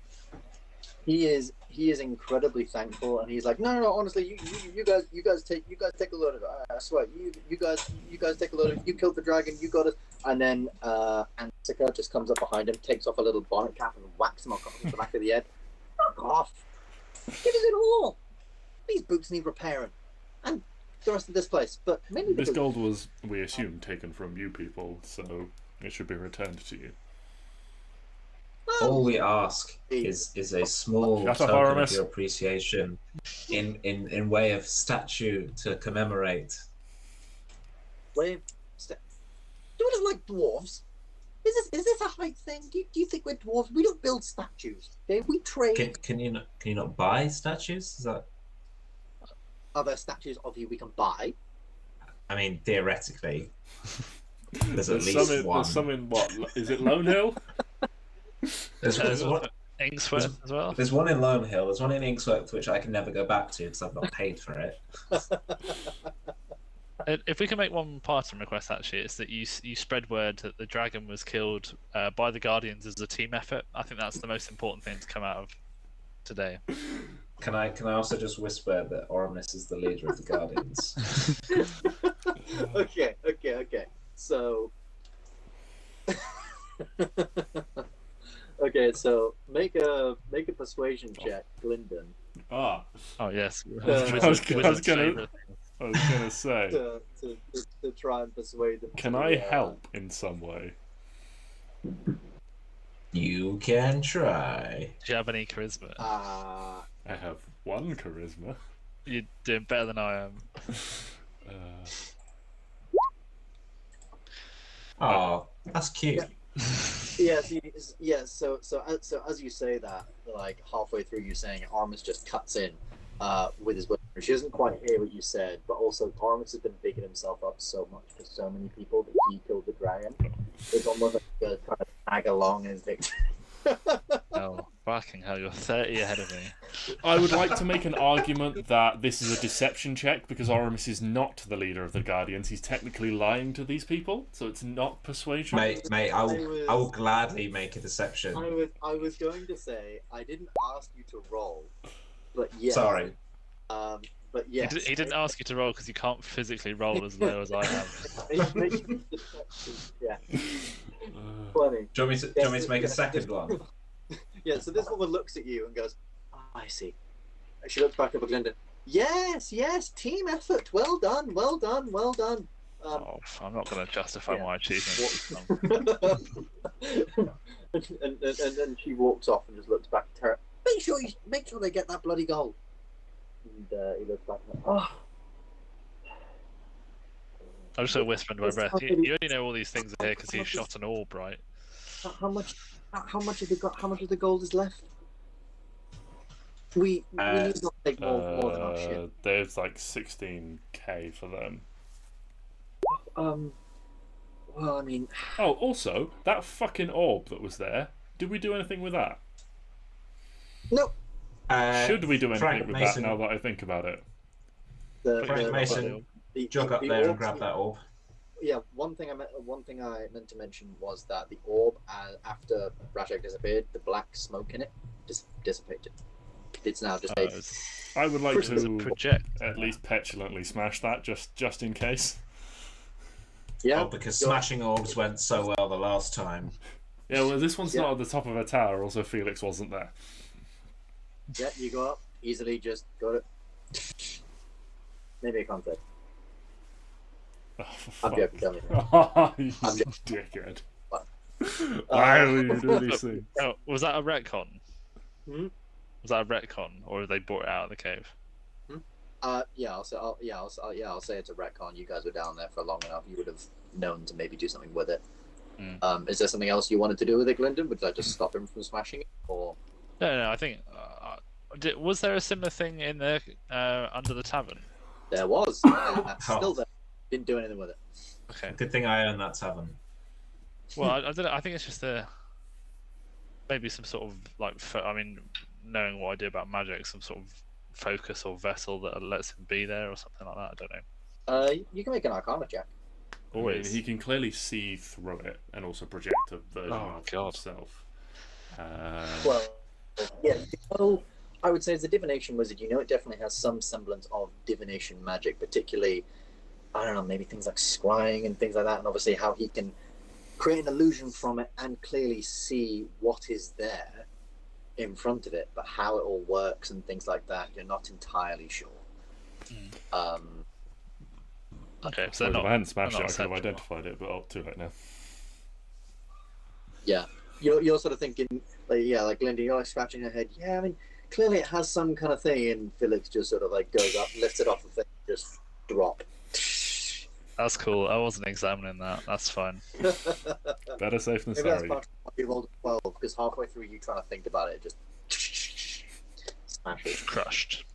He is incredibly thankful, and he's like, no, honestly, you guys take a load of it. I swear, you guys take a load of it. You killed the dragon, you got it. And then Antika just comes up behind him, takes off a little bonnet cap, and whacks him across the back of the head. Fuck off! Give us it all. These boots need repairing, and the rest of this place. But mainly this gold was, we assume, taken from you people, so it should be returned to you. All we ask is a small token of your appreciation in way of statue to commemorate. Do we just like dwarves? Is this a height thing? Do you think we're dwarves? We don't build statues. Okay? We trade. Can you not buy statues? Is that? Are there statues of you we can buy? I mean, theoretically, there's at least one. There's some in what? Is it Lone Hill? There's one. Inksworth as well. There's one in Lone Hill. There's one in Inksworth, which I can never go back to because I've not paid for it. If we can make one parting request, actually, it's that you spread word that the dragon was killed by the Guardians as a team effort. I think that's the most important thing to come out of today. Can I also just whisper that Oramis is the leader of the Guardians? Okay. So, okay. So make a persuasion check, Gylndan. Oh yes. I was gonna say. To try and persuade them. Can I help in some way? You can try. Do you have any charisma? I have 1 charisma. You're doing better than I am. Oh, that's cute. Yes. So as you say that, like halfway through you saying it, Aramis just cuts in with his book. She doesn't quite hear what you said, but also Aramis has been bigging himself up so much for so many people that he killed the dragon. It's almost like he's trying to tag along in his victory. Oh, fucking hell, you're 30 ahead of me. I would like to make an argument that this is a deception check because Oramis is not the leader of the Guardians. He's technically lying to these people, so it's not persuasion. Mate, I will gladly make a deception. I was going to say I didn't ask you to roll, but yes. Sorry. But yes. He didn't ask you to roll because you can't physically roll as low as I am. Yeah. Funny. Do you want me to make a second one? Yeah, so this woman looks at you and goes, oh, I see. And she looks back up at Gylndan. Yes, team effort. Well done. I'm not going to justify my achievement. and she walks off and just looks back at Terra. Make sure they get that bloody gold. And he looks back and oh. I'm just going to whisper into my breath. You only know all these things are here because he shot an orb, right? How much have they got? How much of the gold is left? We need to take more than our shit. There's like 16k for them. Well, I mean. Oh, also that fucking orb that was there. Did we do anything with that? No. Should we do anything Frank with Mason, that now that I think about it? Frank Mason, jog up there and grab that orb. Yeah, one thing I meant to mention was that the orb, after Rashek disappeared, the black smoke in it just dissipated. It's now just I would like to project at least petulantly smash that just in case. Yeah, because smashing orbs went so well the last time. Yeah, well, this one's not at the top of a tower. Also, Felix wasn't there. Yeah, you go up easily. Just got it. Maybe a concept. Oh, I'm joking, tell me. You I'm joking. dickhead. Why are you doing these things? Oh, was that a retcon? Hmm? Was that a retcon, or have they brought it out of the cave? I'll say it's a retcon. You guys were down there for long enough. You would have known to maybe do something with it. Is there something else you wanted to do with it, Gylndan? Would I just stop him from smashing it, or? No. I think was there a similar thing in the under the tavern? There was. That's still there. Didn't do anything with it. Okay. Good thing I own that tavern. Well, I don't know. I think it's just maybe some sort of like. I mean, knowing what I do about magic, some sort of focus or vessel that lets him be there or something like that. I don't know. You can make an Arcana check. I mean, Always. he can clearly see through it and also project a version Oh, of God. himself. Well, yeah. Well, I would say as a divination wizard, it definitely has some semblance of divination magic, particularly, I don't know, maybe things like scrying and things like that, and obviously how he can create an illusion from it and clearly see what is there in front of it, but how it all works and things like that, you're not entirely sure. Okay, so Whereas not, if I hadn't smashed it, not I could have essential. identified it, but too late now. Yeah, you're sort of thinking, like Glyndon, you're like scratching her head. Yeah, I mean, clearly it has some kind of thing, and Felix just sort of like goes up, lifts it off the thing, just drop. That's cool. I wasn't examining that. That's fine. Better safe than Maybe that's sorry. part of why you rolled a 12, because halfway through you trying to think about it, just smash it. Crushed.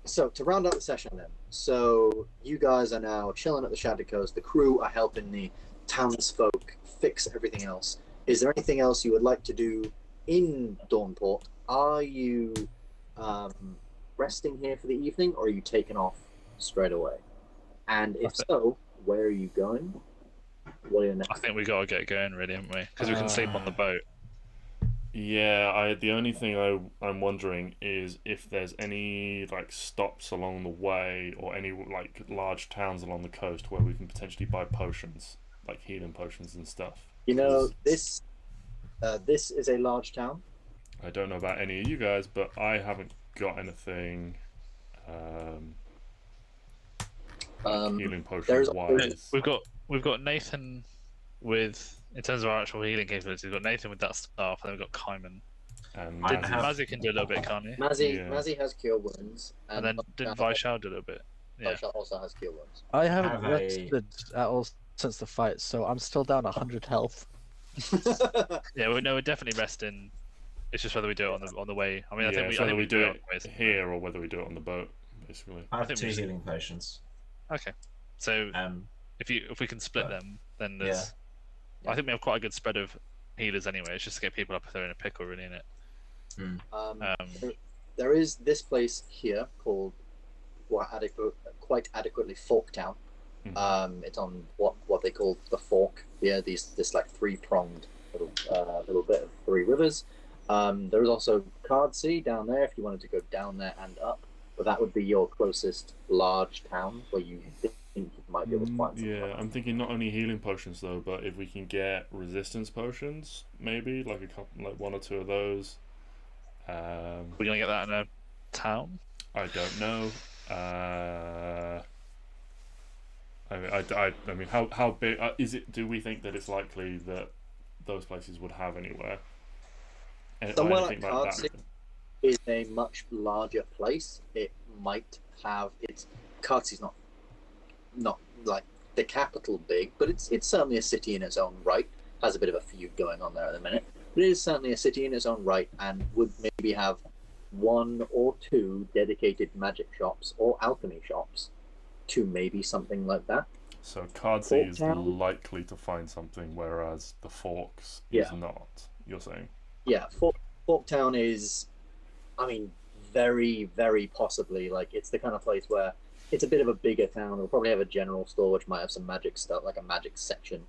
So to round out the session then, so you guys are now chilling at the Shadow Coast. The crew are helping the townsfolk fix everything else. Is there anything else you would like to do in Dawnport? Are you resting here for the evening, or are you taking off straight away? And if so, where are you going? What are your next? I think we got to get going, really, haven't we? Because we can sleep on the boat. Yeah, the only thing I'm wondering is if there's any like stops along the way or any like large towns along the coast where we can potentially buy potions, like healing potions and stuff. This is a large town. I don't know about any of you guys, but I haven't got anything healing potion wise. We've got Nathan with, in terms of our actual healing capabilities, we've got Nathan with that staff, and then we've got Kaiman. And Mazzy can do a little bit, can't he? Mazzy has cure wounds, And then didn't Vaishal do a little bit? Yeah. Vaishal also has cure wounds. I haven't Have a- rested at all since the fight, so I'm still down 100 health. Yeah, we're definitely resting. It's just whether we do it on the way. I mean, I think it's I whether think we do on it the way. here or whether we do it on the boat, basically. I have think 2 we should- healing potions. Okay, so Um, if we can split them, then there's. Yeah. I think we have quite a good spread of healers anyway. It's just to get people up if they're in a pickle, really, in it. There is this place here called quite adequately Forktown. It's on what they call the Fork. Yeah, this like 3-pronged little bit of 3 rivers. There is also Cardsea down there if you wanted to go down there and up, but that would be your closest large town where you think you might be able to find something. Yeah, I'm thinking not only healing potions though, but if we can get resistance potions, maybe like a couple, like 1 or 2 of those. We're gonna get that in a town. I don't know. I mean, how big is it? Do we think that it's likely that those places would have anywhere? Somewhere like anything Cardsea is a much larger place. It might have Cardsea's not like the capital big, but it's certainly a city in its own right. Has a bit of a feud going on there at the minute. But it is certainly a city in its own right, and would maybe have 1 or 2 dedicated magic shops or alchemy shops to maybe something like that. So Cardsea is Forktown? likely to find something, whereas the Forks Yeah. is not. You're saying? Yeah, Forktown is, I mean, very, very possibly, like, it's the kind of place where it's a bit of a bigger town. It'll probably have a general store which might have some magic stuff, like a magic section,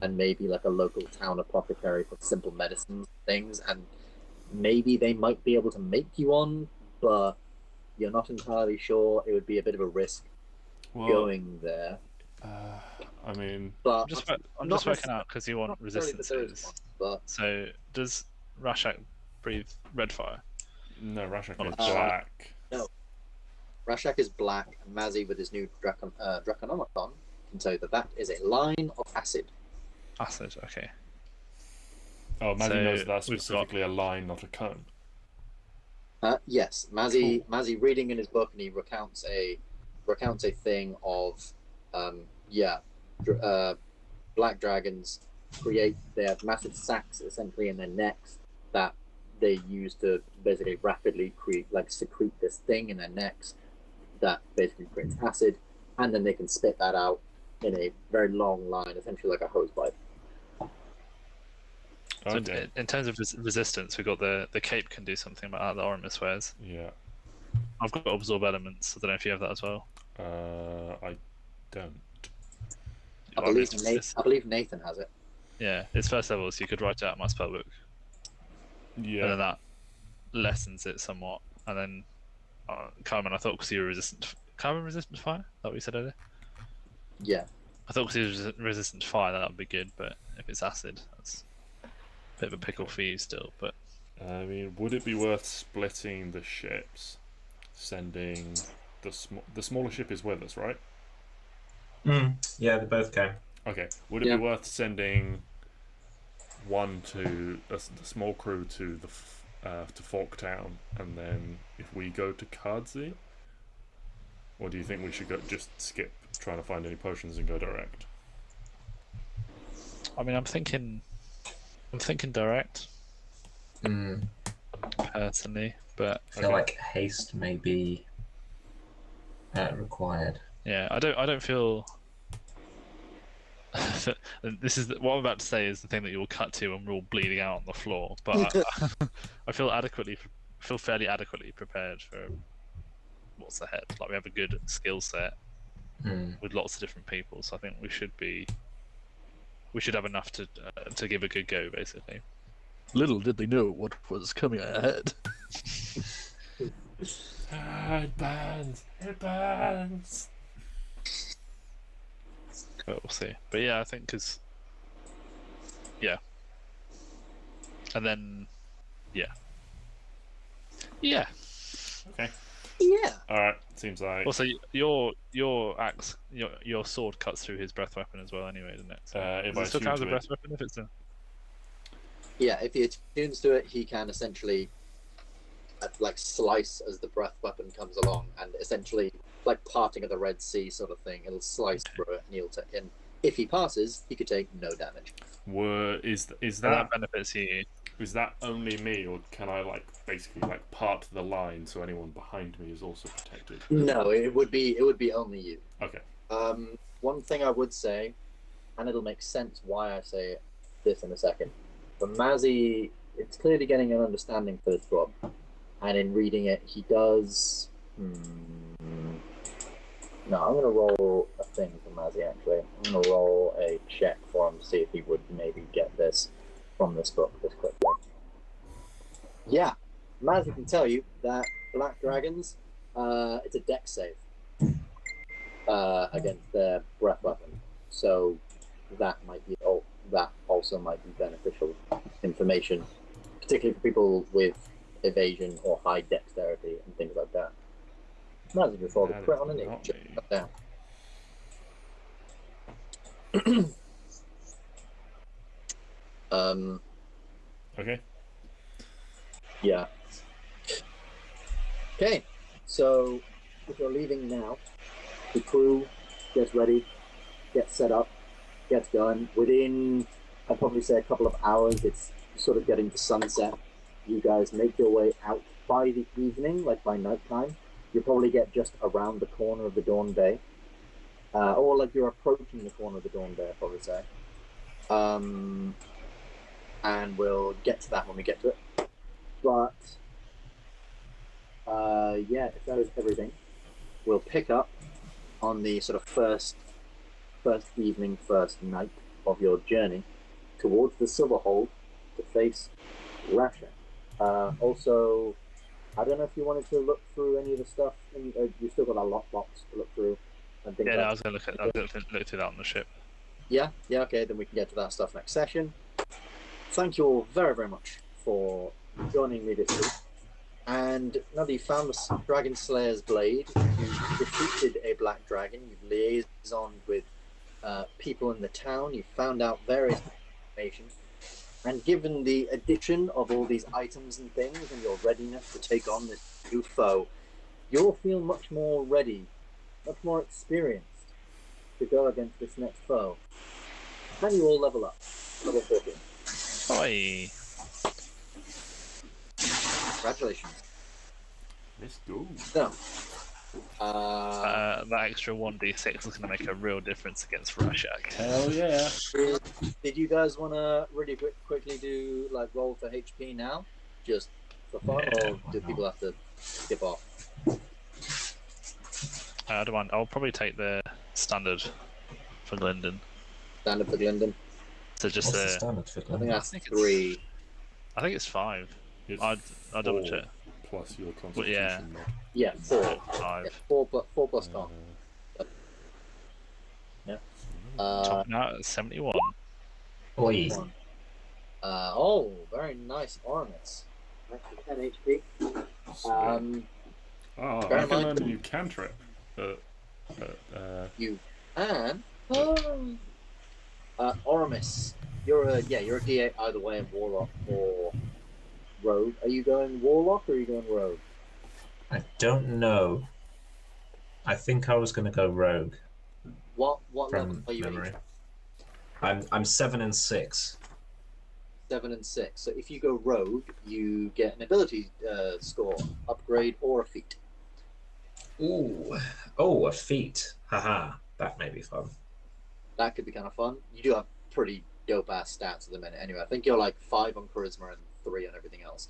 and maybe like a local town apothecary for simple medicine things, and maybe they might be able to make you one, but you're not entirely sure. It would be a bit of a risk going there. I mean, But I'm not just working out because you want not necessarily the third resistances. one, but So does Rashak breathe red fire? no, Rashak is Uh, black. Rashak is black, and Mazzy with his new Draconomicon can tell you that is a line of acid. Acid. Okay. Oh, Mazzy so knows that's we've got- specifically a line, not a cone. Yes, Mazzy reading in his book, and he recounts a thing of black dragons they have massive sacs essentially in their necks that they use to basically rapidly secrete this thing in their necks that basically creates acid, and then they can spit that out in a very long line, essentially like a hose pipe. So Okay. in terms of resistance, we've got the cape can do something about that. The Oramis wears. Yeah. I've got absorb elements. I don't know if you have that as well. I don't. I believe Nathan has it. Yeah, it's first level, so you could write it out in my spellbook, Yeah. and then that lessens it somewhat. And then Carmen, I thought because you were resistant. Carmen resistant to fire? Is that what you said earlier? Yeah. I thought because he was resistant to fire, that would be good. But if it's acid, that's a bit of a pickle for you still. But I mean, would it be worth splitting the ships, sending the smaller ship is with us, right? Yeah, they both go. Okay. Would it be worth sending one to the small crew to to Forktown, and then if we go to Cardzi, or do you think we should just skip trying to find any potions and go direct? I mean, I'm thinking direct. Personally, but I feel like haste may be required. Yeah, I don't feel. This is what I'm about to say is the thing that you will cut to and we're all bleeding out on the floor. But I feel fairly adequately prepared for what's ahead. Like we have a good skill set with lots of different people, so I think we should have enough to give a good go, basically. Little did they know what was coming ahead. It burns. It burns. But we'll see. But yeah, I think and then yeah. Okay. Yeah. All right. Seems like. Also, your axe, your sword cuts through his breath weapon as well, anyway, doesn't it? So if does I it still count as a attune to breath weapon if it's a? Yeah, if he attunes to it, he can essentially like slice as the breath weapon comes along, and essentially like parting of the Red Sea sort of thing. It'll slice through it, and he'll take. And if he passes, he could take no damage. Is That benefits you. Is that only me, or can I basically part the line so anyone behind me is also protected? No, it would be only you. Okay. One thing I would say, and it'll make sense why I say this in a second. But Mazzy, it's clearly getting an understanding for this book, and in reading it, he does. No, I'm going to roll a thing for Mazzy, actually. I'm going to roll a check for him to see if he would maybe get this from this book this quickly. Yeah, Mazzy can tell you that Black Dragons, it's a dex save against their breath weapon. So that might be that also might be beneficial information, particularly for people with evasion or high dexterity and things like that. Mazzy just rolled a crit on it. Check that down. Okay. Yeah. Okay, so if you're leaving now, the crew gets ready, gets set up, gets going. Within, I'd probably say a couple of hours, it's sort of getting to sunset. You guys make your way out by the evening, like by nighttime. You'll probably get just around the corner of the Dawn Bay. Or like you're approaching the corner of the Dawn Bay, I'd probably say. And we'll get to that when we get to it. But, yeah, if that is everything, we'll pick up on the sort of first evening, first night of your journey towards the Silverhold to face Rasha. Also, I don't know if you wanted to look through any of the stuff. You've still got that lockbox to look through. And things I was going to look through that on the ship. Yeah, okay, then we can get to that stuff next session. Thank you all very, very much for joining me this week. And now that you've found the Dragon Slayer's Blade, you've defeated a black dragon, you've liaisoned with people in the town, you've found out various information, and given the addition of all these items and things and your readiness to take on this new foe, you'll feel much more ready, much more experienced to go against this next foe. And you all level up. Level 14. Oi. Congratulations. Let's go. So, that extra 1d6 is going to make a real difference against Rashak. Hell yeah. did you guys want to really quickly do roll for HP now? Just for fun, or do people have to skip off? I don't mind. I'll probably take the standard for Gylndan. Standard for Gylndan. So just What's the standard for I think Glenn? that's think it's- 3. I think it's 5. It's I'll double 4 check. plus your yeah. constitution mod. Yeah, 4. 5. Yeah, 4 plus con. Topping out at 71. Oi. Oh, very nice Oramis. Extra 10 HP. I bear can in mind- learn a new cantrip. You and Oramis. You're a D8 either way in Warlock or Rogue. Are you going Warlock or are you going Rogue? I don't know. I think I was going to go Rogue What level from are you memory. in? I'm 7 and 6. 7 and 6. So if you go Rogue, you get an ability score, upgrade, or a feat. Ooh. Oh, a feat. Haha. That may be fun. That could be kind of fun. You do have pretty dope ass stats at the minute. Anyway, I think you're like 5 on charisma and 3 on everything else.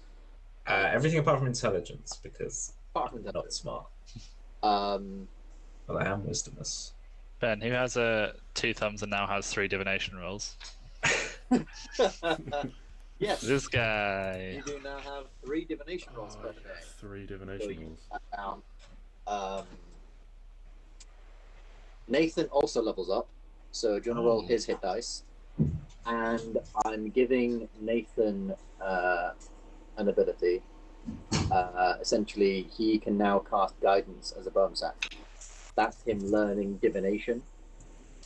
Everything apart from intelligence, because Apart from I'm that, not smart. um, Well, I am wisdomous. Ben, who has 2 thumbs and now has 3 divination rolls? yes, This guy. you do now have 3 divination rolls per day. 3 So divination you rolls. cut down. Nathan also levels up, so do you want to roll his hit dice? And I'm giving Nathan an ability. Essentially, he can now cast guidance as a bonus action. That's him learning divination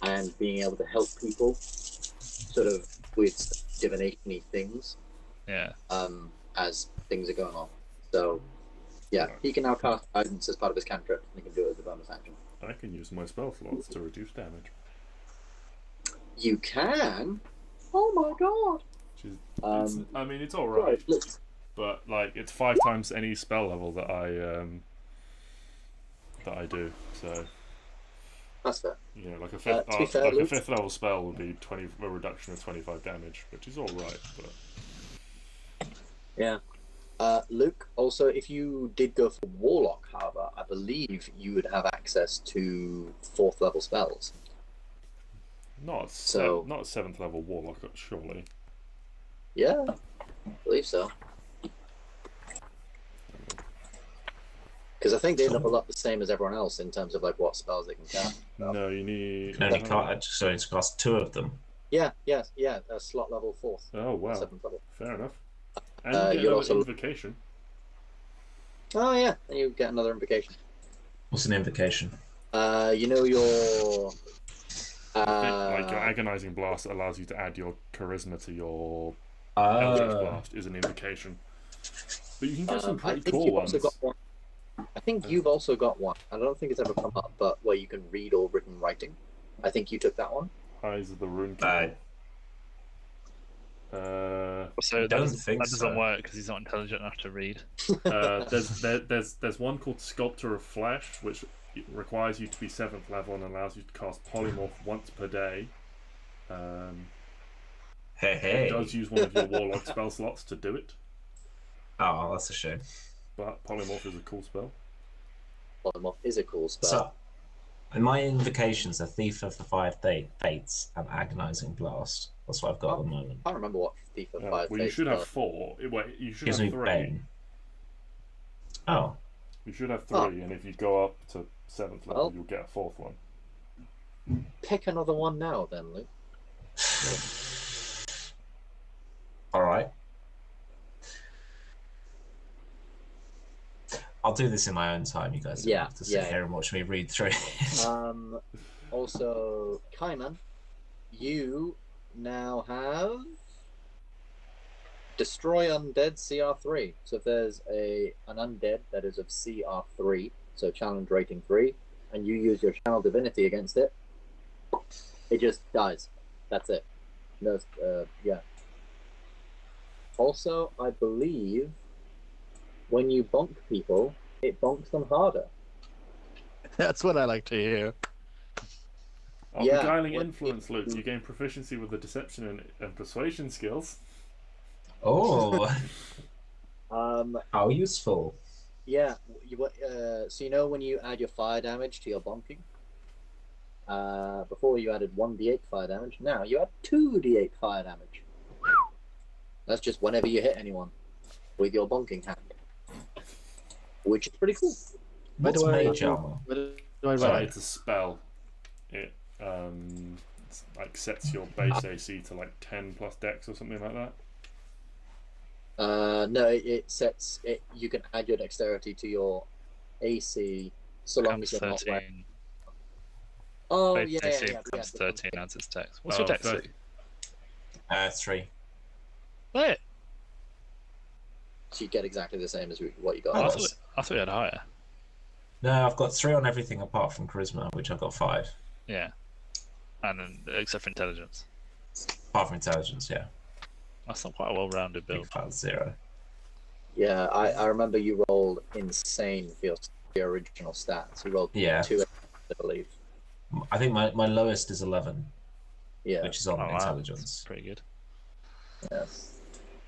and being able to help people sort of with divination-y things Yeah. as things are going on. So, yeah, he can now cast guidance as part of his cantrip, and he can do it as a bonus action. I can use my spell slots to reduce damage. You can? Oh my god! Which is, Um, I mean, it's alright, Right, let's- but like it's 5 times any spell level that I do. So that's fair. you know, like a to be fair, like a Luke- 5th level spell would be a reduction of 25 damage, which is alright. But Yeah. Luke, also, if you did go for Warlock, however, I believe you would have access to 4th level spells. not So- not 7th level warlock, surely. Yeah, I believe so. Because I think they level up the same as everyone else in terms of like what spells they can cast. So- No, you need. You can only cast, so it's cast 2 of them. Yeah, slot level 4th, Oh wow, 7th level. fair enough. And you get you'll another also- invocation. Oh yeah, and you get another invocation. What's an invocation? You know your... Like your agonizing blast allows you to add your charisma to your eldritch blast is an invocation. But you can get some I pretty think cool you've ones. also got one. I think you've also got one. I don't think it's ever come up, but where you can read all written writing. I think you took that one. Eyes of the Rune I King. So that don't doesn't, think that doesn't so. work because he's not intelligent enough to read. There's one called Sculptor of Flesh, which requires you to be 7th level and allows you to cast Polymorph once per day. Hey, It hey. does use one of your Warlock spell slots to do it, Oh, that's a shame. but Polymorph is a cool spell. Polymorph is a cool spell. So, and my invocations are Thief of the 5 Fates and Agonizing Blast. That's what I've got at the moment. I can't remember what Thief of 5 Well, you Fates should have does. 4. Wait, you should Gives have me 3. Bane. Oh, You should have 3, Oh. and if you go up to 7th level, Well. you'll get a 4th one. Pick another one now, then, Luke. alright. I'll do this in my own time, you guys don't Yeah, have to sit yeah. here and watch me read through it. Also, Kaiman, you now have Destroy Undead CR3. So if there's an undead that is of CR3, so challenge rating 3, and you use your channel divinity against it, it just dies. That's it. No, yeah. Also, I believe when you bonk people, it bonks them harder. That's what I like to hear. Oh, Yeah, beguiling what- influence, Luke. You gain proficiency with the deception and persuasion skills. Oh, Um, how useful. Yeah, so you know when you add your fire damage to your bonking? Before you added 1d8 fire damage, now you add 2d8 fire damage. That's just whenever you hit anyone with your bonking hand, which is pretty cool. What's mage armor? Where do I So write? it's a spell. It like sets your base AC to like 10 plus dex or something like that. No, it sets it. You can add your dexterity to your AC so long as you're not wearing. 13. Oh Base yeah, AC yeah, becomes yeah. 13 as its dex. What's your dex? 30. 3. Wait, So you get exactly the same as what you got. I Oh, thought we had higher. No, I've got 3 on everything apart from charisma, which I've got 5. Yeah, and then, except for intelligence. Apart from intelligence, yeah. That's not quite a well-rounded Big build. fat 0. Yeah, I remember you rolled insane for your original stats. You rolled Yeah. 2, I believe. I think my lowest is 11, Yeah, which is on Oh, wow. intelligence, That's pretty good. yeah,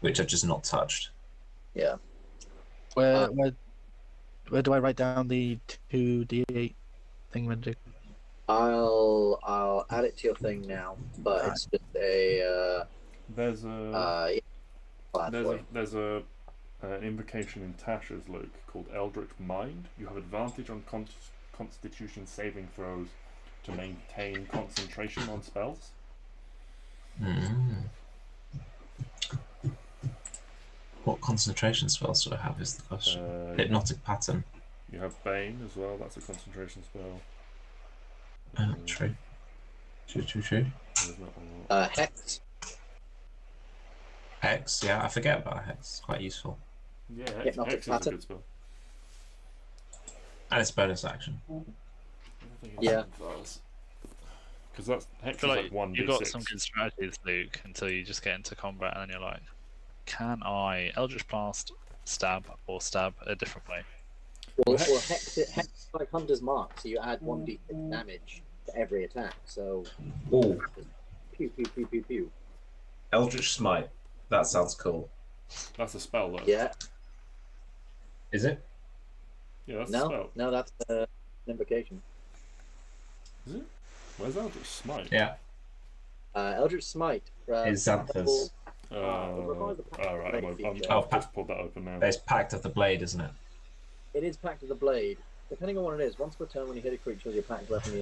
which I've just not touched. yeah. Where do I write down the 2d8 thing, Magic? I'll add it to your thing now, but it's just a There's a yeah, there's an invocation in Tasha's Luke called Eldritch Mind. You have advantage on Constitution saving throws to maintain concentration on spells. Mm. What concentration spells do I have is the question. Hypnotic pattern. You have Bane as well. That's a concentration spell. True. True. There's not a lot. Hex. Hex, yeah, I forget about Hex. It's quite useful. Yeah, Hypnotic Hex is a pattern. good spell. And it's bonus action. Yeah. Because that's Hex I feel is like like 1d6. you've got some good strategies, Luke, until you just get into combat and then you're like, can I Eldritch Blast, stab, or stab a different way? Well, Hex is like Hunter's Mark, so you add 1d6 damage to every attack. So, Oh, pew pew pew pew pew. Eldritch Smite. That sounds cool. That's a spell though. Yeah. Is it? Yeah, that's a No, spell. no, that's an invocation. Is it? Where's Eldritch Smite? Yeah. Eldritch Smite. Is Xanthus. Alright, I've Oh, just pulled that open now. It's Pact of the Blade, isn't it? It is Pact of the Blade. Depending on what it is, once per turn when you hit a creature with your pact weapon,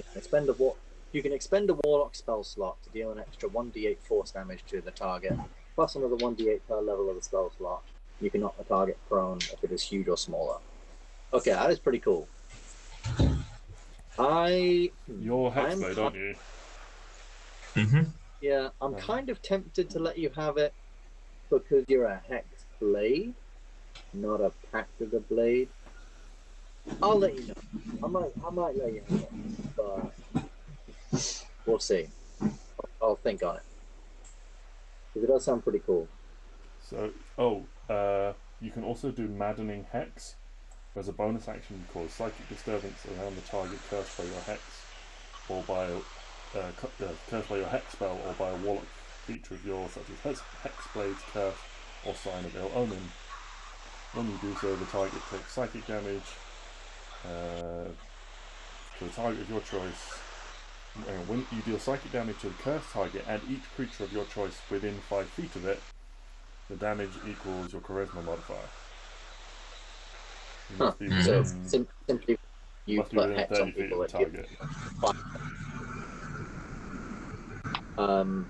you can expend a warlock spell slot to deal an extra 1d8 force damage to the target, plus another 1d8 per level of the spell slot. You can knock the target prone if it is huge or smaller. Okay, that is pretty cool. You're Hexblade, aren't you? Mm-hmm. Yeah, I'm kind of tempted to let you have it because you're a Hex Blade, not a Pact of the Blade. I'll let you know. I might let you have it, but we'll see. I'll think on it. Because it does sound pretty cool. So, you can also do Maddening Hex. As a bonus action, you cause psychic disturbance around the target cursed by your hex, or by cursed by your hex spell, or by a warlock feature of yours, such as Hexblade's curse or sign of ill omen. When you do so, the target takes psychic damage to the target of your choice. When you deal psychic damage to the cursed target and each creature of your choice within 5 feet of it, the damage equals your charisma modifier. You must be So within, simply you must be put within Hex 30 on feet people of the that give target.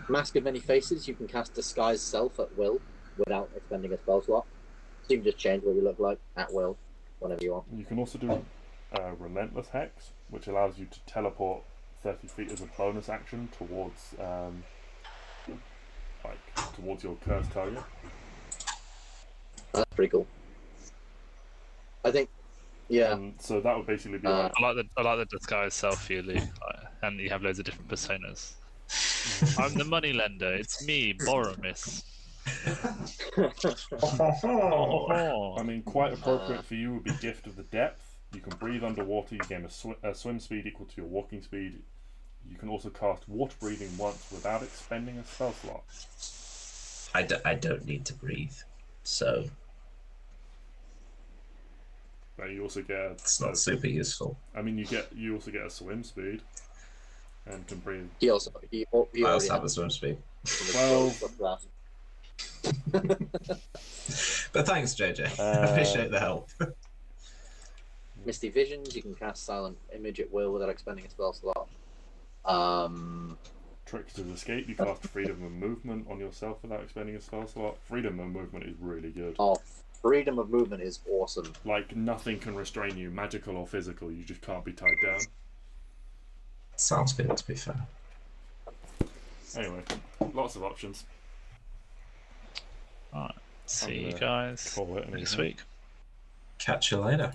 Mask of Many Faces, you can cast Disguise Self at will without expending a spell slot. So you can just change what you look like at will, whenever you want. You can also do Relentless Hex, which allows you to teleport 30 feet as a bonus action towards towards your cursed target. That's pretty cool. I think, yeah. So that would basically be like I like the disguise self for you, Luke, and you have loads of different personas. I'm the money lender. It's me, Oramis. I mean, quite appropriate for you would be Gift of the Depth. You can breathe underwater. You gain a swim speed equal to your walking speed. You can also cast water breathing once without expending a spell slot. I don't need to breathe, so But you also get It's not super useful. I mean, you also get a swim speed, and can breathe. He I already also have had a swim speed. 12. But thanks, JJ. I appreciate the help. Misty Visions, you can cast Silent Image at will without expending a spell slot. Trickster's Escape, you cast Freedom of Movement on yourself without expending a spell slot. Freedom of Movement is really good. Oh, Freedom of Movement is awesome. Like, nothing can restrain you, magical or physical, you just can't be tied down. Sounds good, to be fair. Anyway, lots of options. Alright, see you gonna guys call it an next evening. week. Catch you later.